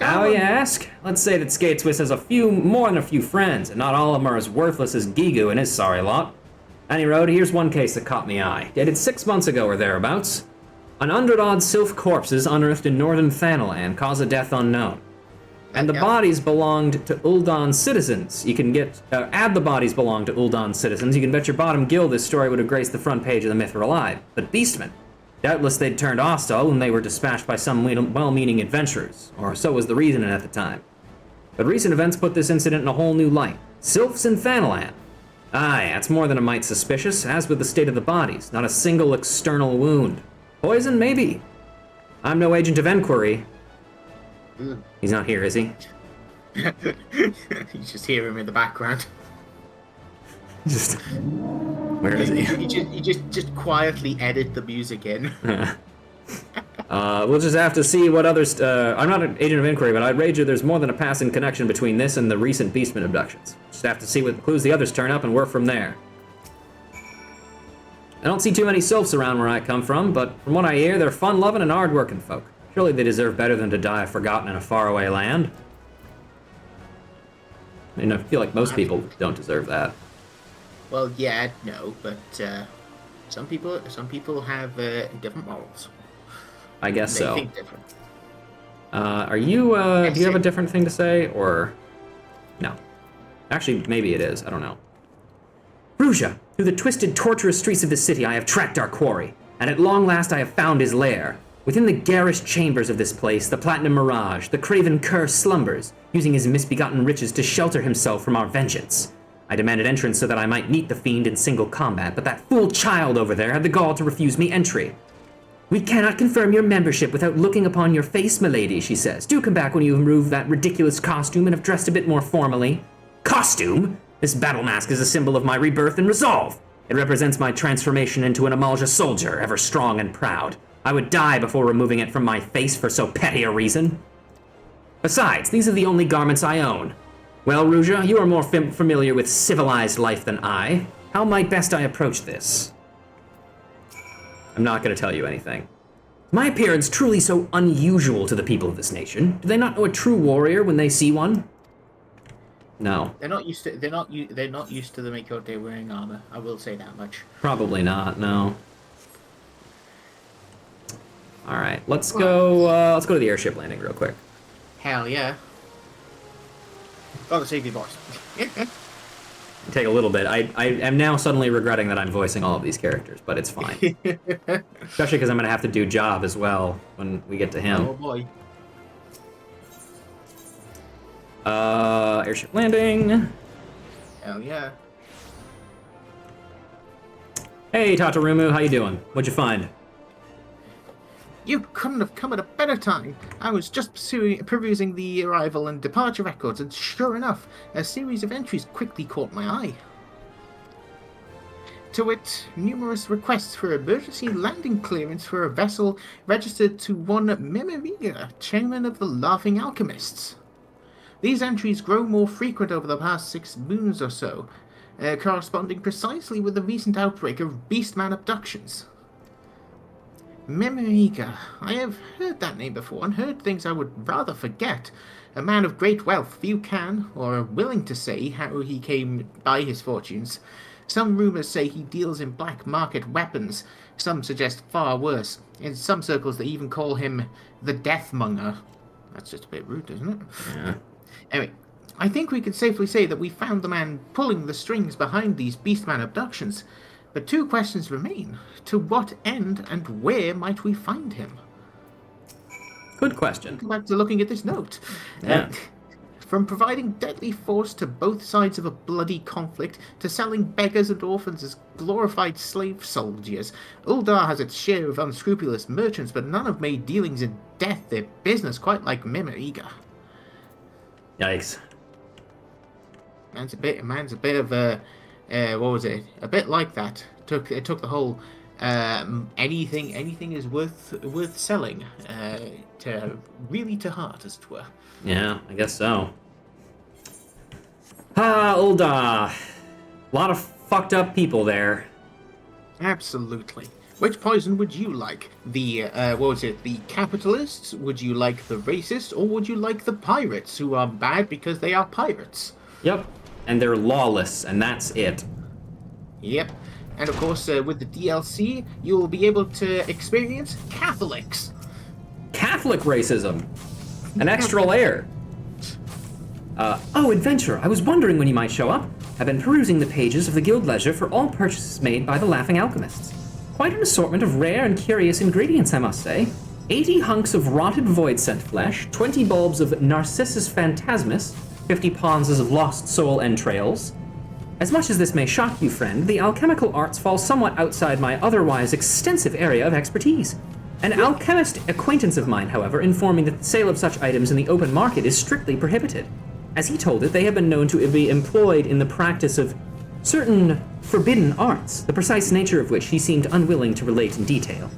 [SPEAKER 1] How, you ask? Let's say that Skateswiss has more than a few friends, and not all of them are as worthless as Gigu and his sorry lot. Any road, here's one case that caught me eye. Dated 6 months ago or thereabouts. 100-odd sylph corpses unearthed in northern Thanalan, cause of death unknown. And the bodies belonged to Uldan citizens. You can add the bodies belong to Uldan citizens. You can bet your bottom gill this story would have graced the front page of the Myth Alive. But Beastmen. Doubtless they'd turned hostile when they were dispatched by some well-meaning adventurers, or so was the reasoning at the time. But recent events put this incident in a whole new light. Sylphs in Thanalan. Aye, that's more than a mite suspicious, as with the state of the bodies. Not a single external wound. Poison, maybe. I'm no agent of inquiry. He's not here, is he?
[SPEAKER 2] You just hear him in the background.
[SPEAKER 1] Where is he?
[SPEAKER 2] You just quietly edit the music in.
[SPEAKER 1] We'll just have to see what others... I'm not an agent of inquiry, but I'd wager there's more than a passing connection between this and the recent Beastman abductions. Just have to see what clues the others turn up and work from there. I don't see too many sylphs around where I come from, but from what I hear, they're fun-loving and hard-working folk. Surely they deserve better than to die forgotten in a faraway land. I mean, I feel like most people don't deserve that.
[SPEAKER 2] Well, yeah, no, but some people have different morals.
[SPEAKER 1] I guess
[SPEAKER 2] They
[SPEAKER 1] so.
[SPEAKER 2] think different.
[SPEAKER 1] Are you, do you have a different thing to say, or... No. Actually, maybe it is, I don't know. Ruja, through the twisted, tortuous streets of the city I have tracked our quarry, and at long last I have found his lair. Within the garish chambers of this place, the Platinum Mirage, the craven cur slumbers, using his misbegotten riches to shelter himself from our vengeance. I demanded entrance so that I might meet the fiend in single combat, but that fool child over there had the gall to refuse me entry. We cannot confirm your membership without looking upon your face, milady, she says. Do come back when you have removed that ridiculous costume and have dressed a bit more formally. Costume? This battle mask is a symbol of my rebirth and resolve. It represents my transformation into an Amalja soldier, ever strong and proud. I would die before removing it from my face for so petty a reason. Besides, these are the only garments I own. Well, Ruja, you are more familiar with civilized life than I. How might best I approach this? I'm not going to tell you anything. My appearance truly so unusual to the people of this nation? Do they not know a true warrior when they see one? No.
[SPEAKER 2] They're not used to the Makote wearing armor. I will say that much.
[SPEAKER 1] Probably not. No. All right, let's go to the airship landing real quick.
[SPEAKER 2] Hell yeah. Gotta save your voice.
[SPEAKER 1] Take a little bit. I am now suddenly regretting that I'm voicing all of these characters, but it's fine. Especially because I'm going to have to do Job as well when we get to him.
[SPEAKER 2] Oh boy.
[SPEAKER 1] Airship landing.
[SPEAKER 2] Hell yeah.
[SPEAKER 1] Hey, Tatarumu, how you doing? What'd you find?
[SPEAKER 2] You couldn't have come at a better time. I was just perusing the arrival and departure records, and sure enough, a series of entries quickly caught my eye. To wit, numerous requests for emergency landing clearance for a vessel registered to one Memoriga, chairman of the Laughing Alchemists. These entries grow more frequent over the past 6 moons or so, corresponding precisely with the recent outbreak of Beastman abductions. Memoriga. I have heard that name before, and heard things I would rather forget. A man of great wealth, few can, or are willing to say how he came by his fortunes. Some rumors say he deals in black market weapons. Some suggest far worse. In some circles they even call him the Deathmonger. That's just a bit rude, isn't it?
[SPEAKER 1] Yeah.
[SPEAKER 2] Anyway, I think we can safely say that we found the man pulling the strings behind these Beastman abductions. But 2 questions remain. To what end and where might we find him?
[SPEAKER 1] Good question.
[SPEAKER 2] Go back to looking at this note.
[SPEAKER 1] Yeah.
[SPEAKER 2] from providing deadly force to both sides of a bloody conflict to selling beggars and orphans as glorified slave soldiers, Uldar has its share of unscrupulous merchants, but none have made dealings in death their business quite like Mimariga.
[SPEAKER 1] Yikes.
[SPEAKER 2] Man's a bit of a, what was it? A bit like that. It took the whole anything is worth selling to heart, as it were.
[SPEAKER 1] Yeah, I guess so. Ulda. A lot of fucked up people there.
[SPEAKER 2] Absolutely. Which poison would you like? The the capitalists? Would you like the racists, or would you like the pirates, who are bad because they are pirates?
[SPEAKER 1] Yep. And they're lawless, and that's it.
[SPEAKER 2] Yep. And of course, with the DLC, you will be able to experience Catholics.
[SPEAKER 1] Catholic racism. An extra layer. Oh, adventurer, I was wondering when you might show up. I've been perusing the pages of the guild ledger for all purchases made by the Laughing Alchemists. Quite an assortment of rare and curious ingredients, I must say. 80 hunks of rotted void scent flesh, 20 bulbs of Narcissus phantasmus, 50 ponds of lost soul entrails. As much as this may shock you, friend, the alchemical arts fall somewhat outside my otherwise extensive area of expertise. An alchemist acquaintance of mine, however, informed me that the sale of such items in the open market is strictly prohibited. As he told it, they have been known to be employed in the practice of certain forbidden arts, the precise nature of which he seemed unwilling to relate in detail.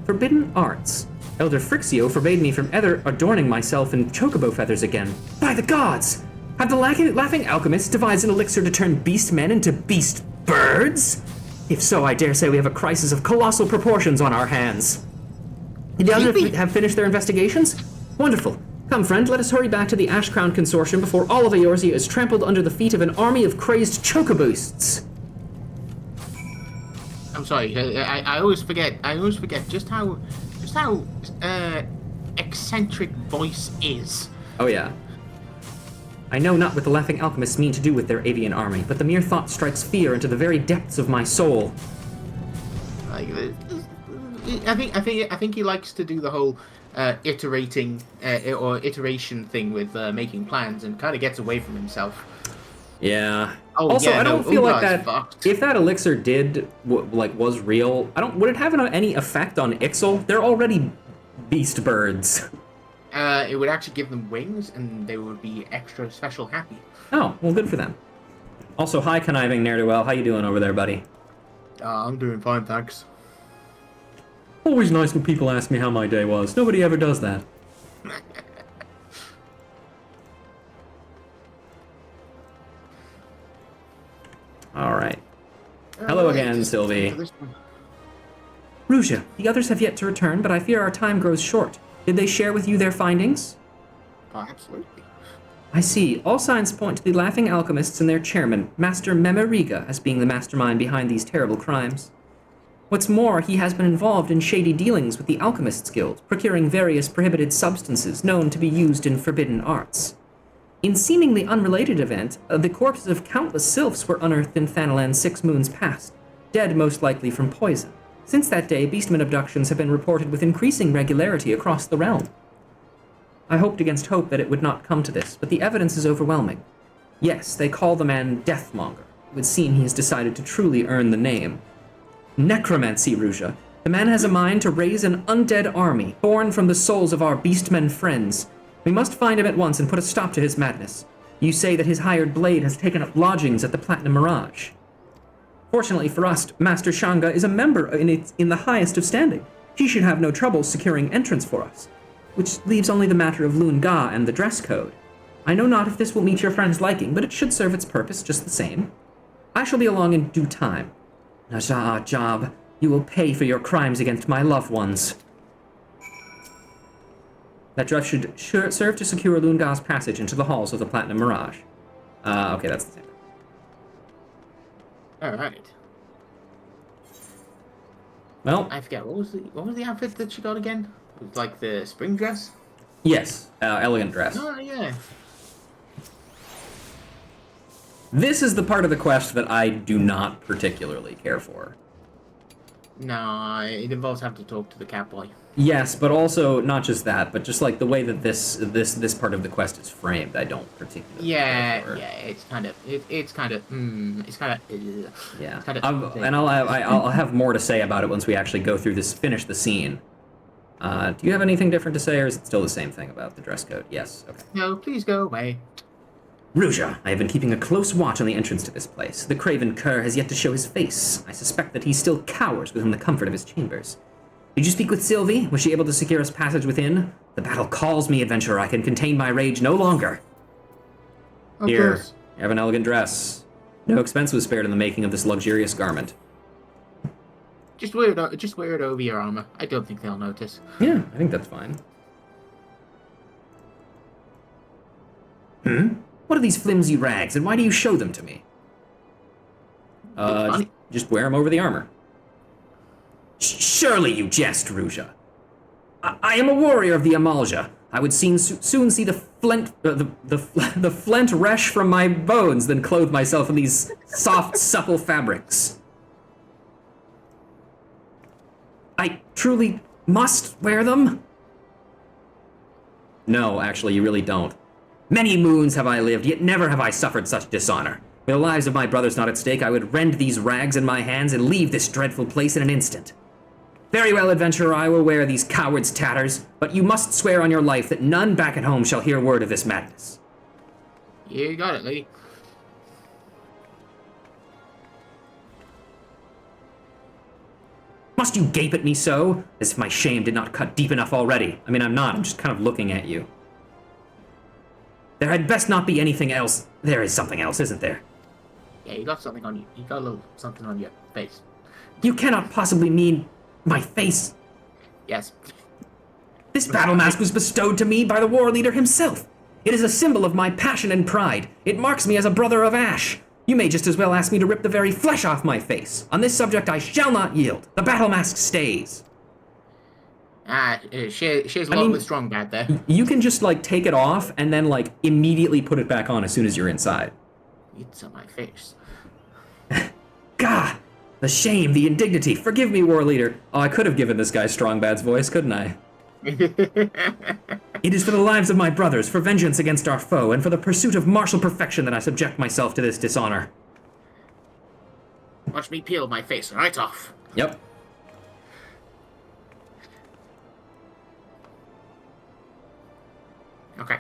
[SPEAKER 1] Forbidden arts. Elder Frixio forbade me from ever adorning myself in chocobo feathers again. By the gods! Have the Laughing Alchemists devised an elixir to turn beast men into beast birds? If so, I dare say we have a crisis of colossal proportions on our hands. Did the others have finished their investigations? Wonderful. Come, friend, let us hurry back to the Ash Crown Consortium before all of Eorzea is trampled under the feet of an army of crazed chocoboosts.
[SPEAKER 2] I'm sorry, I always forget just how eccentric voice is.
[SPEAKER 1] Oh yeah. I know not what the Laughing Alchemists mean to do with their avian army, but the mere thought strikes fear into the very depths of my soul.
[SPEAKER 2] Like, I think he likes to do the whole iteration thing with making plans, and kind of gets away from himself.
[SPEAKER 1] Yeah.
[SPEAKER 2] Oh,
[SPEAKER 1] also,
[SPEAKER 2] yeah,
[SPEAKER 1] I don't feel like that.
[SPEAKER 2] Fucked.
[SPEAKER 1] If that elixir was real, would it have any effect on Ixal? They're already beast birds.
[SPEAKER 2] It would actually give them wings, and they would be extra special happy.
[SPEAKER 1] Oh, well, good for them. Also, hi, conniving ne'er-do-well. How you doing over there, buddy?
[SPEAKER 2] I'm doing fine, thanks.
[SPEAKER 1] Always nice when people ask me how my day was. Nobody ever does that. All right. Hello again, Sylvie. Ruja, the others have yet to return, but I fear our time grows short. Did they share with you their findings?
[SPEAKER 2] Absolutely.
[SPEAKER 1] I see. All signs point to the Laughing Alchemists and their chairman, Master Memariga, as being the mastermind behind these terrible crimes. What's more, he has been involved in shady dealings with the Alchemists Guild, procuring various prohibited substances known to be used in forbidden arts. In seemingly unrelated event, the corpses of countless sylphs were unearthed in Thanalan 6 moons past, dead most likely from poison. Since that day, beastmen abductions have been reported with increasing regularity across the realm. I hoped against hope that it would not come to this, but the evidence is overwhelming. Yes, they call the man Deathmonger. It would seem he has decided to truly earn the name. Necromancy, Ruja. The man has a mind to raise an undead army, born from the souls of our beastmen friends. We must find him at once and put a stop to his madness. You say that his hired blade has taken up lodgings at the Platinum Mirage. Fortunately for us, Master Shanga is a member in the highest of standing. She should have no trouble securing entrance for us, which leaves only the matter of Lunga and the dress code. I know not if this will meet your friend's liking, but it should serve its purpose just the same. I shall be along in due time. Najah Job, you will pay for your crimes against my loved ones. That dress should serve to secure Lunga's passage into the halls of the Platinum Mirage. Okay, that's the same.
[SPEAKER 2] All right.
[SPEAKER 1] Well,
[SPEAKER 2] I forget what was the outfit that she got again? It was like the spring dress.
[SPEAKER 1] Yes, elegant dress.
[SPEAKER 2] Oh yeah.
[SPEAKER 1] This is the part of the quest that I do not particularly care for.
[SPEAKER 2] No, it involves having to talk to the catboy.
[SPEAKER 1] Yes, but also not just that, but just like the way that this part of the quest is framed, I don't particularly care for.
[SPEAKER 2] Yeah, it's kind of it's kind of
[SPEAKER 1] Yeah,
[SPEAKER 2] It's kind of
[SPEAKER 1] and I'll have more to say about it once we actually go through this, finish the scene. Do you have anything different to say, or is it still the same thing about the dress code? Yes. Okay.
[SPEAKER 2] No, please go away.
[SPEAKER 1] Ruja, I have been keeping a close watch on the entrance to this place. The craven cur has yet to show his face. I suspect that he still cowers within the comfort of his chambers. Did you speak with Sylvie? Was she able to secure us passage within? The battle calls me, adventurer. I can contain my rage no longer.
[SPEAKER 2] Of
[SPEAKER 1] Here,
[SPEAKER 2] course.
[SPEAKER 1] you have an elegant dress. No expense was spared in the making of this luxurious garment.
[SPEAKER 2] Just wear it over your armor. I don't think they'll notice.
[SPEAKER 1] Yeah, I think that's fine. What are these flimsy rags, and why do you show them to me? Just wear them over the armor. Surely you jest, Ruja. I am a warrior of the Amalja. I would soon see the flint resh from my bones than clothe myself in these soft, supple fabrics. I truly must wear them? No, actually, you really don't. Many moons have I lived, yet never have I suffered such dishonor. With the lives of my brothers not at stake, I would rend these rags in my hands and leave this dreadful place in an instant. Very well, adventurer, I will wear these cowards' tatters, but you must swear on your life that none back at home shall hear word of this madness.
[SPEAKER 2] You got it, lady.
[SPEAKER 1] Must you gape at me so? As if my shame did not cut deep enough already. I mean, I'm not, I'm just kind of looking at you. There had best not be anything else. There is something else, isn't there?
[SPEAKER 2] Yeah, you got something on you. You got a little something on your face.
[SPEAKER 1] You cannot possibly mean my face.
[SPEAKER 2] Yes.
[SPEAKER 1] This battle mask was bestowed to me by the war leader himself. It is a symbol of my passion and pride. It marks me as a brother of Ash. You may just as well ask me to rip the very flesh off my face. On this subject, I shall not yield. The battle mask stays.
[SPEAKER 2] She has a lot with strong bad there.
[SPEAKER 1] You can just, like, take it off and then, like, immediately put it back on as soon as you're inside.
[SPEAKER 2] It's on my face.
[SPEAKER 1] Gah! The shame, the indignity. Forgive me, war leader. Oh, I could have given this guy Strong Bad's voice, couldn't I? It is for the lives of my brothers, for vengeance against our foe, and for the pursuit of martial perfection that I subject myself to this dishonor.
[SPEAKER 2] Watch me peel my face right off.
[SPEAKER 1] Yep.
[SPEAKER 2] Okay.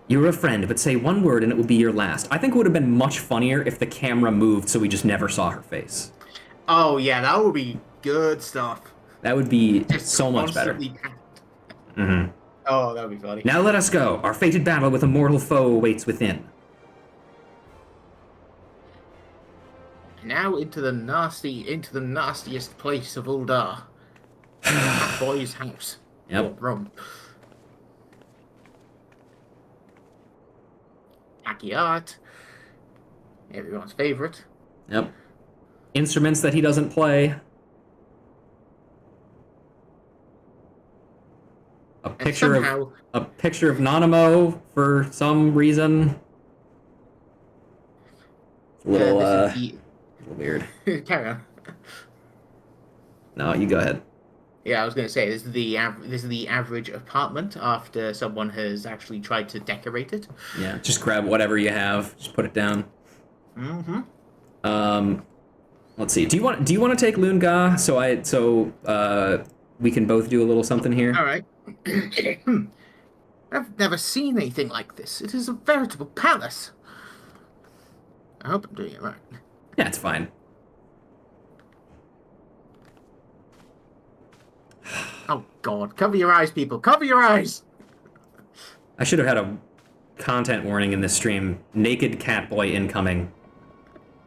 [SPEAKER 1] You're a friend, but say one word and it will be your last. I think it would have been much funnier if the camera moved so we just never saw her face.
[SPEAKER 2] Oh, yeah, that would be good stuff.
[SPEAKER 1] That would be
[SPEAKER 2] Just
[SPEAKER 1] so much better. Mm-hmm.
[SPEAKER 2] Oh, that would be funny.
[SPEAKER 1] Now let us go. Our fated battle with a mortal foe awaits within.
[SPEAKER 2] Now into the nastiest place of Uldar. Boy's house.
[SPEAKER 1] Yep.
[SPEAKER 2] Or Rome. Hacky art. Everyone's favorite.
[SPEAKER 1] Yep. Instruments that he doesn't play. A picture of Nanamo for some reason. It's a little a little weird.
[SPEAKER 2] Carry on.
[SPEAKER 1] No, you go ahead.
[SPEAKER 2] Yeah, I was going to say this is the average apartment after someone has actually tried to decorate it.
[SPEAKER 1] Yeah, just grab whatever you have, just put it down.
[SPEAKER 2] Mm-hmm.
[SPEAKER 1] Let's see. Do you want to take Lunga so we can both do a little something here?
[SPEAKER 2] All right. I've never seen anything like this. It is a veritable palace. I hope I'm doing it right.
[SPEAKER 1] Yeah, it's fine.
[SPEAKER 2] Oh, God. Cover your eyes, people. Cover your eyes.
[SPEAKER 1] I should have had a content warning in this stream. Naked cat boy incoming.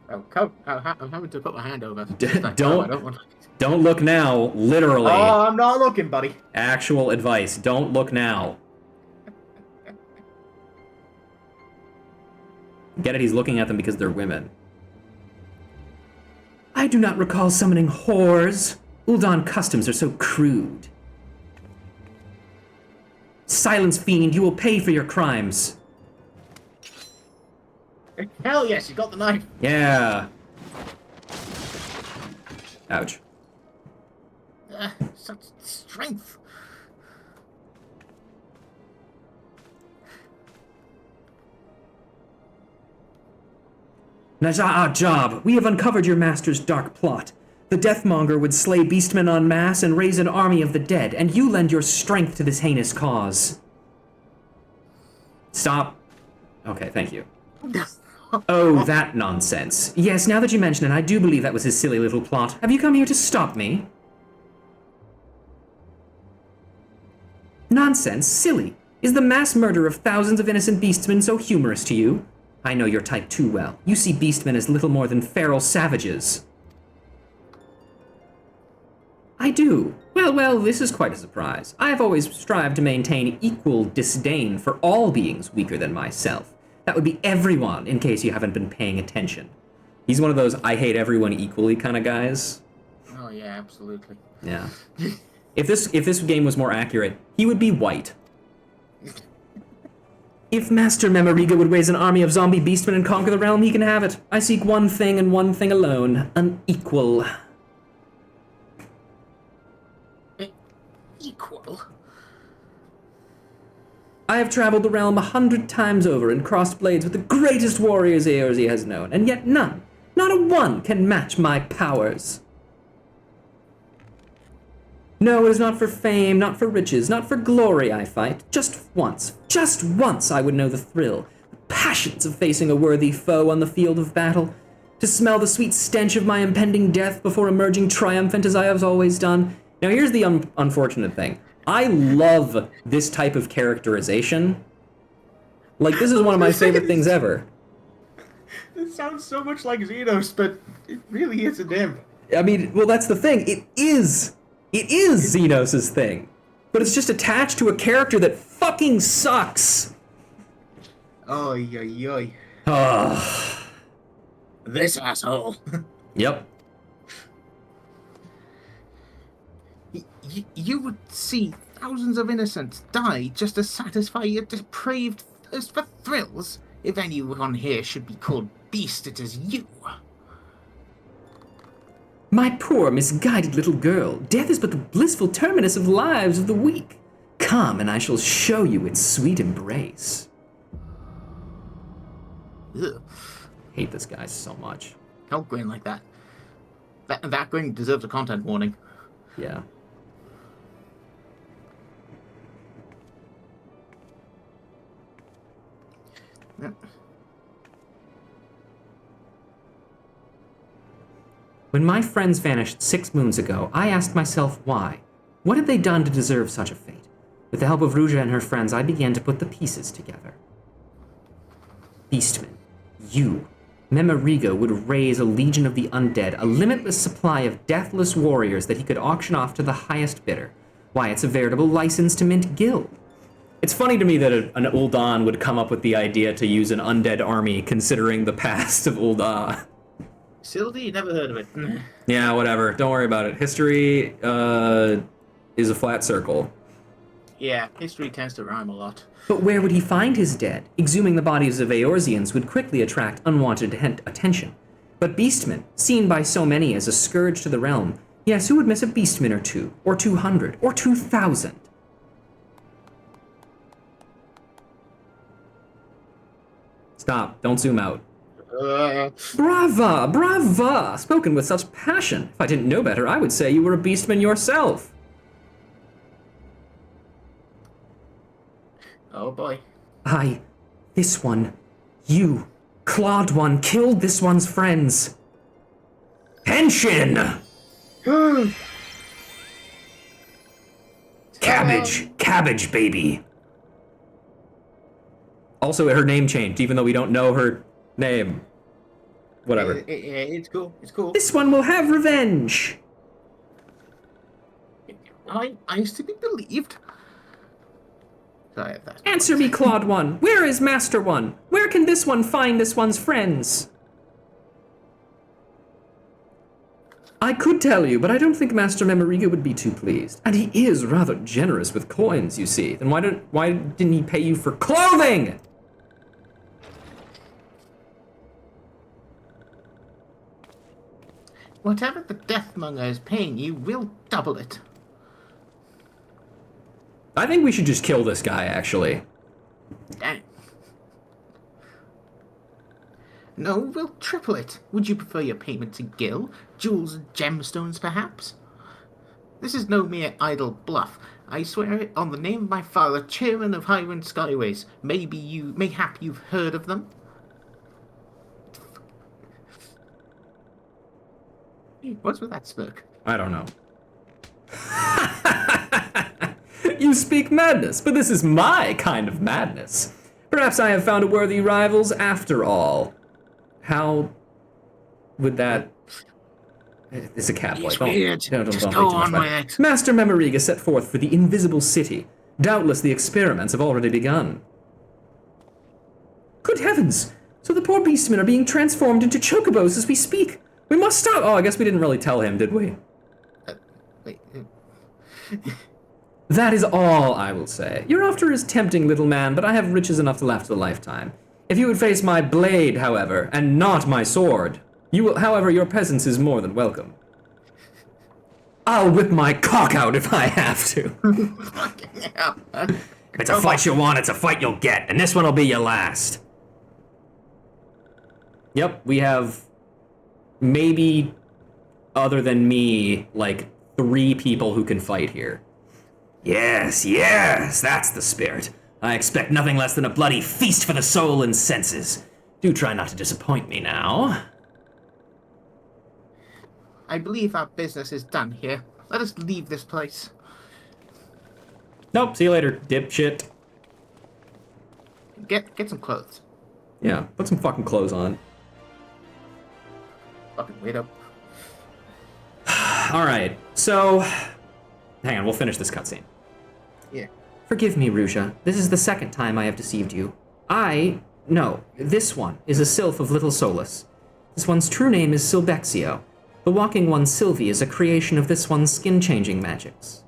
[SPEAKER 2] Oh, I'm having to put my hand over.
[SPEAKER 1] Don't look now, literally.
[SPEAKER 2] Oh, I'm not looking, buddy.
[SPEAKER 1] Actual advice, don't look now. Get it, he's looking at them because they're women. I do not recall summoning whores. Uldan customs are so crude. Silence, fiend, you will pay for your crimes.
[SPEAKER 2] Hell yes, you got the knife.
[SPEAKER 1] Yeah. Ouch.
[SPEAKER 2] Such strength.
[SPEAKER 3] Naja, our job. We have uncovered your master's dark plot. The Deathmonger would slay beastmen en masse and raise an army of the dead, and you lend your strength to this heinous cause. Stop. Okay, thank you. Oh, that nonsense. Yes, now that you mention it, I do believe that was his silly little plot. Have you come here to stop me? Nonsense, silly. Is the mass murder of thousands of innocent beastmen so humorous to you? I know your type too well. You see beastmen as little more than feral savages. I do. Well, this is quite a surprise. I have always strived to maintain equal disdain for all beings weaker than myself. That would be everyone, in case you haven't been paying attention. He's one of those I hate everyone equally kind of guys.
[SPEAKER 2] Oh yeah, absolutely.
[SPEAKER 3] Yeah. If this game was more accurate, he would be white. If Master Memoriga would raise an army of zombie beastmen and conquer the realm, he can have it. I seek one thing and one thing alone, an equal.
[SPEAKER 2] Equal?
[SPEAKER 3] I have traveled the realm 100 times over and crossed blades with the greatest warriors Eorzea has known, and yet none, not a one, can match my powers. No, it is not for fame, not for riches, not for glory I fight. Just once I would know the thrill, the passions of facing a worthy foe on the field of battle. To smell the sweet stench of my impending death before emerging triumphant as I have always done. Now here's the unfortunate thing. I love this type of characterization. Like, this is one of my favorite things ever.
[SPEAKER 2] It sounds so much like Xenos, but it really isn't him.
[SPEAKER 3] I mean, well, that's the thing. It is Xenos' thing. But it's just attached to a character that fucking sucks.
[SPEAKER 2] Oy, oy, oy.
[SPEAKER 3] Ah.
[SPEAKER 2] This asshole.
[SPEAKER 3] Yep.
[SPEAKER 2] You would see thousands of innocents die just to satisfy your depraved thirst for thrills. If anyone here should be called beast, it is you.
[SPEAKER 3] My poor, misguided little girl, death is but the blissful terminus of lives of the weak. Come, and I shall show you its sweet embrace.
[SPEAKER 2] Ugh.
[SPEAKER 3] Hate this guy so much.
[SPEAKER 2] Don't grin like that. That grin deserves a content warning.
[SPEAKER 3] Yeah. When my friends vanished 6 moons ago, I asked myself why. What had they done to deserve such a fate? With the help of Ruja and her friends, I began to put the pieces together. Beastmen, you, Memoriga would raise a legion of the undead, a limitless supply of deathless warriors that he could auction off to the highest bidder. Why, it's a veritable license to mint gil. It's funny to me that an Ul'dan would come up with the idea to use an undead army, considering the past of Ul'dah.
[SPEAKER 2] Sylvie, never heard of it.
[SPEAKER 3] Yeah, whatever. Don't worry about it. History is a flat circle.
[SPEAKER 2] Yeah, history tends to rhyme a lot.
[SPEAKER 3] But where would he find his dead? Exhuming the bodies of Eorzeans would quickly attract unwanted attention. But beastmen, seen by so many as a scourge to the realm, yes, who would miss a beastman or two, or 200, or 2,000? Stop. Don't zoom out. Brava! Brava! Spoken with such passion. If I didn't know better, I would say you were a beastman yourself.
[SPEAKER 2] Oh boy.
[SPEAKER 3] This one, you, clawed one, killed this one's friends. Henshin! Cabbage, baby. Also, her name changed, even though we don't know her name. Whatever.
[SPEAKER 2] It's cool. It's cool.
[SPEAKER 3] This one will have revenge.
[SPEAKER 2] I used to be believed. Sorry, that's
[SPEAKER 3] Answer me, Clawed One. Where is Master One? Where can this one find this one's friends? I could tell you, but I don't think Master Memoriga would be too pleased. And he is rather generous with coins, you see. Then why didn't he pay you for clothing?
[SPEAKER 2] Whatever the Deathmonger is paying you, we'll double it.
[SPEAKER 1] I think we should just kill this guy, actually.
[SPEAKER 2] Dang. No, we'll triple it. Would you prefer your payment to Gil? Jewels and gemstones, perhaps? This is no mere idle bluff. I swear it on the name of my father, chairman of Highwind Skyways. Mayhap you've heard of them? What's with that smirk?
[SPEAKER 1] I don't know. You speak madness, but this is my kind of madness. Perhaps I have found a worthy rivals after all. How would that... It's a cat voice.
[SPEAKER 2] It's weird.
[SPEAKER 1] Don't
[SPEAKER 2] Just
[SPEAKER 1] make
[SPEAKER 2] go
[SPEAKER 1] too much
[SPEAKER 2] on
[SPEAKER 1] of
[SPEAKER 2] with
[SPEAKER 1] it.
[SPEAKER 2] it.
[SPEAKER 1] Master Memoriga set forth for the invisible city. Doubtless the experiments have already begun. Good heavens! So the poor beastmen are being transformed into chocobos as we speak. We must stop. Oh, I guess we didn't really tell him, did we?
[SPEAKER 2] Wait.
[SPEAKER 1] That is all I will say. Your offer is tempting, little man, but I have riches enough to last a lifetime. If you would face my blade, however, and not my sword, however, your presence is more than welcome. I'll whip my cock out if I have to.
[SPEAKER 2] Fucking hell.
[SPEAKER 1] It's a fight you want, it's a fight you'll get, and this one will be your last. Yep, we have maybe, other than me, like 3 people who can fight here. Yes, that's the spirit. I expect nothing less than a bloody feast for the soul and senses. Do try not to disappoint me now.
[SPEAKER 2] I believe our business is done here. Let us leave this place.
[SPEAKER 1] Nope, see you later, dipshit.
[SPEAKER 2] Get some clothes.
[SPEAKER 1] Yeah, put some fucking clothes on.
[SPEAKER 2] Fucking wait up.
[SPEAKER 1] Alright, so... Hang on, we'll finish this cutscene.
[SPEAKER 2] Yeah.
[SPEAKER 1] Forgive me, Ruja. This is the second time I have deceived you. No, this one is a sylph of Little Solus. This one's true name is Silbexio. The Walking One Sylvie is a creation of this one's skin-changing magics.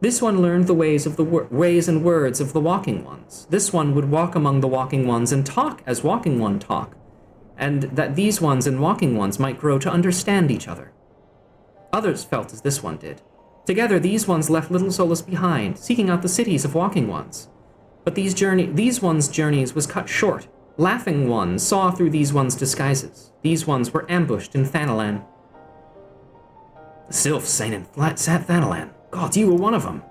[SPEAKER 1] This one learned the ways and words of the Walking Ones. This one would walk among the Walking Ones and talk as Walking One talk, and that these ones and Walking Ones might grow to understand each other. Others felt as this one did. Together, these ones left Little Solus behind, seeking out the cities of Walking Ones. But these ones' journeys was cut short. Laughing Ones saw through these ones' disguises. These ones were ambushed in Thanalan. The sylphs sang in Thanalan. God, you were one of them.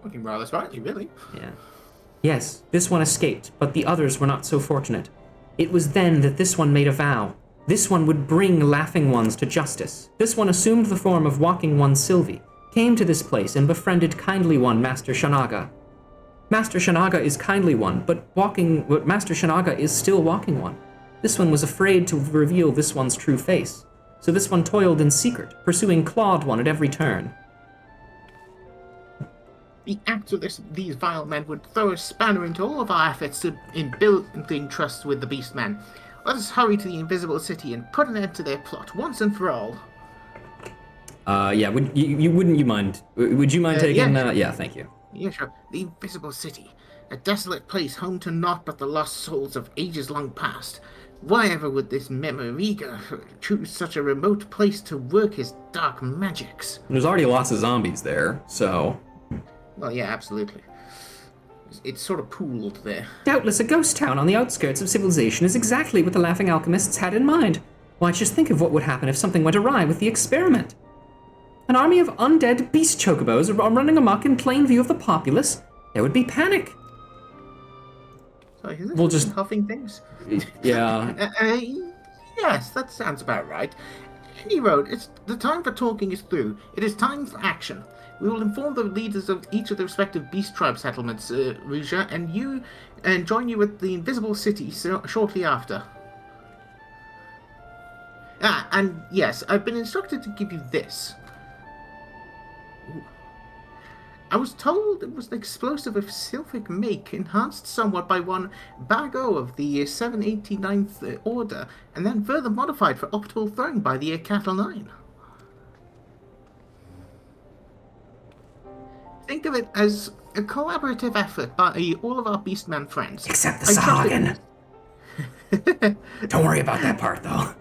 [SPEAKER 2] Looking rather smart, really.
[SPEAKER 1] Yeah. Yes, this one escaped, but the others were not so fortunate. It was then that this one made a vow. This one would bring Laughing Ones to justice. This one assumed the form of Walking One Sylvie, came to this place and befriended Kindly One Master Shanaga. Master Shanaga is Kindly One, but Master Shanaga is still Walking One. This one was afraid to reveal this one's true face, so this one toiled in secret, pursuing Clawed One at every turn.
[SPEAKER 2] The acts of these vile men would throw a spanner into all of our efforts in building trust with the Beastmen. Let us hurry to the Invisible City and put an end to their plot once and for all.
[SPEAKER 1] Yeah, would you mind taking,
[SPEAKER 2] yeah, sure.
[SPEAKER 1] Yeah, thank you.
[SPEAKER 2] Yeah, sure. The Invisible City. A desolate place home to naught but the lost souls of ages long past. Why ever would this Memoriga choose such a remote place to work his dark magics?
[SPEAKER 1] There's already lots of zombies there, so...
[SPEAKER 2] Well, yeah, absolutely. It's sort of pooled there.
[SPEAKER 1] Doubtless a ghost town on the outskirts of civilization is exactly what the Laughing Alchemists had in mind. Why, just think of what would happen if something went awry with the experiment. An army of undead beast chocobos are running amok in plain view of the populace. There would be panic.
[SPEAKER 2] Sorry, is this
[SPEAKER 1] We'll just-
[SPEAKER 2] huffing things?
[SPEAKER 1] Yeah.
[SPEAKER 2] Yes, that sounds about right. Any road, the time for talking is through. It is time for action. We will inform the leaders of each of the respective beast tribe settlements, Ruja, and join you at the Invisible City shortly after. Ah, and yes, I've been instructed to give you this. Ooh. I was told it was an explosive of sylphic make, enhanced somewhat by one Bago of the 789th Order, and then further modified for optimal throwing by the Cattle 9. Think of it as a collaborative effort by all of our Beastman friends.
[SPEAKER 1] Except the Sahagin. Don't worry about that part, though.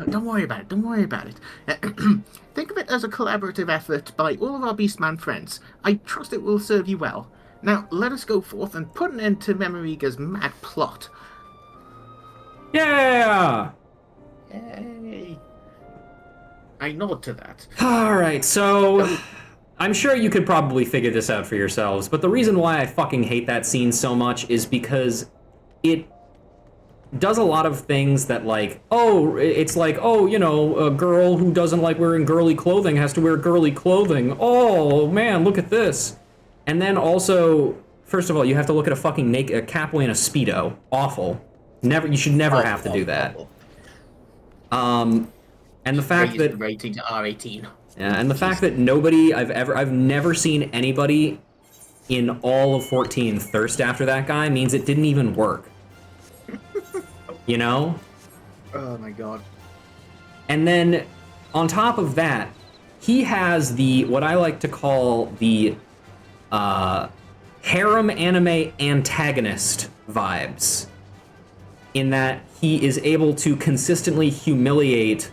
[SPEAKER 2] Don't worry about it. Don't worry about it. Think of it as a collaborative effort by all of our Beastman friends. I trust it will serve you well. Now, let us go forth and put an end to Memoriga's mad plot.
[SPEAKER 3] Yeah!
[SPEAKER 2] Yay. I nod to that.
[SPEAKER 3] Alright, so I'm sure you could probably figure this out for yourselves, but the reason why I fucking hate that scene so much is because it does a lot of things that, like, oh, it's like, oh, you know, a girl who doesn't like wearing girly clothing has to wear girly clothing. Oh, man, look at this. And then also, first of all, you have to look at a Catboy in a Speedo. Awful. You should never have to do that. And the fact that
[SPEAKER 2] rating to R18.
[SPEAKER 3] Yeah, and the fact that I've never seen anybody in all of 14 thirst after that guy means it didn't even work. You know?
[SPEAKER 2] Oh my god.
[SPEAKER 3] And then, on top of that, he has what I like to call the harem anime antagonist vibes. In that he is able to consistently humiliate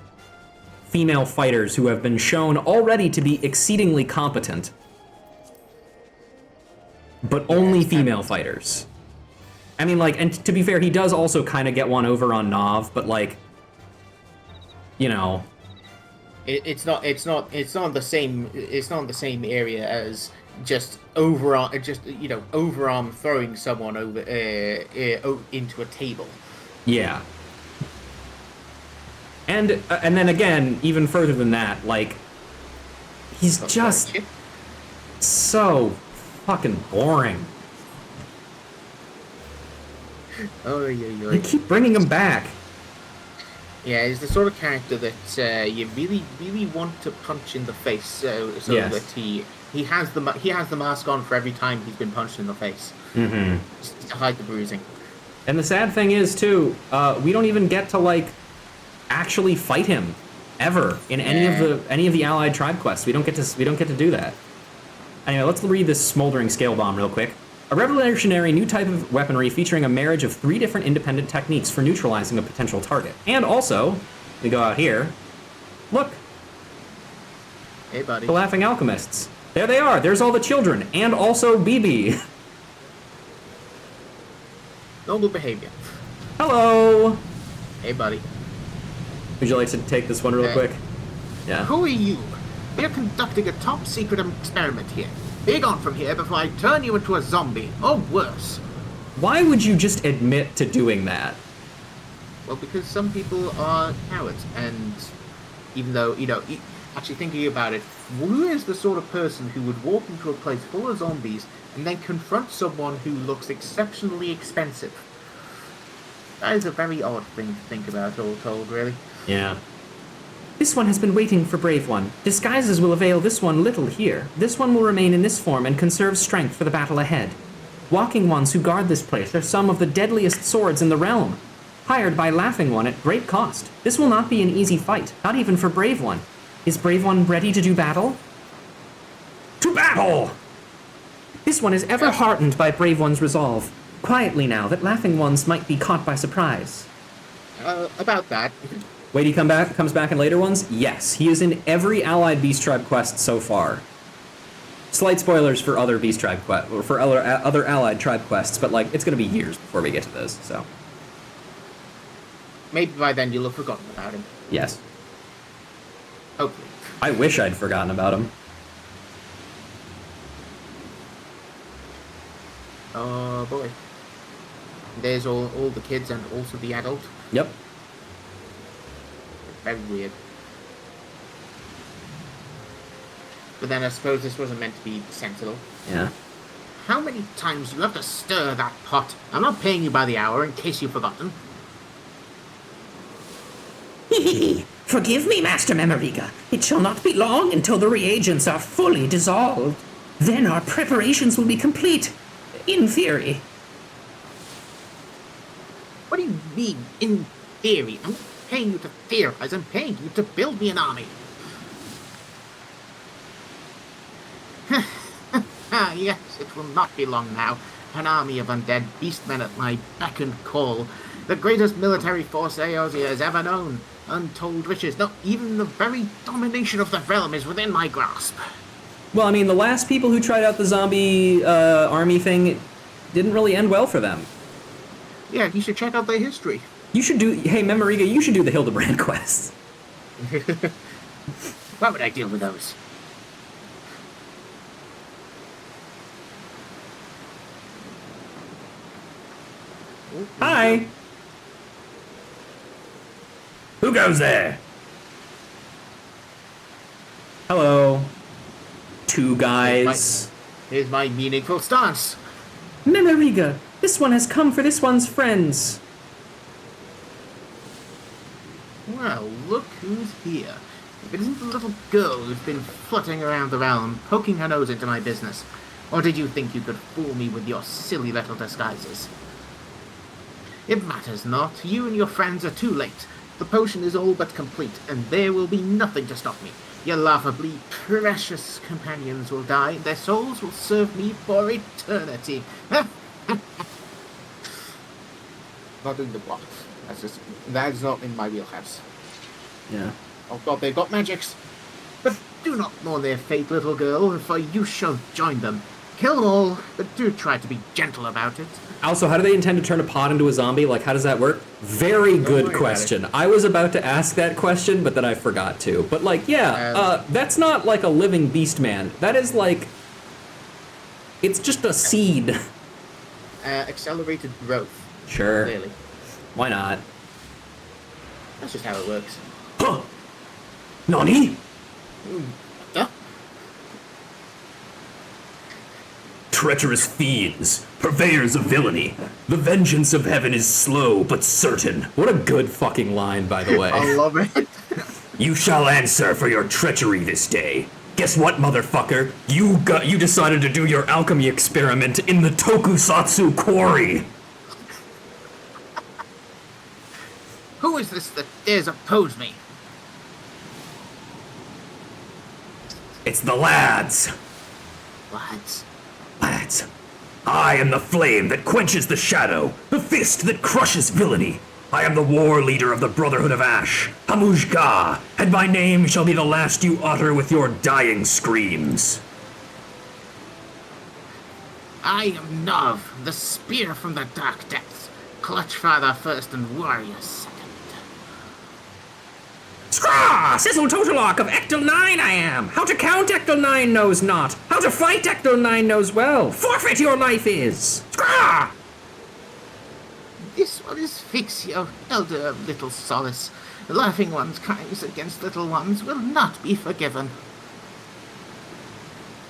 [SPEAKER 3] female fighters who have been shown already to be exceedingly competent. But only female fighters. I mean, like, and to be fair, he does also kind of get one over on Nav, but like, you know,
[SPEAKER 2] it's not the same area as just overarm throwing someone over into a table.
[SPEAKER 3] Yeah. And then again, even further than that, like, he's just so fucking boring.
[SPEAKER 2] Oh, yeah.
[SPEAKER 3] They keep bringing him back.
[SPEAKER 2] Yeah, he's the sort of character that you really, really want to punch in the face, so
[SPEAKER 3] Yes.
[SPEAKER 2] that he has the mask on for every time he's been punched in the face, just to hide the bruising.
[SPEAKER 3] And the sad thing is too, we don't even get to like actually fight him ever in any of the allied tribe quests. We don't get to do that. Anyway, let's read this smoldering scale bomb real quick. A revolutionary new type of weaponry featuring a marriage of 3 different independent techniques for neutralizing a potential target. And also, we go out here. Look,
[SPEAKER 2] Hey, buddy.
[SPEAKER 3] the Laughing Alchemists. There they are. There's all the children, and also BB.
[SPEAKER 2] Noble behavior.
[SPEAKER 3] Hello.
[SPEAKER 2] Hey, buddy.
[SPEAKER 3] Would you like to take this one real quick? Yeah.
[SPEAKER 2] Who are you? We're conducting a top secret experiment here. Be gone from here before I turn you into a zombie, or worse.
[SPEAKER 3] Why would you just admit to doing that?
[SPEAKER 2] Well, because some people are cowards, and even though, actually thinking about it, who is the sort of person who would walk into a place full of zombies and then confront someone who looks exceptionally expensive? That is a very odd thing to think about, all told, really.
[SPEAKER 3] Yeah. This one has been waiting for Brave One. Disguises will avail this one little here. This one will remain in this form and conserve strength for the battle ahead. Walking Ones who guard this place are some of the deadliest swords in the realm. Hired by Laughing One at great cost. This will not be an easy fight, not even for Brave One. Is Brave One ready to do battle? To battle! This one is ever heartened by Brave One's resolve. Quietly now that Laughing Ones might be caught by surprise.
[SPEAKER 2] About that.
[SPEAKER 3] Wait, he comes back in later ones? Yes, he is in every allied Beast Tribe quest so far. Slight spoilers for other Beast Tribe quests, or for other allied tribe quests, but like, it's gonna be years before we get to those, so.
[SPEAKER 2] Maybe by then you'll have forgotten about him.
[SPEAKER 3] Yes.
[SPEAKER 2] Hopefully.
[SPEAKER 3] I wish I'd forgotten about him.
[SPEAKER 2] Oh boy. There's all the kids and also the adult.
[SPEAKER 3] Yep.
[SPEAKER 2] Very weird. But then I suppose this wasn't meant to be Sentinel.
[SPEAKER 3] Yeah.
[SPEAKER 2] How many times do you have to stir that pot? I'm not paying you by the hour, in case you've forgotten.
[SPEAKER 5] Forgive me, Master Memoriga. It shall not be long until the reagents are fully dissolved. Then our preparations will be complete. In theory.
[SPEAKER 2] What do you mean, in theory? I'm not paying you to theorize, I'm paying you to build me an army. Yes, it will not be long now. An army of undead beastmen at my beck and call. The greatest military force Eosia has ever known. untold riches. No, even the very domination of the realm is within my grasp.
[SPEAKER 1] Well, I mean, the last people who tried out the zombie army thing, it didn't really end well for them.
[SPEAKER 2] Yeah, you should check out their history.
[SPEAKER 1] You should do, hey, Memoriga, you should do the Hildebrand quests.
[SPEAKER 2] Why would I deal with those?
[SPEAKER 1] Hi.
[SPEAKER 3] Who goes there?
[SPEAKER 1] Hello. Two guys.
[SPEAKER 2] Here's my meaningful stance.
[SPEAKER 1] Memoriga, this one has come for this one's friends.
[SPEAKER 2] Well, look who's here. If it isn't the little girl who's been flutting around the realm, poking her nose into my business. Or did you think you could fool me with your silly little disguises? It matters not. You and your friends are too late. The potion is all but complete, and there will be nothing to stop me. Your laughably precious companions will die, and their souls will serve me for eternity. Not doing the plot. That's not in my wheelhouse.
[SPEAKER 1] Yeah.
[SPEAKER 2] Oh god, they've got magics. But do not mourn their fate, little girl, for you shall join them. Kill them all, but do try to be gentle about it.
[SPEAKER 1] Also, how do they intend to turn a pod into a zombie? Like, how does that work? Very good question. I was about to ask that question, but then I forgot to. But, like, yeah, that's not like a living beast man. That is like, it's just a seed.
[SPEAKER 2] Accelerated growth.
[SPEAKER 1] Sure.
[SPEAKER 2] Clearly.
[SPEAKER 1] Why not?
[SPEAKER 2] That's just how it works.
[SPEAKER 3] Huh? Nani?
[SPEAKER 2] Duh.
[SPEAKER 3] Treacherous fiends, purveyors of villainy. The vengeance of heaven is slow but certain.
[SPEAKER 1] What a good fucking line, by the way.
[SPEAKER 2] I love it.
[SPEAKER 3] You shall answer for your treachery this day. Guess what, motherfucker? You decided to do your alchemy experiment in the Tokusatsu quarry.
[SPEAKER 2] Who is this that dares oppose me?
[SPEAKER 3] It's the lads.
[SPEAKER 2] Lads.
[SPEAKER 3] Lads. I am the flame that quenches the shadow, the fist that crushes villainy. I am the war leader of the Brotherhood of Ash, Hamujga, and my name shall be the last you utter with your dying screams.
[SPEAKER 2] I am Nov, the spear from the dark depths. Clutch Father first and warrior second.
[SPEAKER 3] Scraw! Sizzle Totalock of Ectel 9 I am! How to count Ectel 9 knows not! How to fight Ectel 9 knows well! Forfeit your life is! Scraw!
[SPEAKER 2] This one is Fixio, elder of little solace. The laughing one's crimes against little ones will not be forgiven.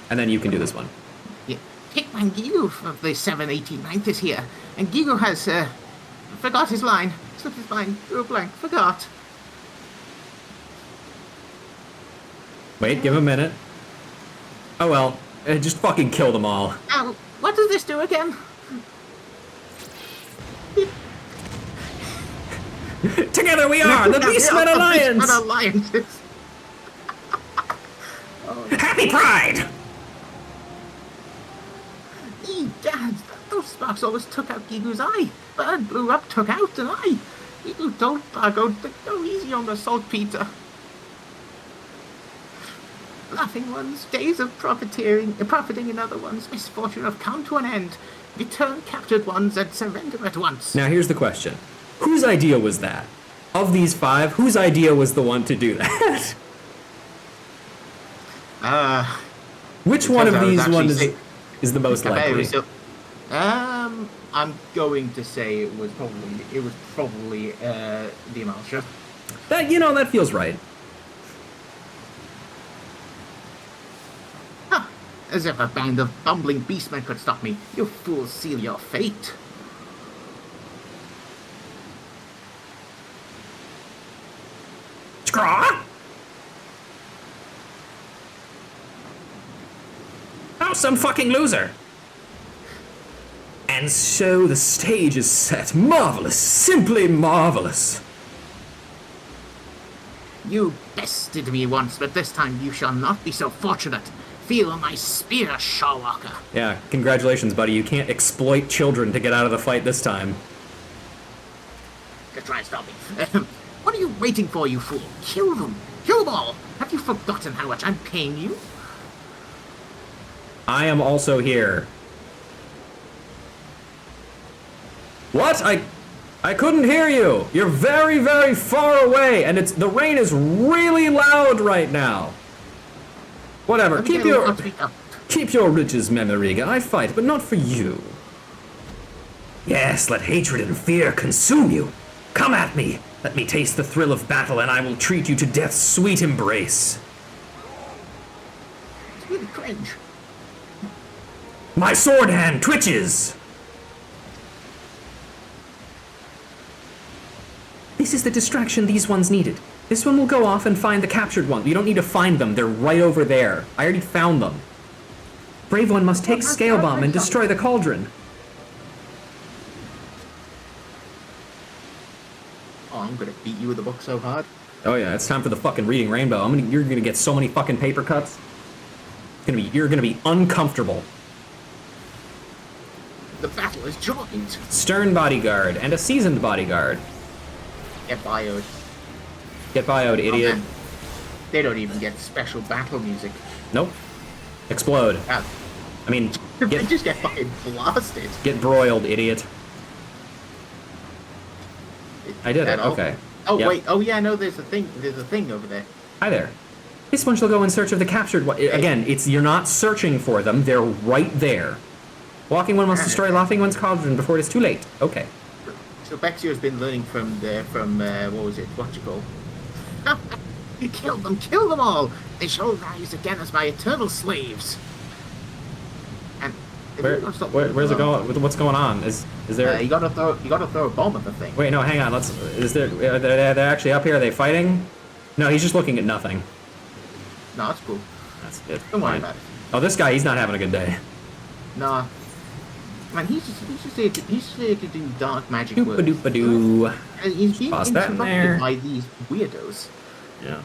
[SPEAKER 1] And then you can do this one.
[SPEAKER 2] Yeah. Hickman Gigu of the 789th is here, and Gigu has, forgot his line. Slipped his line, drew a blank, forgot.
[SPEAKER 1] Wait, give him a minute. Oh well, just fucking kill them all.
[SPEAKER 2] Ow, what does this do again?
[SPEAKER 3] Together we are the Beastmen Alliance!
[SPEAKER 2] Beastmen Alliances.
[SPEAKER 3] Happy Pride!
[SPEAKER 2] Egad, those sparks almost took out Gigu's eye. Bird blew up, took out an eye. Gigu told Bargo to go easy on the saltpeter. Laughing ones, days of profiting in other ones, misfortune have come to an end. Return captured ones and surrender at once.
[SPEAKER 1] Now here's the question. Whose idea was that? Of these five, whose idea was the one to do that? Which one of these ones is the most likely?
[SPEAKER 2] I'm going to say it was probably the Amalsha.
[SPEAKER 1] That, that feels right.
[SPEAKER 2] As if a band of bumbling beastmen could stop me. You fools seal your fate.
[SPEAKER 3] Scraw! Oh, some fucking loser! And so the stage is set. Marvelous, simply marvelous.
[SPEAKER 2] You bested me once, but this time you shall not be so fortunate. Feel my spear, Shawwalker.
[SPEAKER 1] Yeah, congratulations, buddy. You can't exploit children to get out of the fight this time.
[SPEAKER 2] To try and stop me. What are are you waiting for, you fool? Kill them! Kill them all! Have you forgotten how much I'm paying you?
[SPEAKER 1] I am also here. What? I couldn't hear you. You're very, very far away, and the rain is really loud right now. Whatever. Keep your riches, Memoriga. I fight, but not for you.
[SPEAKER 5] Yes, let hatred and fear consume you. Come at me. Let me taste the thrill of battle, and I will treat you to death's sweet embrace.
[SPEAKER 2] It's really cringe.
[SPEAKER 5] My sword hand twitches.
[SPEAKER 1] This is the distraction these ones needed. This one will go off and find the captured one. You don't need to find them. They're right over there. I already found them. Brave one must take Scale Bomb and destroy the cauldron.
[SPEAKER 2] Oh, I'm gonna beat you with the book so hard.
[SPEAKER 1] Oh yeah, it's time for the fucking reading rainbow. You're gonna get so many fucking paper cuts. You're gonna be uncomfortable.
[SPEAKER 2] The battle is joined.
[SPEAKER 1] Stern bodyguard and a seasoned bodyguard.
[SPEAKER 2] Get bioed.
[SPEAKER 1] Get bioed, idiot.
[SPEAKER 2] Oh, man. They don't even get special battle music.
[SPEAKER 1] Nope. Explode.
[SPEAKER 2] Ah,
[SPEAKER 1] I mean,
[SPEAKER 2] they just get fucking blasted.
[SPEAKER 1] get broiled, idiot. I did it.
[SPEAKER 2] All?
[SPEAKER 1] Okay.
[SPEAKER 2] Oh
[SPEAKER 1] Yep.
[SPEAKER 2] wait. Oh yeah. No. There's a thing. There's a thing over there.
[SPEAKER 1] Hi there. This one shall go in search of the captured one. Again, you're not searching for them. They're right there. Walking one must destroy laughing one's cauldron before it is too late. Okay.
[SPEAKER 2] So Bexio has been learning from what was it? What you call? Kill them all! They shall rise again as my eternal slaves. And
[SPEAKER 1] Where's it going? What's going on? Is there?
[SPEAKER 2] You gotta throw a bomb at the thing.
[SPEAKER 1] Wait, no, hang on. They're actually up here? Are they fighting? No, he's just looking at nothing.
[SPEAKER 2] No, that's cool.
[SPEAKER 1] That's it.
[SPEAKER 2] Don't worry
[SPEAKER 1] Fine.
[SPEAKER 2] about it.
[SPEAKER 1] Oh, this guy, he's not having a good day.
[SPEAKER 2] Nah. Man, he's just here to do dark magic work.
[SPEAKER 1] Doo-ba-doo-ba-doo.
[SPEAKER 2] And he's being
[SPEAKER 1] Toss that in there.
[SPEAKER 2] interrupted by these weirdos.
[SPEAKER 1] Yeah.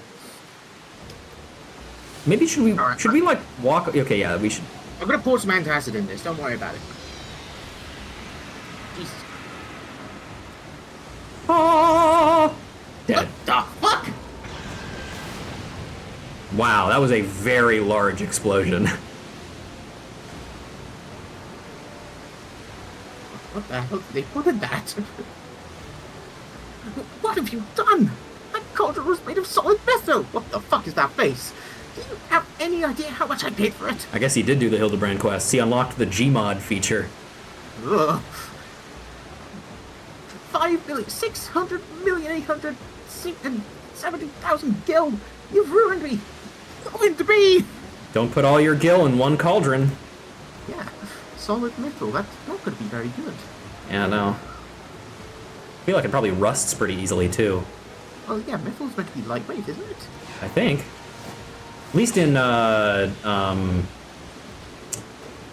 [SPEAKER 1] Maybe should we
[SPEAKER 2] Alright.
[SPEAKER 1] like walk? Okay, yeah, we should.
[SPEAKER 2] I'm gonna pour some antacid in this. Don't worry about it. Jesus.
[SPEAKER 1] Oh! Dead.
[SPEAKER 2] What the fuck?
[SPEAKER 1] Wow, that was a very large explosion.
[SPEAKER 2] What the hell did they put in that? What have you done? That cauldron was made of solid metal. What the fuck is that face? Do you have any idea how much I paid for it?
[SPEAKER 1] I guess he did do the Hildebrand quest. He unlocked the Gmod feature.
[SPEAKER 2] Ugh. 5,600,870,000 gil. You've ruined me. Ruined me.
[SPEAKER 1] Don't put all your gil in one cauldron.
[SPEAKER 2] Yeah, solid metal. That's not going to be very good.
[SPEAKER 1] Yeah, no. I feel like it probably rusts pretty easily too.
[SPEAKER 2] Well, yeah, metal's meant to be lightweight, isn't it?
[SPEAKER 1] I think. At least in Lord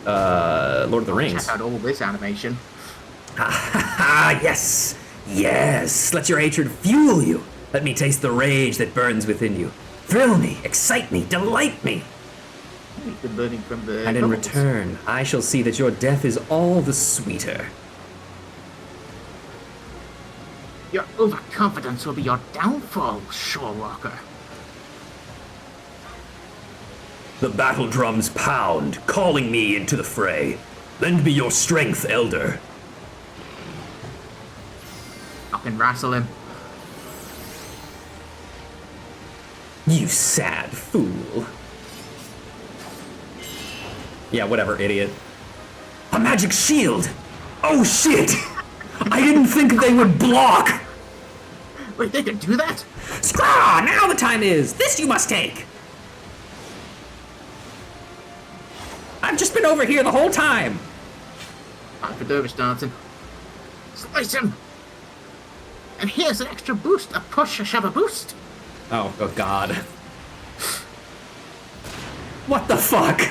[SPEAKER 1] of the Rings.
[SPEAKER 2] Check out all this animation.
[SPEAKER 5] Ah, yes. Yes. Let your hatred fuel you. Let me taste the rage that burns within you. Thrill me, excite me, delight me.
[SPEAKER 2] You've been learning from the
[SPEAKER 1] And in
[SPEAKER 2] novels.
[SPEAKER 1] return, I shall see that your death is all the sweeter.
[SPEAKER 2] Your overconfidence will be your downfall, Shorewalker.
[SPEAKER 5] The battle drums pound, calling me into the fray. Lend me your strength, Elder.
[SPEAKER 2] Fucking wrestle him.
[SPEAKER 5] You sad fool.
[SPEAKER 1] Yeah, whatever, idiot.
[SPEAKER 5] A magic shield! Oh shit! I didn't think they would block!
[SPEAKER 2] Wait, they can do that?
[SPEAKER 5] Scraw! Now the time is! This you must take!
[SPEAKER 1] I've just been over here the whole time!
[SPEAKER 2] Time for dervish dancing. Slice him! And here's an extra boost, a push, a shove, a boost.
[SPEAKER 1] Oh god.
[SPEAKER 5] What the fuck?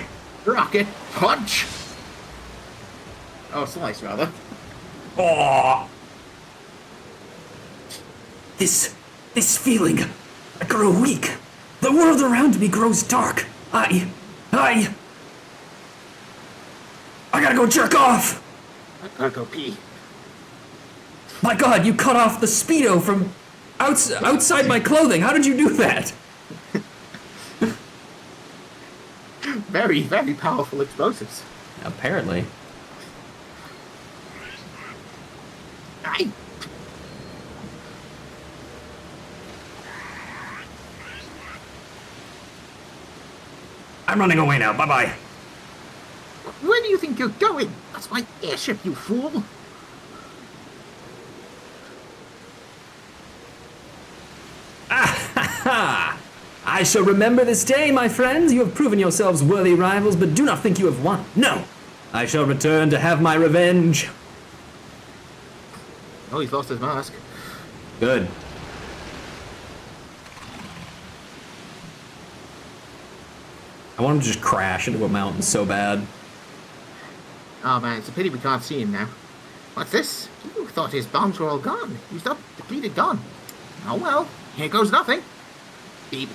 [SPEAKER 2] Rocket punch! Oh, slice, rather.
[SPEAKER 5] Oh! This feeling, I grow weak. The world around me grows dark. I gotta go jerk off!
[SPEAKER 2] I gotta go pee.
[SPEAKER 5] My god, you cut off the speedo from
[SPEAKER 3] outside my clothing. How did you do that?
[SPEAKER 2] Very, very powerful explosives.
[SPEAKER 1] Apparently.
[SPEAKER 2] Aye.
[SPEAKER 3] I'm running away now. Bye-bye.
[SPEAKER 2] Where do you think you're going? That's my airship, you fool.
[SPEAKER 1] Ha! I shall remember this day, my friends. You have proven yourselves worthy rivals, but do not think you have won. No! I shall return to have my revenge.
[SPEAKER 2] Oh, he's lost his mask.
[SPEAKER 1] Good. I want him to just crash into a mountain so bad.
[SPEAKER 2] Oh man, it's a pity we can't see him now. What's this? You thought his bombs were all gone. Used up, depleted, gone. Oh well, here goes nothing. Beep.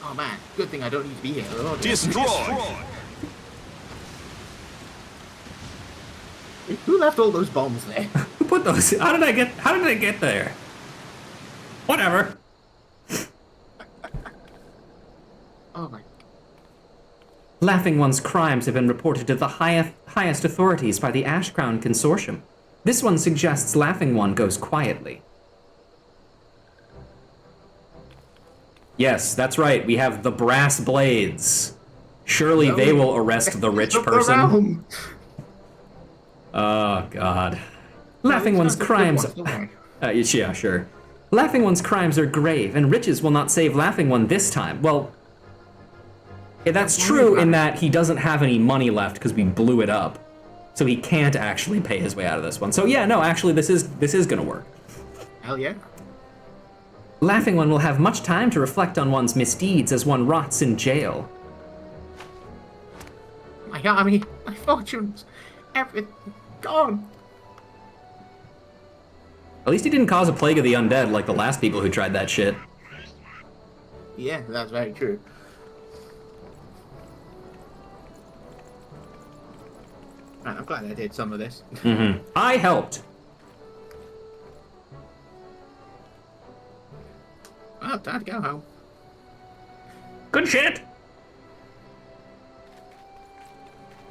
[SPEAKER 2] Oh man, good thing I don't need to be here. Oh,
[SPEAKER 6] Destroy!
[SPEAKER 2] who left all those bombs there?
[SPEAKER 3] Who put those? How did I get there? Whatever.
[SPEAKER 2] Oh my.
[SPEAKER 1] Laughing One's crimes have been reported to the highest authorities by the Ash Crown Consortium. This one suggests Laughing One goes quietly. Yes, that's right. We have the brass blades. Surely
[SPEAKER 2] No.
[SPEAKER 1] they will arrest the rich
[SPEAKER 2] Look
[SPEAKER 1] person.
[SPEAKER 2] around.
[SPEAKER 1] Oh, God. Laughing One's crimes... yeah, sure. Laughing One's crimes are grave, and riches will not save Laughing One this time. Well, yeah, that's true in that he doesn't have any money left because we blew it up. So he can't actually pay his way out of this one. So yeah, no, actually this is gonna work.
[SPEAKER 2] Hell yeah.
[SPEAKER 1] Laughing One will have much time to reflect on one's misdeeds as one rots in jail.
[SPEAKER 2] My army, my fortunes, everything gone.
[SPEAKER 1] At least he didn't cause a plague of the undead like the last people who tried that shit.
[SPEAKER 2] Yeah, that's very true. Right, I'm glad I did some of this.
[SPEAKER 1] I helped.
[SPEAKER 2] Well, time to go home.
[SPEAKER 3] Good shit.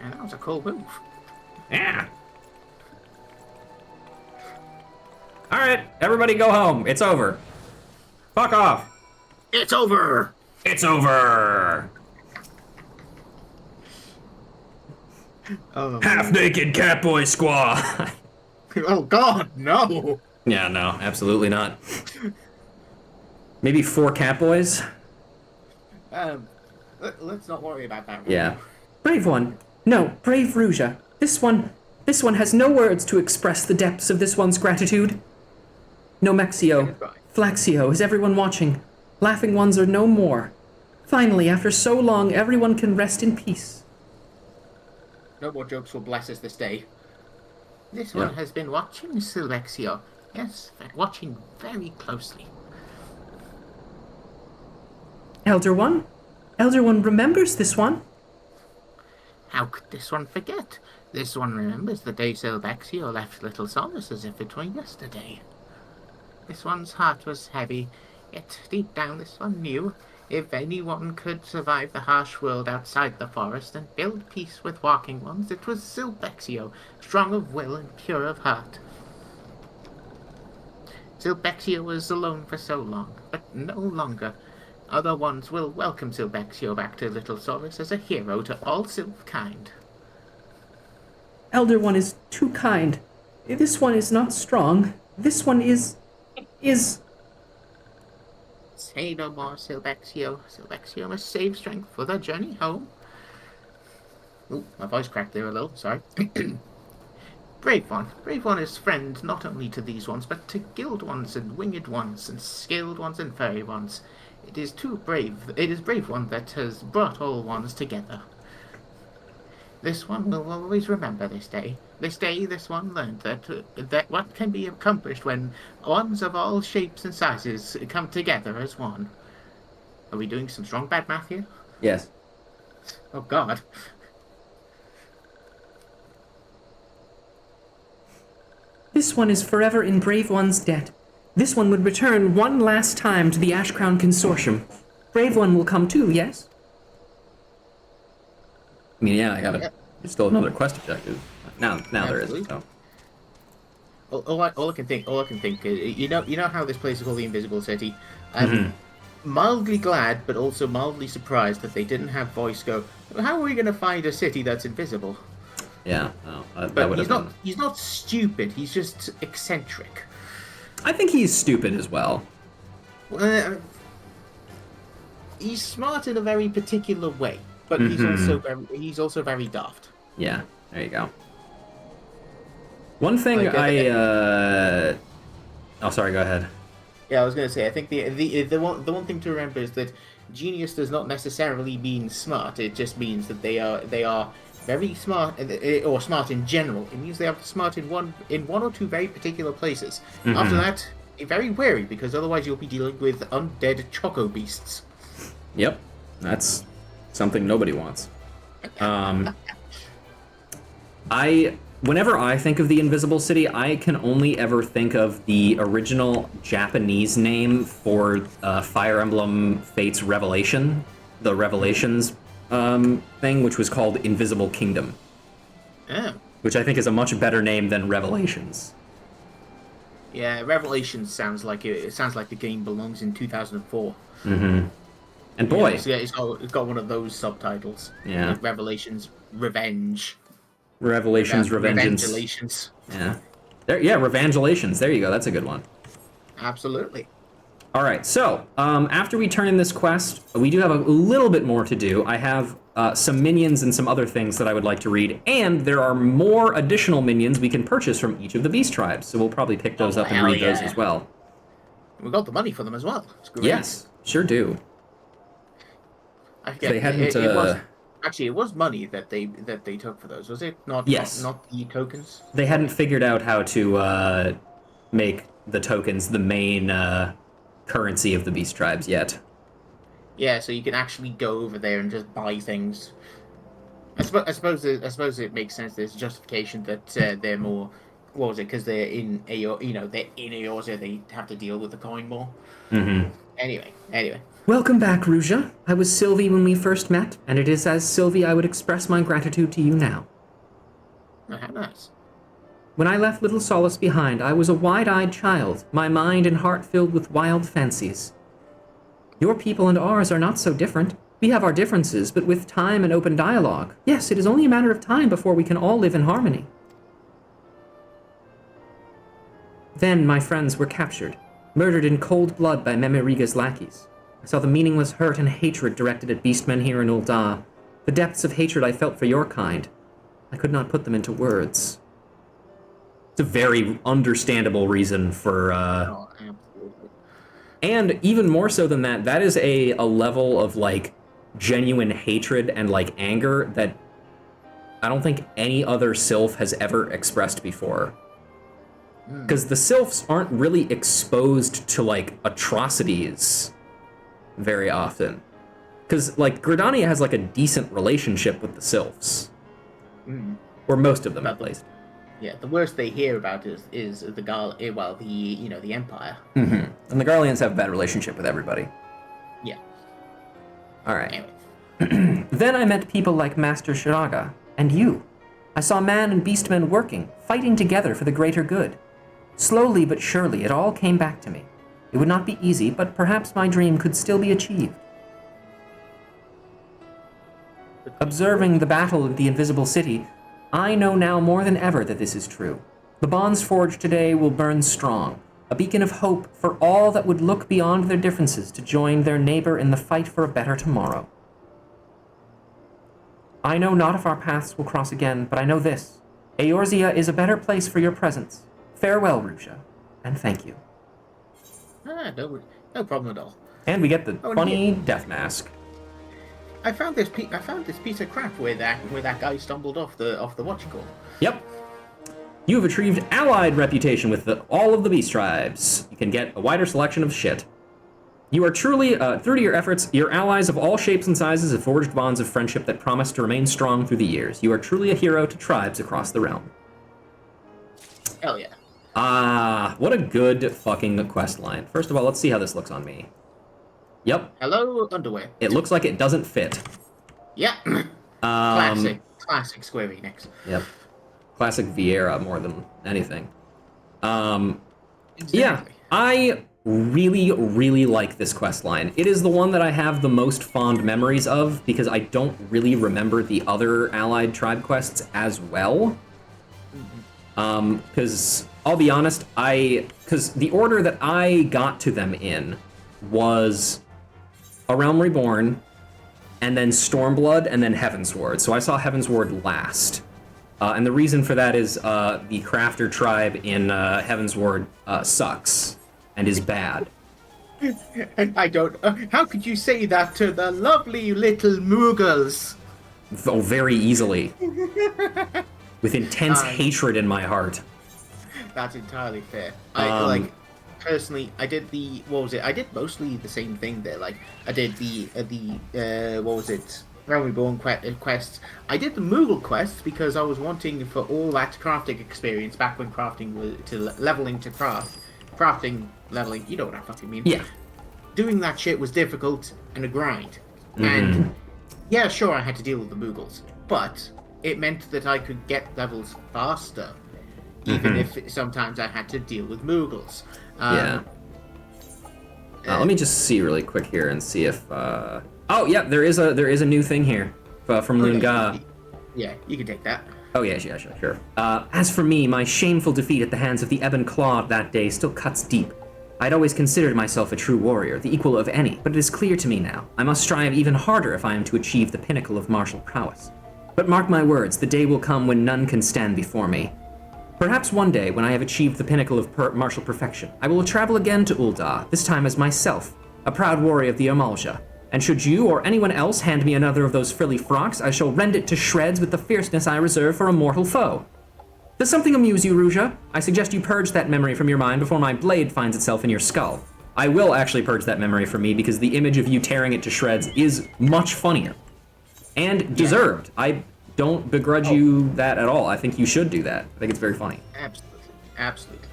[SPEAKER 2] And that was a cool move.
[SPEAKER 3] Yeah.
[SPEAKER 1] All right, everybody go home. It's over. Fuck off.
[SPEAKER 2] It's over!
[SPEAKER 3] It's over.
[SPEAKER 2] Oh,
[SPEAKER 3] Half-naked catboy squad.
[SPEAKER 2] oh god, no!
[SPEAKER 1] Yeah, no, absolutely not. Maybe 4 catboys?
[SPEAKER 2] Let's not worry about that.
[SPEAKER 1] Yeah.
[SPEAKER 5] Brave one. No, brave Ruja. This one has no words to express the depths of this one's gratitude. No Mexio,
[SPEAKER 2] Goodbye.
[SPEAKER 5] Flaxio, is everyone watching? Laughing ones are no more. Finally, after so long, everyone can rest in peace.
[SPEAKER 2] No more jokes will bless us this day. This
[SPEAKER 1] Yeah.
[SPEAKER 2] one has been watching Silvexio. Yes, watching very closely.
[SPEAKER 5] Elder One remembers this one.
[SPEAKER 2] How could this one forget? This one remembers the day Silvexio left Little Solace as if it were yesterday. This one's heart was heavy, yet deep down this one knew if anyone could survive the harsh world outside the forest and build peace with walking ones, it was Silvexio, strong of will and pure of heart. Silvexio was alone for so long, but no longer. Other ones will welcome Silvexio back to Little Solace as a hero to all Sylph-kind.
[SPEAKER 5] Elder One is too kind. This one is not strong. This one is...
[SPEAKER 2] Say no more, Silvexio. Silvexio must save strength for the journey home. Ooh, my voice cracked there a little, sorry. Brave one. Brave one is friend not only to these ones, but to guild ones and winged ones and scaled ones and fairy ones. It is brave one that has brought all ones together. This one will always remember this day. This day, this one learned that what can be accomplished when ones of all shapes and sizes come together as one. Are we doing some strong bad math here?
[SPEAKER 1] Yes.
[SPEAKER 2] Oh God.
[SPEAKER 3] This one is forever in Brave One's debt. This one would return one last time to the Ash Crown Consortium. Brave One will come too, yes?
[SPEAKER 1] I mean, yeah, I got it. There's still another quest objective. Now there
[SPEAKER 2] Absolutely.
[SPEAKER 1] isn't. So.
[SPEAKER 2] All I can think is, you know how this place is called the Invisible City. Mildly glad, but also mildly surprised that they didn't have voice go, how are we going to find a city that's invisible?
[SPEAKER 1] Yeah, no, that
[SPEAKER 2] But
[SPEAKER 1] would have been.
[SPEAKER 2] he's not stupid. He's just eccentric.
[SPEAKER 1] I think he's stupid as well.
[SPEAKER 2] He's smart in a very particular way, but he's also very daft.
[SPEAKER 1] Yeah, there you go. One thing
[SPEAKER 2] Like,
[SPEAKER 1] oh, sorry, go ahead.
[SPEAKER 2] Yeah, I was going to say, I think the one thing to remember is that genius does not necessarily mean smart. It just means that they are very smart, or smart in general. It means they are smart in one or two very particular places. After that, be very wary, because otherwise you'll be dealing with undead choco beasts.
[SPEAKER 1] Yep, that's something nobody wants. Whenever I think of the Invisible City, I can only ever think of the original Japanese name for Fire Emblem Fates Revelation, the Revelations thing, which was called Invisible Kingdom.
[SPEAKER 2] Oh.
[SPEAKER 1] Which I think is a much better name than Revelations.
[SPEAKER 2] Yeah, Revelations sounds like the game belongs in 2004.
[SPEAKER 1] And boy,
[SPEAKER 2] it's got one of those subtitles.
[SPEAKER 1] Yeah.
[SPEAKER 2] Like Revelations Revenge.
[SPEAKER 1] Revelations, Revengeance.
[SPEAKER 2] Revengelations.
[SPEAKER 1] Yeah. Revangelations. There you go. That's a good one.
[SPEAKER 2] Absolutely.
[SPEAKER 1] All right. So, after we turn in this quest, we do have a little bit more to do. I have some minions and some other things that I would like to read, and there are more additional minions we can purchase from each of the beast tribes. So we'll probably pick those up and read those as well.
[SPEAKER 2] We got the money for them as well. It's great.
[SPEAKER 1] Yes, sure do.
[SPEAKER 2] I forget.
[SPEAKER 1] They hadn't.
[SPEAKER 2] Actually, it was money that they took for those, was it? Not the tokens.
[SPEAKER 1] They hadn't figured out how to make the tokens the main currency of the beast tribes yet.
[SPEAKER 2] Yeah, so you can actually go over there and just buy things. I suppose it makes sense. There's justification that they're more. What was it? Because they're in they're in Eorzea, they have to deal with the coin more. Anyway.
[SPEAKER 3] Welcome back, Ruja. I was Sylvie when we first met, and it is as Sylvie I would express my gratitude to you now.
[SPEAKER 2] Oh, how nice.
[SPEAKER 3] When I left Little Solace behind, I was a wide-eyed child, my mind and heart filled with wild fancies. Your people and ours are not so different. We have our differences, but with time and open dialogue, yes, it is only a matter of time before we can all live in harmony. Then my friends were captured, murdered in cold blood by Memeriga's lackeys. I saw the meaningless hurt and hatred directed at beastmen here in Ul'dah, the depths of hatred I felt for your kind. I could not put them into words.
[SPEAKER 1] It's a very understandable reason for...
[SPEAKER 2] Oh, absolutely.
[SPEAKER 1] And even more so than that, that is a level of, like, genuine hatred and, like, anger that I don't think any other sylph has ever expressed before. Because the sylphs aren't really exposed to, like, atrocities very often. Because, like, Gridania has, like, a decent relationship with the sylphs. Or most of them, at least.
[SPEAKER 2] Yeah, the worst they hear about is the the Empire.
[SPEAKER 1] And the Garleans have a bad relationship with everybody.
[SPEAKER 2] Yeah.
[SPEAKER 1] All right.
[SPEAKER 2] Anyway.
[SPEAKER 3] Then I met people like Master Shiraga, and you. I saw man and beastmen working, fighting together for the greater good. Slowly but surely, it all came back to me. It would not be easy, but perhaps my dream could still be achieved. Observing the battle of the Invisible City, I know now more than ever that this is true. The bonds forged today will burn strong, a beacon of hope for all that would look beyond their differences to join their neighbor in the fight for a better tomorrow. I know not if our paths will cross again, but I know this. Eorzea is a better place for your presence. Farewell, Ruja, and thank you.
[SPEAKER 2] No problem at all.
[SPEAKER 1] And we get the
[SPEAKER 2] Oh,
[SPEAKER 1] funny death mask.
[SPEAKER 2] I found this piece of crap where that guy stumbled off the whatchamacallit.
[SPEAKER 1] Yep. You have achieved allied reputation with all of the beast tribes. You can get a wider selection of shit. You are truly, through to your efforts, your allies of all shapes and sizes have forged bonds of friendship that promise to remain strong through the years. You are truly a hero to tribes across the realm.
[SPEAKER 2] Hell yeah.
[SPEAKER 1] Ah, what a good fucking quest line. First of all, let's see how this looks on me. Yep,
[SPEAKER 2] Hello, underwear.
[SPEAKER 1] it looks like it doesn't fit.
[SPEAKER 2] Yeah. Classic Square Enix.
[SPEAKER 1] Yep. Classic Vieira more than anything. Yeah,
[SPEAKER 2] Exactly.
[SPEAKER 1] I really, really like this quest line. It is the one that I have the most fond memories of because I don't really remember the other allied tribe quests as well. Because I'll be honest, because the order that I got to them in was A Realm Reborn, and then Stormblood, and then Heavensward. So I saw Heavensward last. And the reason for that is the Crafter tribe in Heavensward sucks and is bad.
[SPEAKER 2] And I don't. How could you say that to the lovely little Mughals?
[SPEAKER 1] Oh, very easily. With intense hatred in my heart.
[SPEAKER 2] That's entirely fair. I personally, I did the what was it? I did mostly the same thing there. Like I did the what was it? Realm Reborn quests. I did the Moogle quests because I was wanting for all that crafting experience back when crafting was leveling to crafting leveling. You know what I fucking mean?
[SPEAKER 1] Yeah.
[SPEAKER 2] Doing that shit was difficult and a grind. And yeah, sure, I had to deal with the Moogles, but it meant that I could get levels faster, even if sometimes I had to deal with Moogles.
[SPEAKER 1] Yeah. Let me just see really quick here and see if. Oh yeah, there is a new thing here from Lunga.
[SPEAKER 2] Yeah, you can take that.
[SPEAKER 1] Oh yeah, sure. As for me, my shameful defeat at the hands of the Ebon Claw that day still cuts deep. I'd always considered myself a true warrior, the equal of any, but it is clear to me now. I must strive even harder if I am to achieve the pinnacle of martial prowess. But mark my words, the day will come when none can stand before me. Perhaps one day, when I have achieved the pinnacle of martial perfection, I will travel again to Ul'dah, this time as myself, a proud warrior of the Amalja. And should you or anyone else hand me another of those frilly frocks, I shall rend it to shreds with the fierceness I reserve for a mortal foe. Does something amuse you, Ruja? I suggest you purge that memory from your mind before my blade finds itself in your skull. I will actually purge that memory from me because the image of you tearing it to shreds is much funnier. And deserved. I don't begrudge you that at all. I think you should do that. I think it's very funny.
[SPEAKER 2] Absolutely.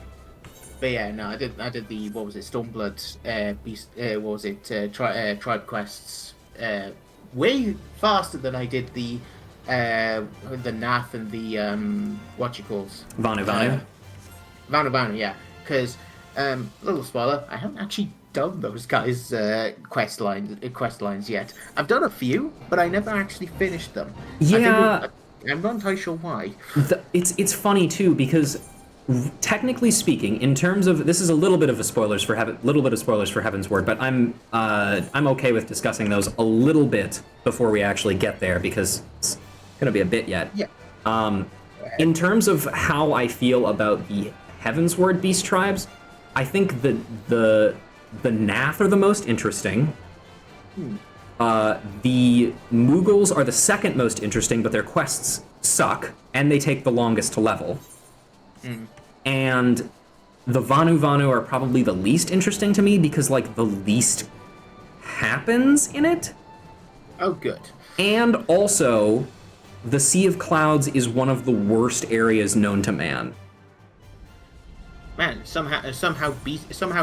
[SPEAKER 2] But yeah, no, I did the what was it, Stormblood beast, what was it, tribe quests, way faster than I did the Nath and the what you calls
[SPEAKER 1] Vanu.
[SPEAKER 2] Vanu, yeah. Because little spoiler, I haven't actually done those guys' quest lines yet. I've done a few, but I never actually finished them.
[SPEAKER 1] Yeah,
[SPEAKER 2] I'm not entirely sure why.
[SPEAKER 1] It's funny too because technically speaking, in terms of this is a little bit of spoilers for Heavensward, but I'm okay with discussing those a little bit before we actually get there because it's gonna be a bit yet.
[SPEAKER 2] Yeah.
[SPEAKER 1] In terms of how I feel about the Heavensward beast tribes, I think the Nath are the most interesting. The Moogles are the second most interesting, but their quests suck and they take the longest to level. And the Vanu are probably the least interesting to me because like the least happens in it.
[SPEAKER 2] Oh, good.
[SPEAKER 1] And also, the Sea of Clouds is one of the worst areas known to man.
[SPEAKER 2] Man, somehow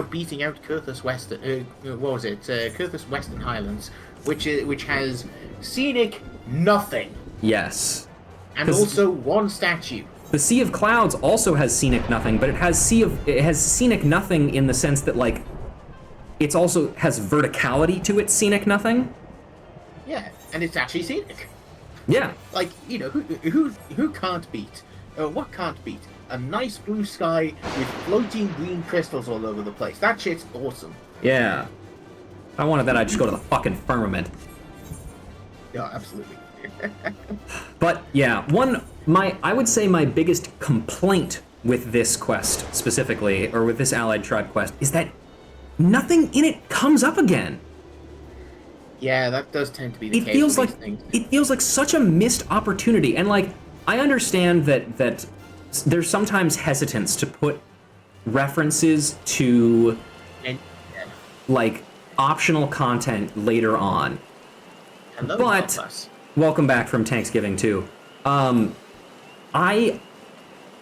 [SPEAKER 2] beating out Kurthus Western. What was it? Kurthus Western Highlands, which has scenic nothing.
[SPEAKER 1] Yes.
[SPEAKER 2] And also one statue.
[SPEAKER 1] The Sea of Clouds also has scenic nothing, but it has scenic nothing in the sense that like it's also has verticality to its scenic nothing.
[SPEAKER 2] Yeah, and it's actually scenic.
[SPEAKER 1] Yeah.
[SPEAKER 2] Like, you know, who can't beat? What can't beat? A nice blue sky with floating green crystals all over the place. That shit's awesome.
[SPEAKER 1] Yeah. If I wanted that, I'd just go to the fucking firmament.
[SPEAKER 2] Yeah, absolutely.
[SPEAKER 1] But yeah, I would say my biggest complaint with this quest specifically, or with this allied tribe quest, is that nothing in it comes up again.
[SPEAKER 2] Yeah, that does tend to be the case.
[SPEAKER 1] It feels like such a missed opportunity, and like I understand that there's sometimes hesitance to put references to like optional content later on.
[SPEAKER 2] Hello,
[SPEAKER 1] but welcome back from Thanksgiving too. I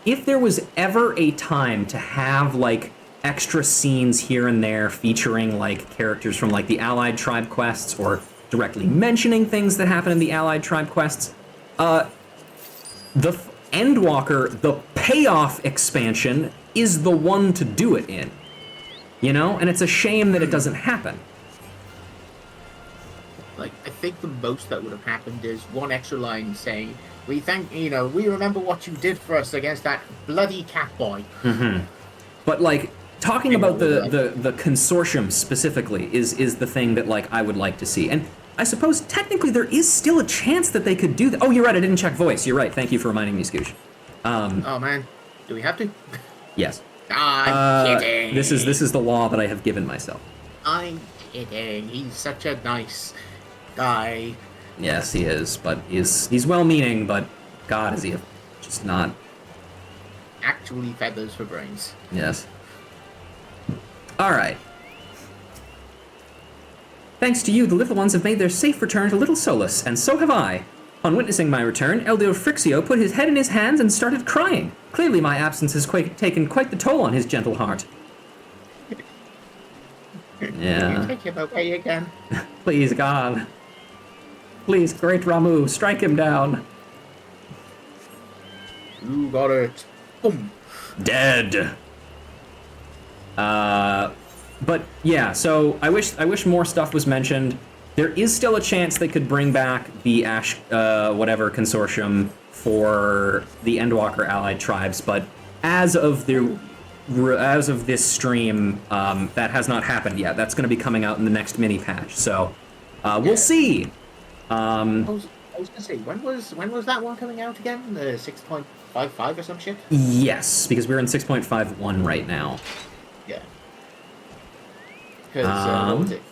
[SPEAKER 1] if there was ever a time to have like extra scenes here and there featuring like characters from like the Allied tribe quests or directly mentioning things that happen in the Allied tribe quests, the Endwalker, the payoff expansion, is the one to do it in. You know? And it's a shame that it doesn't happen.
[SPEAKER 2] Like, I think the most that would have happened is one extra line saying, we remember what you did for us against that bloody cat boy.
[SPEAKER 1] Mm-hmm. But like, talking about the consortium specifically is the thing that like I would like to see. And I suppose technically there is still a chance that they could do that. Oh, you're right, I didn't check voice. You're right, thank you for reminding me, Scooch.
[SPEAKER 2] Oh man, do we have to?
[SPEAKER 1] Yes.
[SPEAKER 2] I'm kidding.
[SPEAKER 1] This is the law that I have given myself.
[SPEAKER 2] I'm kidding. He's such a nice guy.
[SPEAKER 1] Yes, he is, but he's well-meaning, but God, is he just not.
[SPEAKER 2] Actually feathers for brains.
[SPEAKER 1] Yes. All right. Thanks to you, the little ones have made their safe return to Little Solus, and so have I. On witnessing my return, Elder Frixio put his head in his hands and started crying. Clearly my absence has taken quite the toll on his gentle heart. Yeah.
[SPEAKER 2] You take him away again.
[SPEAKER 1] Please, God. Please, great Ramu, strike him down.
[SPEAKER 2] You got it. Boom.
[SPEAKER 1] Dead. But yeah, so I wish more stuff was mentioned. There is still a chance they could bring back the whatever consortium for the Endwalker allied tribes, but as of this stream, that has not happened yet. That's going to be coming out in the next mini patch, so we'll see.
[SPEAKER 2] I was gonna say, when was that one coming out again? The 6.55 or some shit?
[SPEAKER 1] Yes, because we're in 6.51 right now.
[SPEAKER 2] Yeah. Because what was it?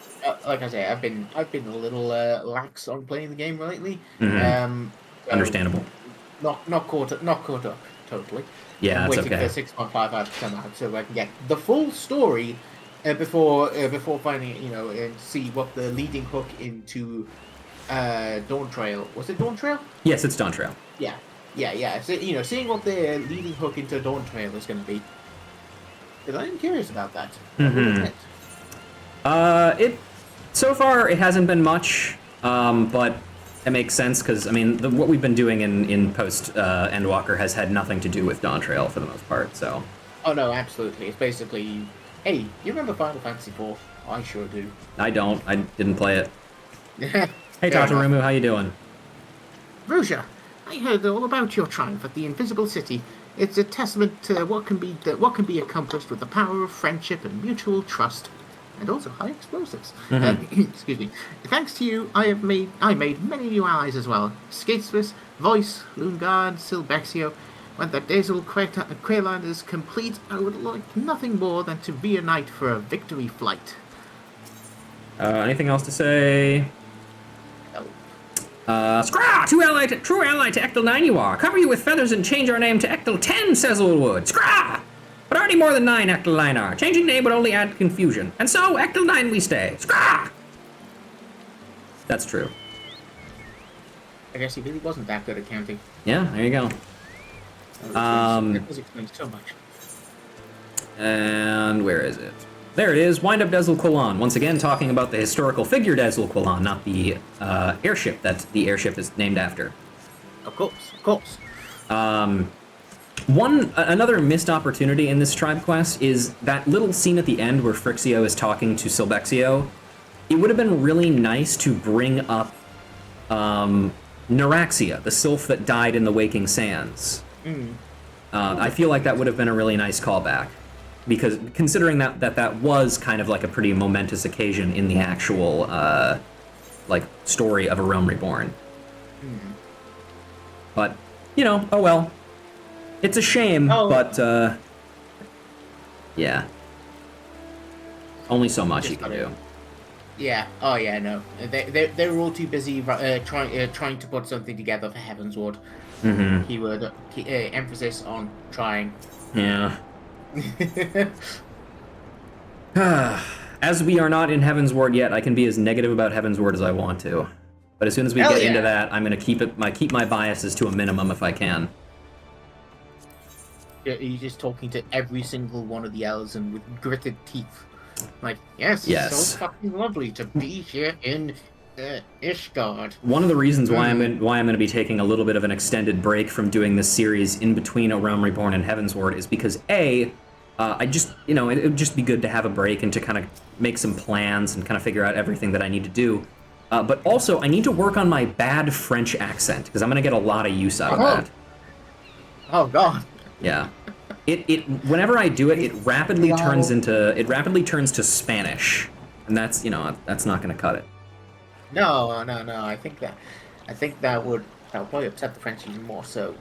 [SPEAKER 2] Like I say, I've been a little lax on playing the game lately.
[SPEAKER 1] Mm-hmm.
[SPEAKER 2] So
[SPEAKER 1] Understandable.
[SPEAKER 2] Not caught up totally.
[SPEAKER 1] Yeah,
[SPEAKER 2] I'm
[SPEAKER 1] that's
[SPEAKER 2] waiting
[SPEAKER 1] okay.
[SPEAKER 2] for 6.55 to come out so I can get the full story before finding it, and see what the leading hook into Dawn Trail. Was it Dawn Trail?
[SPEAKER 1] Yes, it's Dawn Trail.
[SPEAKER 2] Yeah. So, seeing what the leading hook into Dawn Trail is going to be. Because I'm curious about that.
[SPEAKER 1] Mm-hmm. So far it hasn't been much, but it makes sense because I mean what we've been doing in post Endwalker has had nothing to do with Dawn Trail for the most part. So.
[SPEAKER 2] Oh no, absolutely. It's basically, hey, you remember Final Fantasy IV? I sure do.
[SPEAKER 1] I don't. I didn't play it.
[SPEAKER 2] Hey,
[SPEAKER 1] Hey Tatarumu, how you doing?
[SPEAKER 2] Ruja, I heard all about your triumph at the Invisible City. It's a testament to what can be accomplished with the power of friendship and mutual trust. And also high explosives. Excuse me. Thanks to you, I made many new allies as well. Skateswiss, Voice, Loongard, Silbexio. When the Dazzle Quayland is complete, I would like nothing more than to reunite for a victory flight.
[SPEAKER 1] Anything else to say? Scraw! True ally to Ectal 9 you are. Cover you with feathers and change our name to Ectal 10, says Ulwood. Scraw! But already more than 9 Ectal 9 are. Changing name would only add confusion. And so, Ectal 9 we stay. Scraw! That's true.
[SPEAKER 2] I guess he really wasn't that good at counting.
[SPEAKER 1] Yeah, there you go.
[SPEAKER 2] That does explain so much.
[SPEAKER 1] And where is it? There it is, Wind Up Dezel Quillan. Once again, talking about the historical figure Dezel Quillan, not the airship that the airship is named after.
[SPEAKER 2] Of course.
[SPEAKER 1] Another missed opportunity in this tribe quest is that little scene at the end where Frixio is talking to Silbexio. It would have been really nice to bring up Neuraxia, the sylph that died in the Waking Sands. I feel like that would have been a really nice callback, because considering that was kind of like a pretty momentous occasion in the actual story of A Realm Reborn. But oh well. It's a shame, but yeah. Only so much you can do.
[SPEAKER 2] Yeah. Oh yeah. No. They were all too busy trying to put something together for Heavensward.
[SPEAKER 1] Mm-hmm.
[SPEAKER 2] Keyword emphasis on trying.
[SPEAKER 1] Yeah. As we are not in Heavensward yet, I can be as negative about Heavensward as I want to. But as soon as we get into that, I'm gonna keep my biases to a minimum if I can.
[SPEAKER 2] He's just talking to every single one of the elves and with gritted teeth. Like, yes,
[SPEAKER 1] Yes.
[SPEAKER 2] it's so fucking lovely to be here in Ishgard.
[SPEAKER 1] One of the reasons why I'm going to be taking a little bit of an extended break from doing this series in between A Realm Reborn and Heavensward is because I just, it would just be good to have a break and to kind of make some plans and kind of figure out everything that I need to do. But also, I need to work on my bad French accent because I'm going to get a lot of use out of that.
[SPEAKER 2] Oh God.
[SPEAKER 1] Yeah. Whenever I do it, it rapidly turns to Spanish, and that's not going to cut it.
[SPEAKER 2] No. I think that would probably upset the French even more. So,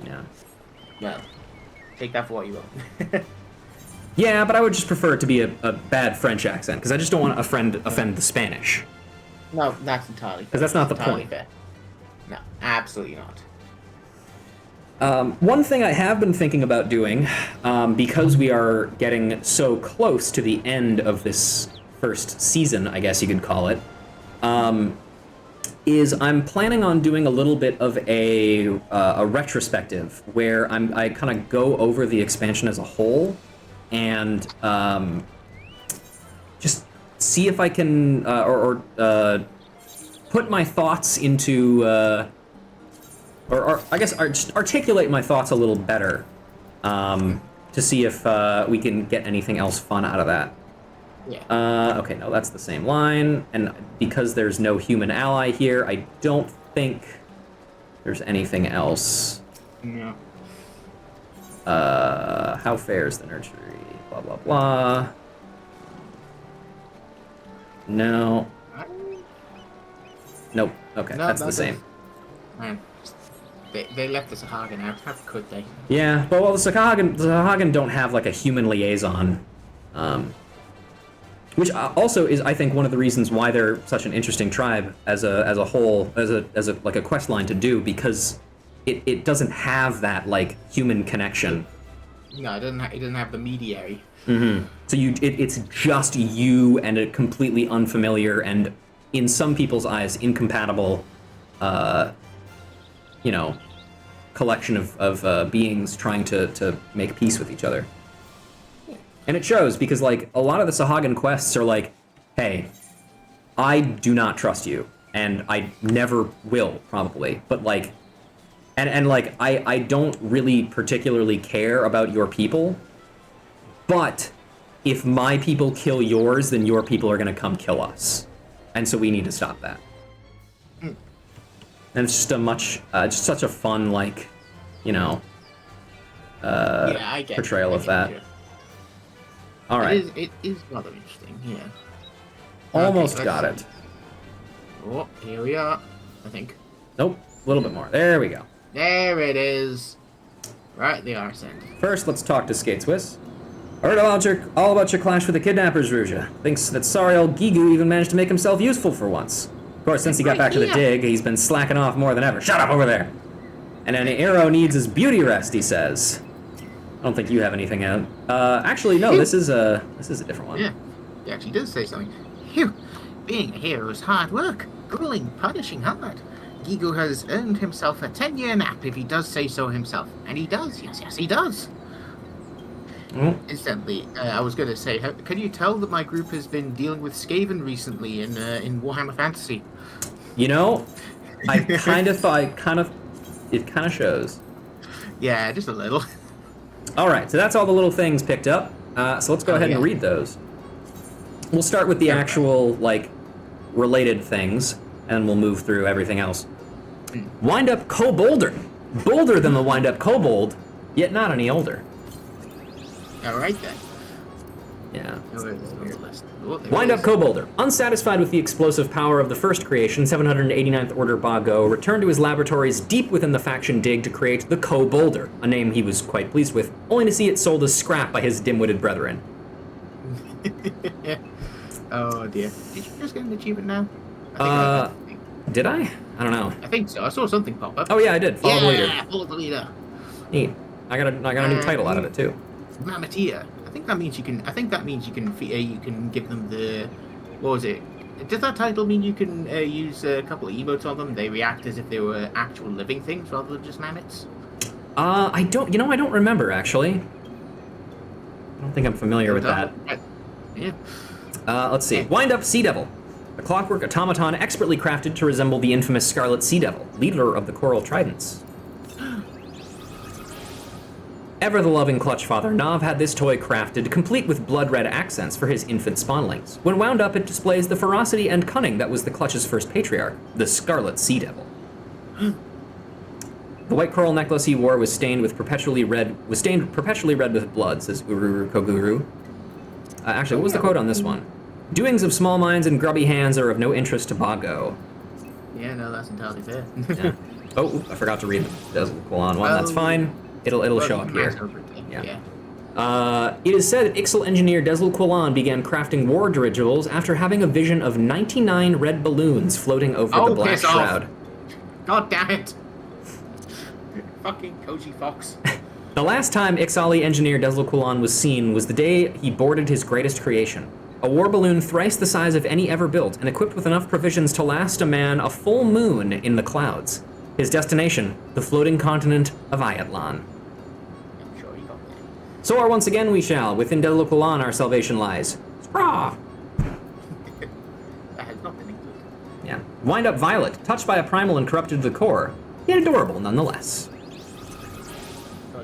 [SPEAKER 1] Yeah.
[SPEAKER 2] well, take that for what you will.
[SPEAKER 1] Yeah, but I would just prefer it to be a bad French accent because I just don't want to offend the Spanish.
[SPEAKER 2] No, that's entirely fair.
[SPEAKER 1] Because that's not the
[SPEAKER 2] Entirely
[SPEAKER 1] point.
[SPEAKER 2] fair. No, absolutely not.
[SPEAKER 1] One thing I have been thinking about doing, because we are getting so close to the end of this first season, I guess you could call it, is I'm planning on doing a little bit of a retrospective where I kind of go over the expansion as a whole and just see if I can put my thoughts into or I guess just articulate my thoughts a little better to see if we can get anything else fun out of that.
[SPEAKER 2] Yeah.
[SPEAKER 1] Okay, no, that's the same line, and because there's no human ally here, I don't think there's anything else.
[SPEAKER 2] Yeah.
[SPEAKER 1] How fares the nursery? Blah, blah, blah. No. Nope. Okay,
[SPEAKER 2] No,
[SPEAKER 1] that's the same.
[SPEAKER 2] Man, they left the Sahagin out. How could they?
[SPEAKER 1] Yeah, but well, the Sahagin don't have like a human liaison, which also is, I think, one of the reasons why they're such an interesting tribe as a whole, as a like a quest line to do, because it doesn't have that like human connection.
[SPEAKER 2] No, it doesn't have the mediary.
[SPEAKER 1] Mm-hmm. So it's just you and a completely unfamiliar and, in some people's eyes, incompatible, collection of beings trying to make peace with each other. And it shows because, like, a lot of the Sahagin quests are like, hey, I do not trust you, and I never will, probably, but, like, and like, I don't really particularly care about your people, but if my people kill yours, then your people are gonna come kill us. And so we need to stop that. And it's just just such a fun, like,
[SPEAKER 2] I get
[SPEAKER 1] portrayal of that.
[SPEAKER 2] Yeah.
[SPEAKER 1] All right.
[SPEAKER 2] It is rather interesting, yeah.
[SPEAKER 1] Almost
[SPEAKER 2] Okay,
[SPEAKER 1] got
[SPEAKER 2] let's
[SPEAKER 1] it.
[SPEAKER 2] Oh, here we are, I think.
[SPEAKER 1] Nope, a little bit more. There we go.
[SPEAKER 2] There it is. Right, the arse end.
[SPEAKER 1] First, let's talk to Skate Swiss. I heard all about your clash with the kidnappers, Ruja. Thinks that sorry old Gigu even managed to make himself useful for once. Of course, since he got back to the dig, he's been slacking off more than ever. Shut up over there! And an arrow needs his beauty rest, he says. I don't think you have anything out. Actually, no, this is a different one.
[SPEAKER 2] Yeah, he actually does say something. Phew, being a hero is hard work. Grueling, punishing hard. Gigu has earned himself a 10-year nap if he does say so himself. And he does, yes, he does. Instantly, I was going to say, can you tell that my group has been dealing with Skaven recently in Warhammer Fantasy?
[SPEAKER 1] I kind of thought, it kind of shows.
[SPEAKER 2] Yeah, just a little.
[SPEAKER 1] All right, so that's all the little things picked up. So let's go ahead and read those. We'll start with the actual, like, related things, and we'll move through everything else. Wind-up kobolder. Bolder than the wind-up kobold, yet not any older.
[SPEAKER 2] Alright then.
[SPEAKER 1] Yeah.
[SPEAKER 2] Oh,
[SPEAKER 1] Wind-up kobolder. Unsatisfied with the explosive power of the first creation, 789th Order Bago returned to his laboratories deep within the faction dig to create the kobolder, a name he was quite pleased with, only to see it sold as scrap by his dim-witted brethren.
[SPEAKER 2] Oh dear. Did you just get an achievement now?
[SPEAKER 1] Did I? I don't know.
[SPEAKER 2] I think so. I saw something pop up.
[SPEAKER 1] Oh yeah, I did. Follow the leader.
[SPEAKER 2] Yeah, follow the leader.
[SPEAKER 1] Neat. I got a new title out of it too.
[SPEAKER 2] Mamatia. I think that means you can. You can give them the. What was it? Does that title mean you can use a couple of emotes on them? They react as if they were actual living things rather than just mammoths.
[SPEAKER 1] I don't remember, actually. I don't think I'm familiar with that.
[SPEAKER 2] Yeah.
[SPEAKER 1] Let's see. Wind-up Sea Devil. A clockwork automaton expertly crafted to resemble the infamous Scarlet Sea Devil, leader of the Coral Tridents. Ever the loving clutch father, Nav had this toy crafted, complete with blood-red accents for his infant spawnlings. When wound up, it displays the ferocity and cunning that was the clutch's first patriarch, the Scarlet Sea Devil. The white coral necklace he wore was stained perpetually red with blood, says Ururu Koguru. Actually, what was the quote on this one? Doings of small minds and grubby hands are of no interest to Bago.
[SPEAKER 2] Yeah, no, that's entirely fair.
[SPEAKER 1] Yeah. Oh, I forgot to read the Quilon one. That's fine. It'll show up here.
[SPEAKER 2] Yeah.
[SPEAKER 1] It is said that Ixal engineer Deslul Quilon began crafting war dirigibles after having a vision of 99 red balloons floating over the Black
[SPEAKER 2] piss
[SPEAKER 1] Shroud.
[SPEAKER 2] off. God damn it! Fucking Koji Fox.
[SPEAKER 1] The last time Ixali engineer Deslul Quilon was seen was the day he boarded his greatest creation. A war balloon thrice the size of any ever built and equipped with enough provisions to last a man a full moon in the clouds. His destination, the floating continent of Ayatlan.
[SPEAKER 2] I'm sure you got that.
[SPEAKER 1] Soar once again we shall. Within Deslul Quilon our salvation lies. Sprah!
[SPEAKER 2] That has not been included.
[SPEAKER 1] Yeah. Wind up Violet, touched by a primal and corrupted to the core, yet adorable nonetheless.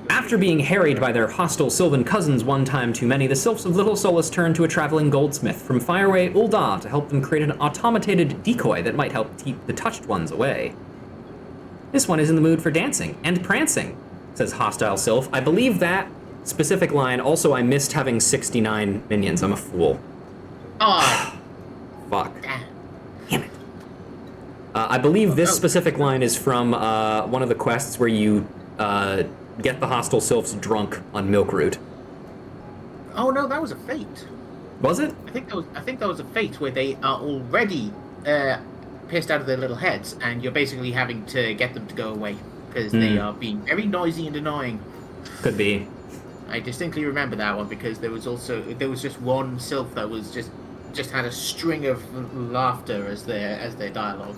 [SPEAKER 1] After being harried by their hostile Sylvan cousins one time too many, the Sylphs of Little Solace turned to a traveling goldsmith from Fireway Ul'dah to help them create an automated decoy that might help keep the touched ones away. This one is in the mood for dancing and prancing, says Hostile Sylph. I believe that specific line, also I missed having 69 minions. I'm a fool.
[SPEAKER 2] Oh,
[SPEAKER 1] Fuck.
[SPEAKER 2] damn.
[SPEAKER 1] I believe this specific line is from one of the quests where you get the hostile sylphs drunk on Milkroot.
[SPEAKER 2] Oh no, that was a fate.
[SPEAKER 1] Was it?
[SPEAKER 2] I think that was a fate where they are already pissed out of their little heads, and you're basically having to get them to go away because they are being very noisy and annoying.
[SPEAKER 1] Could be.
[SPEAKER 2] I distinctly remember that one because there was just one sylph that was just had a string of laughter as their dialogue.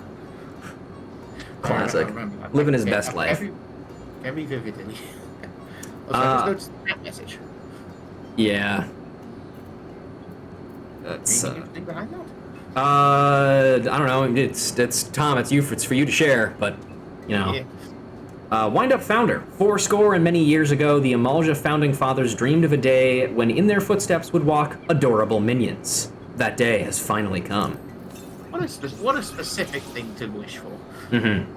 [SPEAKER 1] Classic.
[SPEAKER 2] I remember that.
[SPEAKER 1] Living his best life.
[SPEAKER 2] Very vividly. Also, there's no chat message.
[SPEAKER 1] Yeah. That's
[SPEAKER 2] Anything behind that?
[SPEAKER 1] I don't know. It's Tom. It's for you to share. But you know.
[SPEAKER 2] Yeah.
[SPEAKER 1] Wind up founder. 40 and many years ago, the Amalja founding fathers dreamed of a day when in their footsteps would walk adorable minions. That day has finally come.
[SPEAKER 2] What a specific thing to wish for.
[SPEAKER 1] Mm-hmm.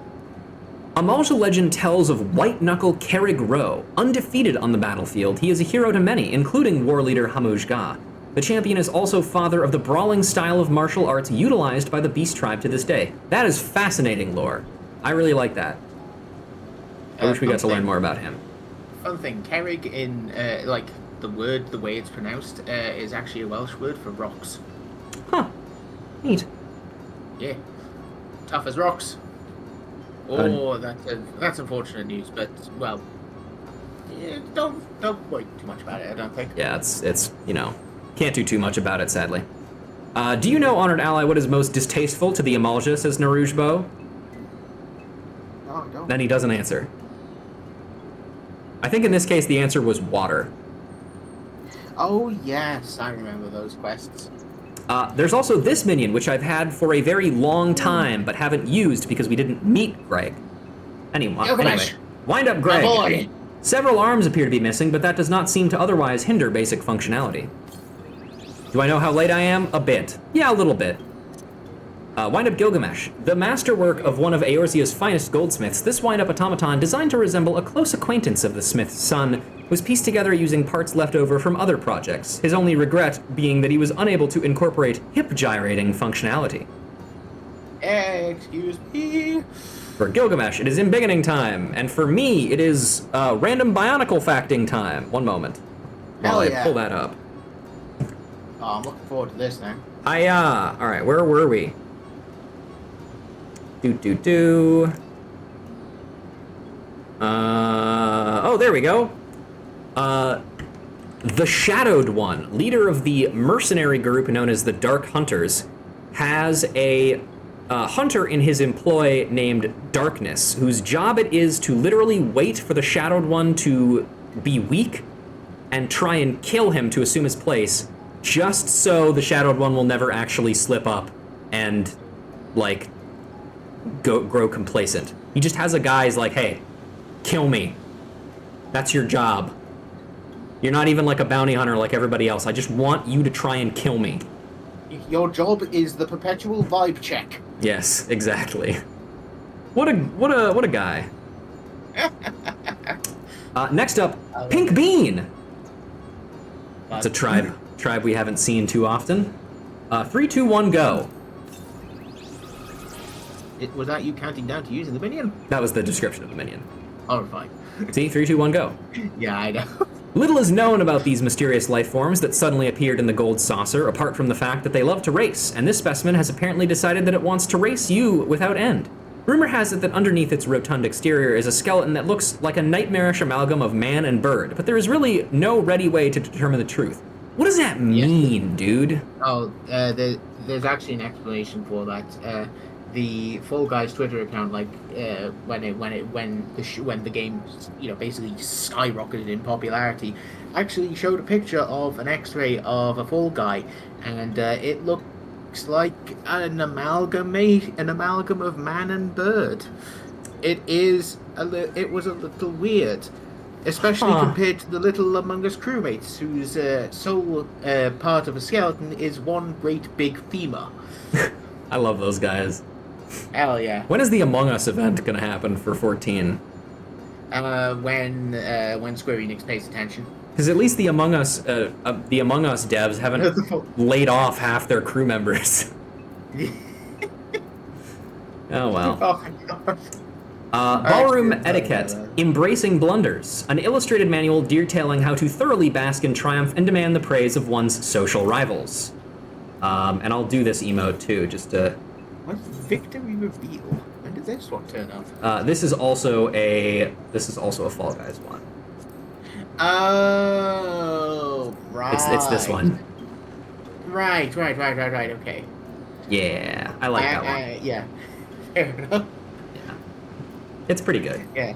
[SPEAKER 1] Amalja legend tells of White Knuckle Kerrig Rowe. Undefeated on the battlefield, he is a hero to many, including war leader Hamuj Ga. The champion is also father of the brawling style of martial arts utilized by the Beast Tribe to this day. That is fascinating lore. I really like that. I wish we got to learn more about him.
[SPEAKER 2] Fun thing, Kerrig in like the way it's pronounced is actually a Welsh word for rocks.
[SPEAKER 1] Huh. Neat.
[SPEAKER 2] Yeah. Tough as rocks. Oh, that's unfortunate news, but well, yeah, don't worry too much about it. I don't think.
[SPEAKER 1] Yeah, it's can't do too much about it, sadly. Do you know, honored ally, what is most distasteful to the Amalja? Says Narujbo.
[SPEAKER 2] No, I don't.
[SPEAKER 1] Then he doesn't answer. I think in this case the answer was water.
[SPEAKER 2] Oh yes, I remember those quests.
[SPEAKER 1] There's also this minion, which I've had for a very long time, but haven't used because we didn't meet Greg. Anyway, wind up Greg.
[SPEAKER 2] Boy.
[SPEAKER 1] Several arms appear to be missing, but that does not seem to otherwise hinder basic functionality. Do I know how late I am? A bit. Yeah, a little bit. Wind up Gilgamesh. The masterwork of one of Eorzea's finest goldsmiths, this wind-up automaton, designed to resemble a close acquaintance of the smith's son, was pieced together using parts left over from other projects, his only regret being that he was unable to incorporate hip-gyrating functionality.
[SPEAKER 2] Excuse me.
[SPEAKER 1] For Gilgamesh, it is embiggening time, and for me, it is random bionicle facting time. One moment. While I pull that up.
[SPEAKER 2] Oh, I'm looking forward to this now.
[SPEAKER 1] Hiya! Alright, where were we? Oh, there we go. The Shadowed One, leader of the mercenary group known as the Dark Hunters, has a hunter in his employ named Darkness, whose job it is to literally wait for the Shadowed One to be weak and try and kill him to assume his place, just so the Shadowed One will never actually slip up and, like, grow complacent. He just has a guy's like, hey, kill me. That's your job. You're not even like a bounty hunter like everybody else. I just want you to try and kill me.
[SPEAKER 2] Your job is the perpetual vibe check.
[SPEAKER 1] Yes, exactly. What a guy. Next up, Pink Bean. It's a tribe we haven't seen too often. 3, 2, 1, go.
[SPEAKER 2] Was that you counting down to using the minion?
[SPEAKER 1] That was the description of the minion.
[SPEAKER 2] Oh, fine.
[SPEAKER 1] See, 3, 2, 1, go.
[SPEAKER 2] Yeah, I know.
[SPEAKER 1] Little is known about these mysterious life forms that suddenly appeared in the gold saucer, apart from the fact that they love to race, and this specimen has apparently decided that it wants to race you without end. Rumor has it that underneath its rotund exterior is a skeleton that looks like a nightmarish amalgam of man and bird, but there is really no ready way to determine the truth. What does that mean, dude?
[SPEAKER 2] Oh, there's actually an explanation for that. The Fall Guys Twitter account, like when the game, basically skyrocketed in popularity, actually showed a picture of an X-ray of a Fall Guy, and it looks like an amalgam of man and bird. It was a little weird, especially compared to the little Among Us crewmates, whose sole part of a skeleton is one great big femur.
[SPEAKER 1] I love those guys.
[SPEAKER 2] Hell yeah.
[SPEAKER 1] When is the Among Us event gonna happen for 14?
[SPEAKER 2] When Square Enix pays attention.
[SPEAKER 1] Because at least the Among Us devs haven't laid off half their crew members. Oh well.
[SPEAKER 2] Oh my god.
[SPEAKER 1] Ballroom Etiquette, Embracing Blunders, an illustrated manual detailing how to thoroughly bask in triumph and demand the praise of one's social rivals. And I'll do this emote too, just to...
[SPEAKER 2] What's Victory Reveal? When did this one turn up?
[SPEAKER 1] This is also a Fall Guys one.
[SPEAKER 2] Oh, right.
[SPEAKER 1] It's this one.
[SPEAKER 2] Right, okay.
[SPEAKER 1] Yeah, I like that one.
[SPEAKER 2] Yeah. Fair enough.
[SPEAKER 1] Yeah. It's pretty good.
[SPEAKER 2] Yeah.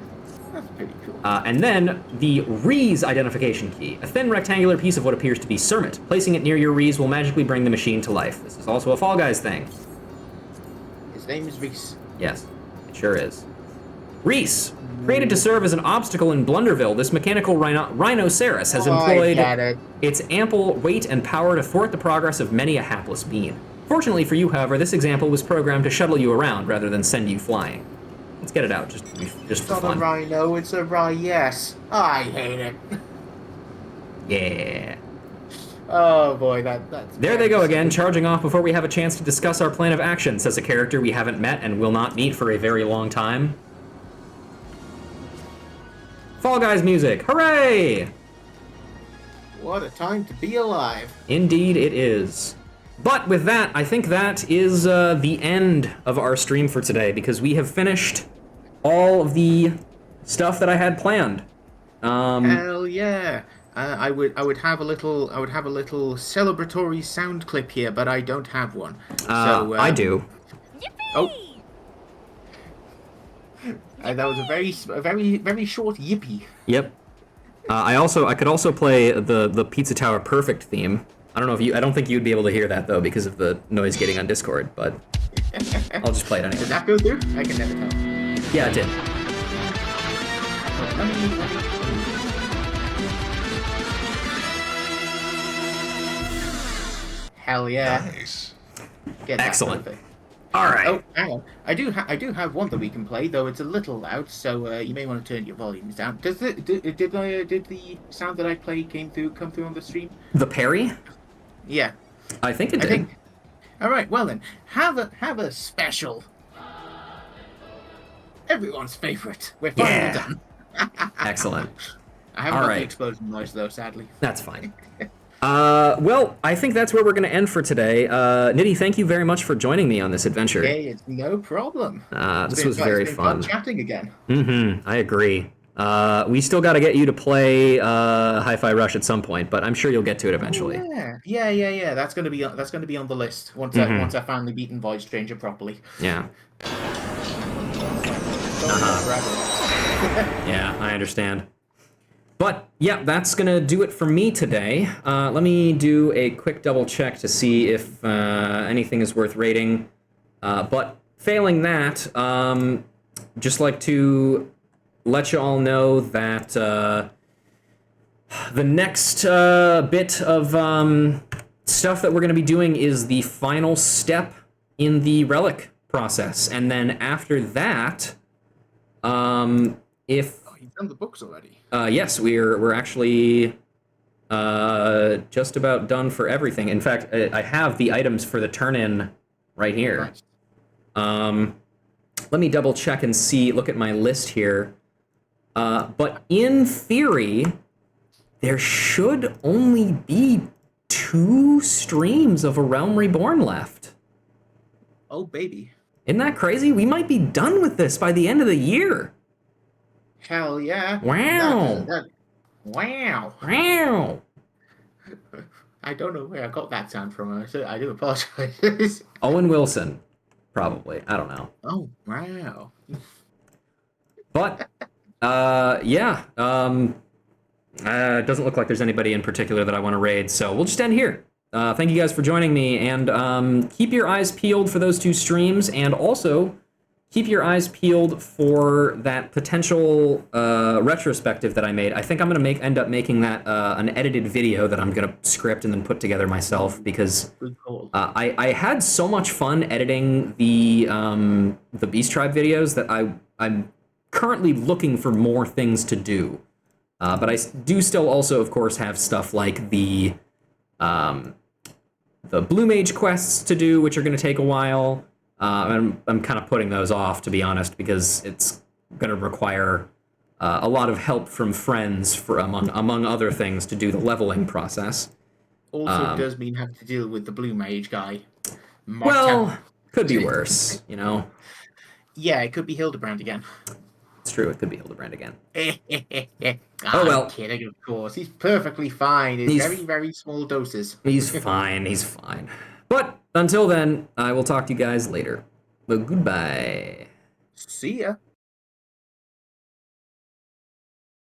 [SPEAKER 2] That's pretty cool.
[SPEAKER 1] And then the Rees identification key, a thin rectangular piece of what appears to be Cermet. Placing it near your Rees will magically bring the machine to life. This is also a Fall Guys thing.
[SPEAKER 2] His name is Reese.
[SPEAKER 1] Yes, it sure is. Reese, created to serve as an obstacle in Blunderville, this mechanical rhinoceros has employed its ample weight and power to thwart the progress of many a hapless being. Fortunately for you, however, this example was programmed to shuttle you around rather than send you flying. Let's get it out, just for
[SPEAKER 2] fun. Not a rhino, it's a yes. I hate it.
[SPEAKER 1] Yeah.
[SPEAKER 2] Oh boy, that's...
[SPEAKER 1] There they go again, charging off before we have a chance to discuss our plan of action, says a character we haven't met and will not meet for a very long time. Fall Guys music, hooray!
[SPEAKER 2] What a time to be alive.
[SPEAKER 1] Indeed it is. But with that, I think that is the end of our stream for today, because we have finished all of the stuff that I had planned.
[SPEAKER 2] Hell yeah! I would have a little celebratory sound clip here, but I don't have one.
[SPEAKER 1] I do.
[SPEAKER 4] Yippee!
[SPEAKER 2] Oh. That was a very short yippee.
[SPEAKER 1] Yep. I could also play the Pizza Tower Perfect theme. I don't think you'd be able to hear that though because of the noise getting on Discord, but I'll just play it anyway.
[SPEAKER 2] Did that go through? I can never tell.
[SPEAKER 1] Yeah, it did.
[SPEAKER 2] Hell yeah.
[SPEAKER 6] Nice.
[SPEAKER 1] Excellent. All right.
[SPEAKER 2] Oh, hang on. I do have one that we can play, though it's a little loud, so you may want to turn your volumes down. Did the sound that I played come through on the stream?
[SPEAKER 1] The parry?
[SPEAKER 2] Yeah.
[SPEAKER 1] I think it did.
[SPEAKER 2] All right. Well then, have a special. Everyone's favorite. We're finally done.
[SPEAKER 1] Excellent.
[SPEAKER 2] I haven't got the explosion noise though, sadly.
[SPEAKER 1] That's fine. Well, I think that's where we're going to end for today. Nitty, thank you very much for joining me on this adventure.
[SPEAKER 2] Hey, it's no problem.
[SPEAKER 1] This was very fun.
[SPEAKER 2] Chatting again.
[SPEAKER 1] I agree. We still got to get you to play Hi-Fi Rush at some point, but I'm sure you'll get to it eventually.
[SPEAKER 2] Oh, yeah. That's gonna be on the list once I finally beaten Void Stranger properly.
[SPEAKER 1] Yeah.
[SPEAKER 2] Forever.
[SPEAKER 1] Yeah, I understand. But yeah, that's gonna do it for me today. Let me do a quick double check to see if anything is worth rating. But failing that, just like to let you all know that the next bit of stuff that we're gonna be doing is the final step in the relic process, and then after that, if
[SPEAKER 2] You've done the books already.
[SPEAKER 1] yes, we're actually just about done for everything. In fact, I have the items for the turn-in right here.
[SPEAKER 2] Nice.
[SPEAKER 1] Let me double check and see. Look at my list here. But in theory, there should only be 2 streams of A Realm Reborn left.
[SPEAKER 2] Oh baby.
[SPEAKER 1] Isn't that crazy? We might be done with this by the end of the year.
[SPEAKER 2] Hell yeah.
[SPEAKER 1] Wow.
[SPEAKER 2] Wow.
[SPEAKER 1] Wow.
[SPEAKER 2] I don't know where I got that sound from. I do apologize.
[SPEAKER 1] Owen Wilson, probably. I don't know.
[SPEAKER 2] Oh, wow.
[SPEAKER 1] But, yeah. It doesn't look like there's anybody in particular that I want to raid, so we'll just end here. Thank you guys for joining me, and keep your eyes peeled for those 2 streams, and also keep your eyes peeled for that potential retrospective that I made. I think I'm going to end up making that an edited video that I'm going to script and then put together myself, because I had so much fun editing the Beast Tribe videos that I'm currently looking for more things to do. But I do still also, of course, have stuff like the Blue Mage quests to do, which are going to take a while. I'm kind of putting those off, to be honest, because it's going to require a lot of help from friends, among other things, to do the leveling process.
[SPEAKER 2] Also does mean having to deal with the Blue Mage guy.
[SPEAKER 1] Well, could be worse, you know?
[SPEAKER 2] Yeah, it could be Hildebrand again.
[SPEAKER 1] It's true, it could be Hildebrand again.
[SPEAKER 2] Oh,
[SPEAKER 1] well.
[SPEAKER 2] I'm kidding, of course. He's perfectly fine in very, very small doses.
[SPEAKER 1] He's fine, he's fine. But until then, I will talk to you guys later. Well, goodbye.
[SPEAKER 2] See ya.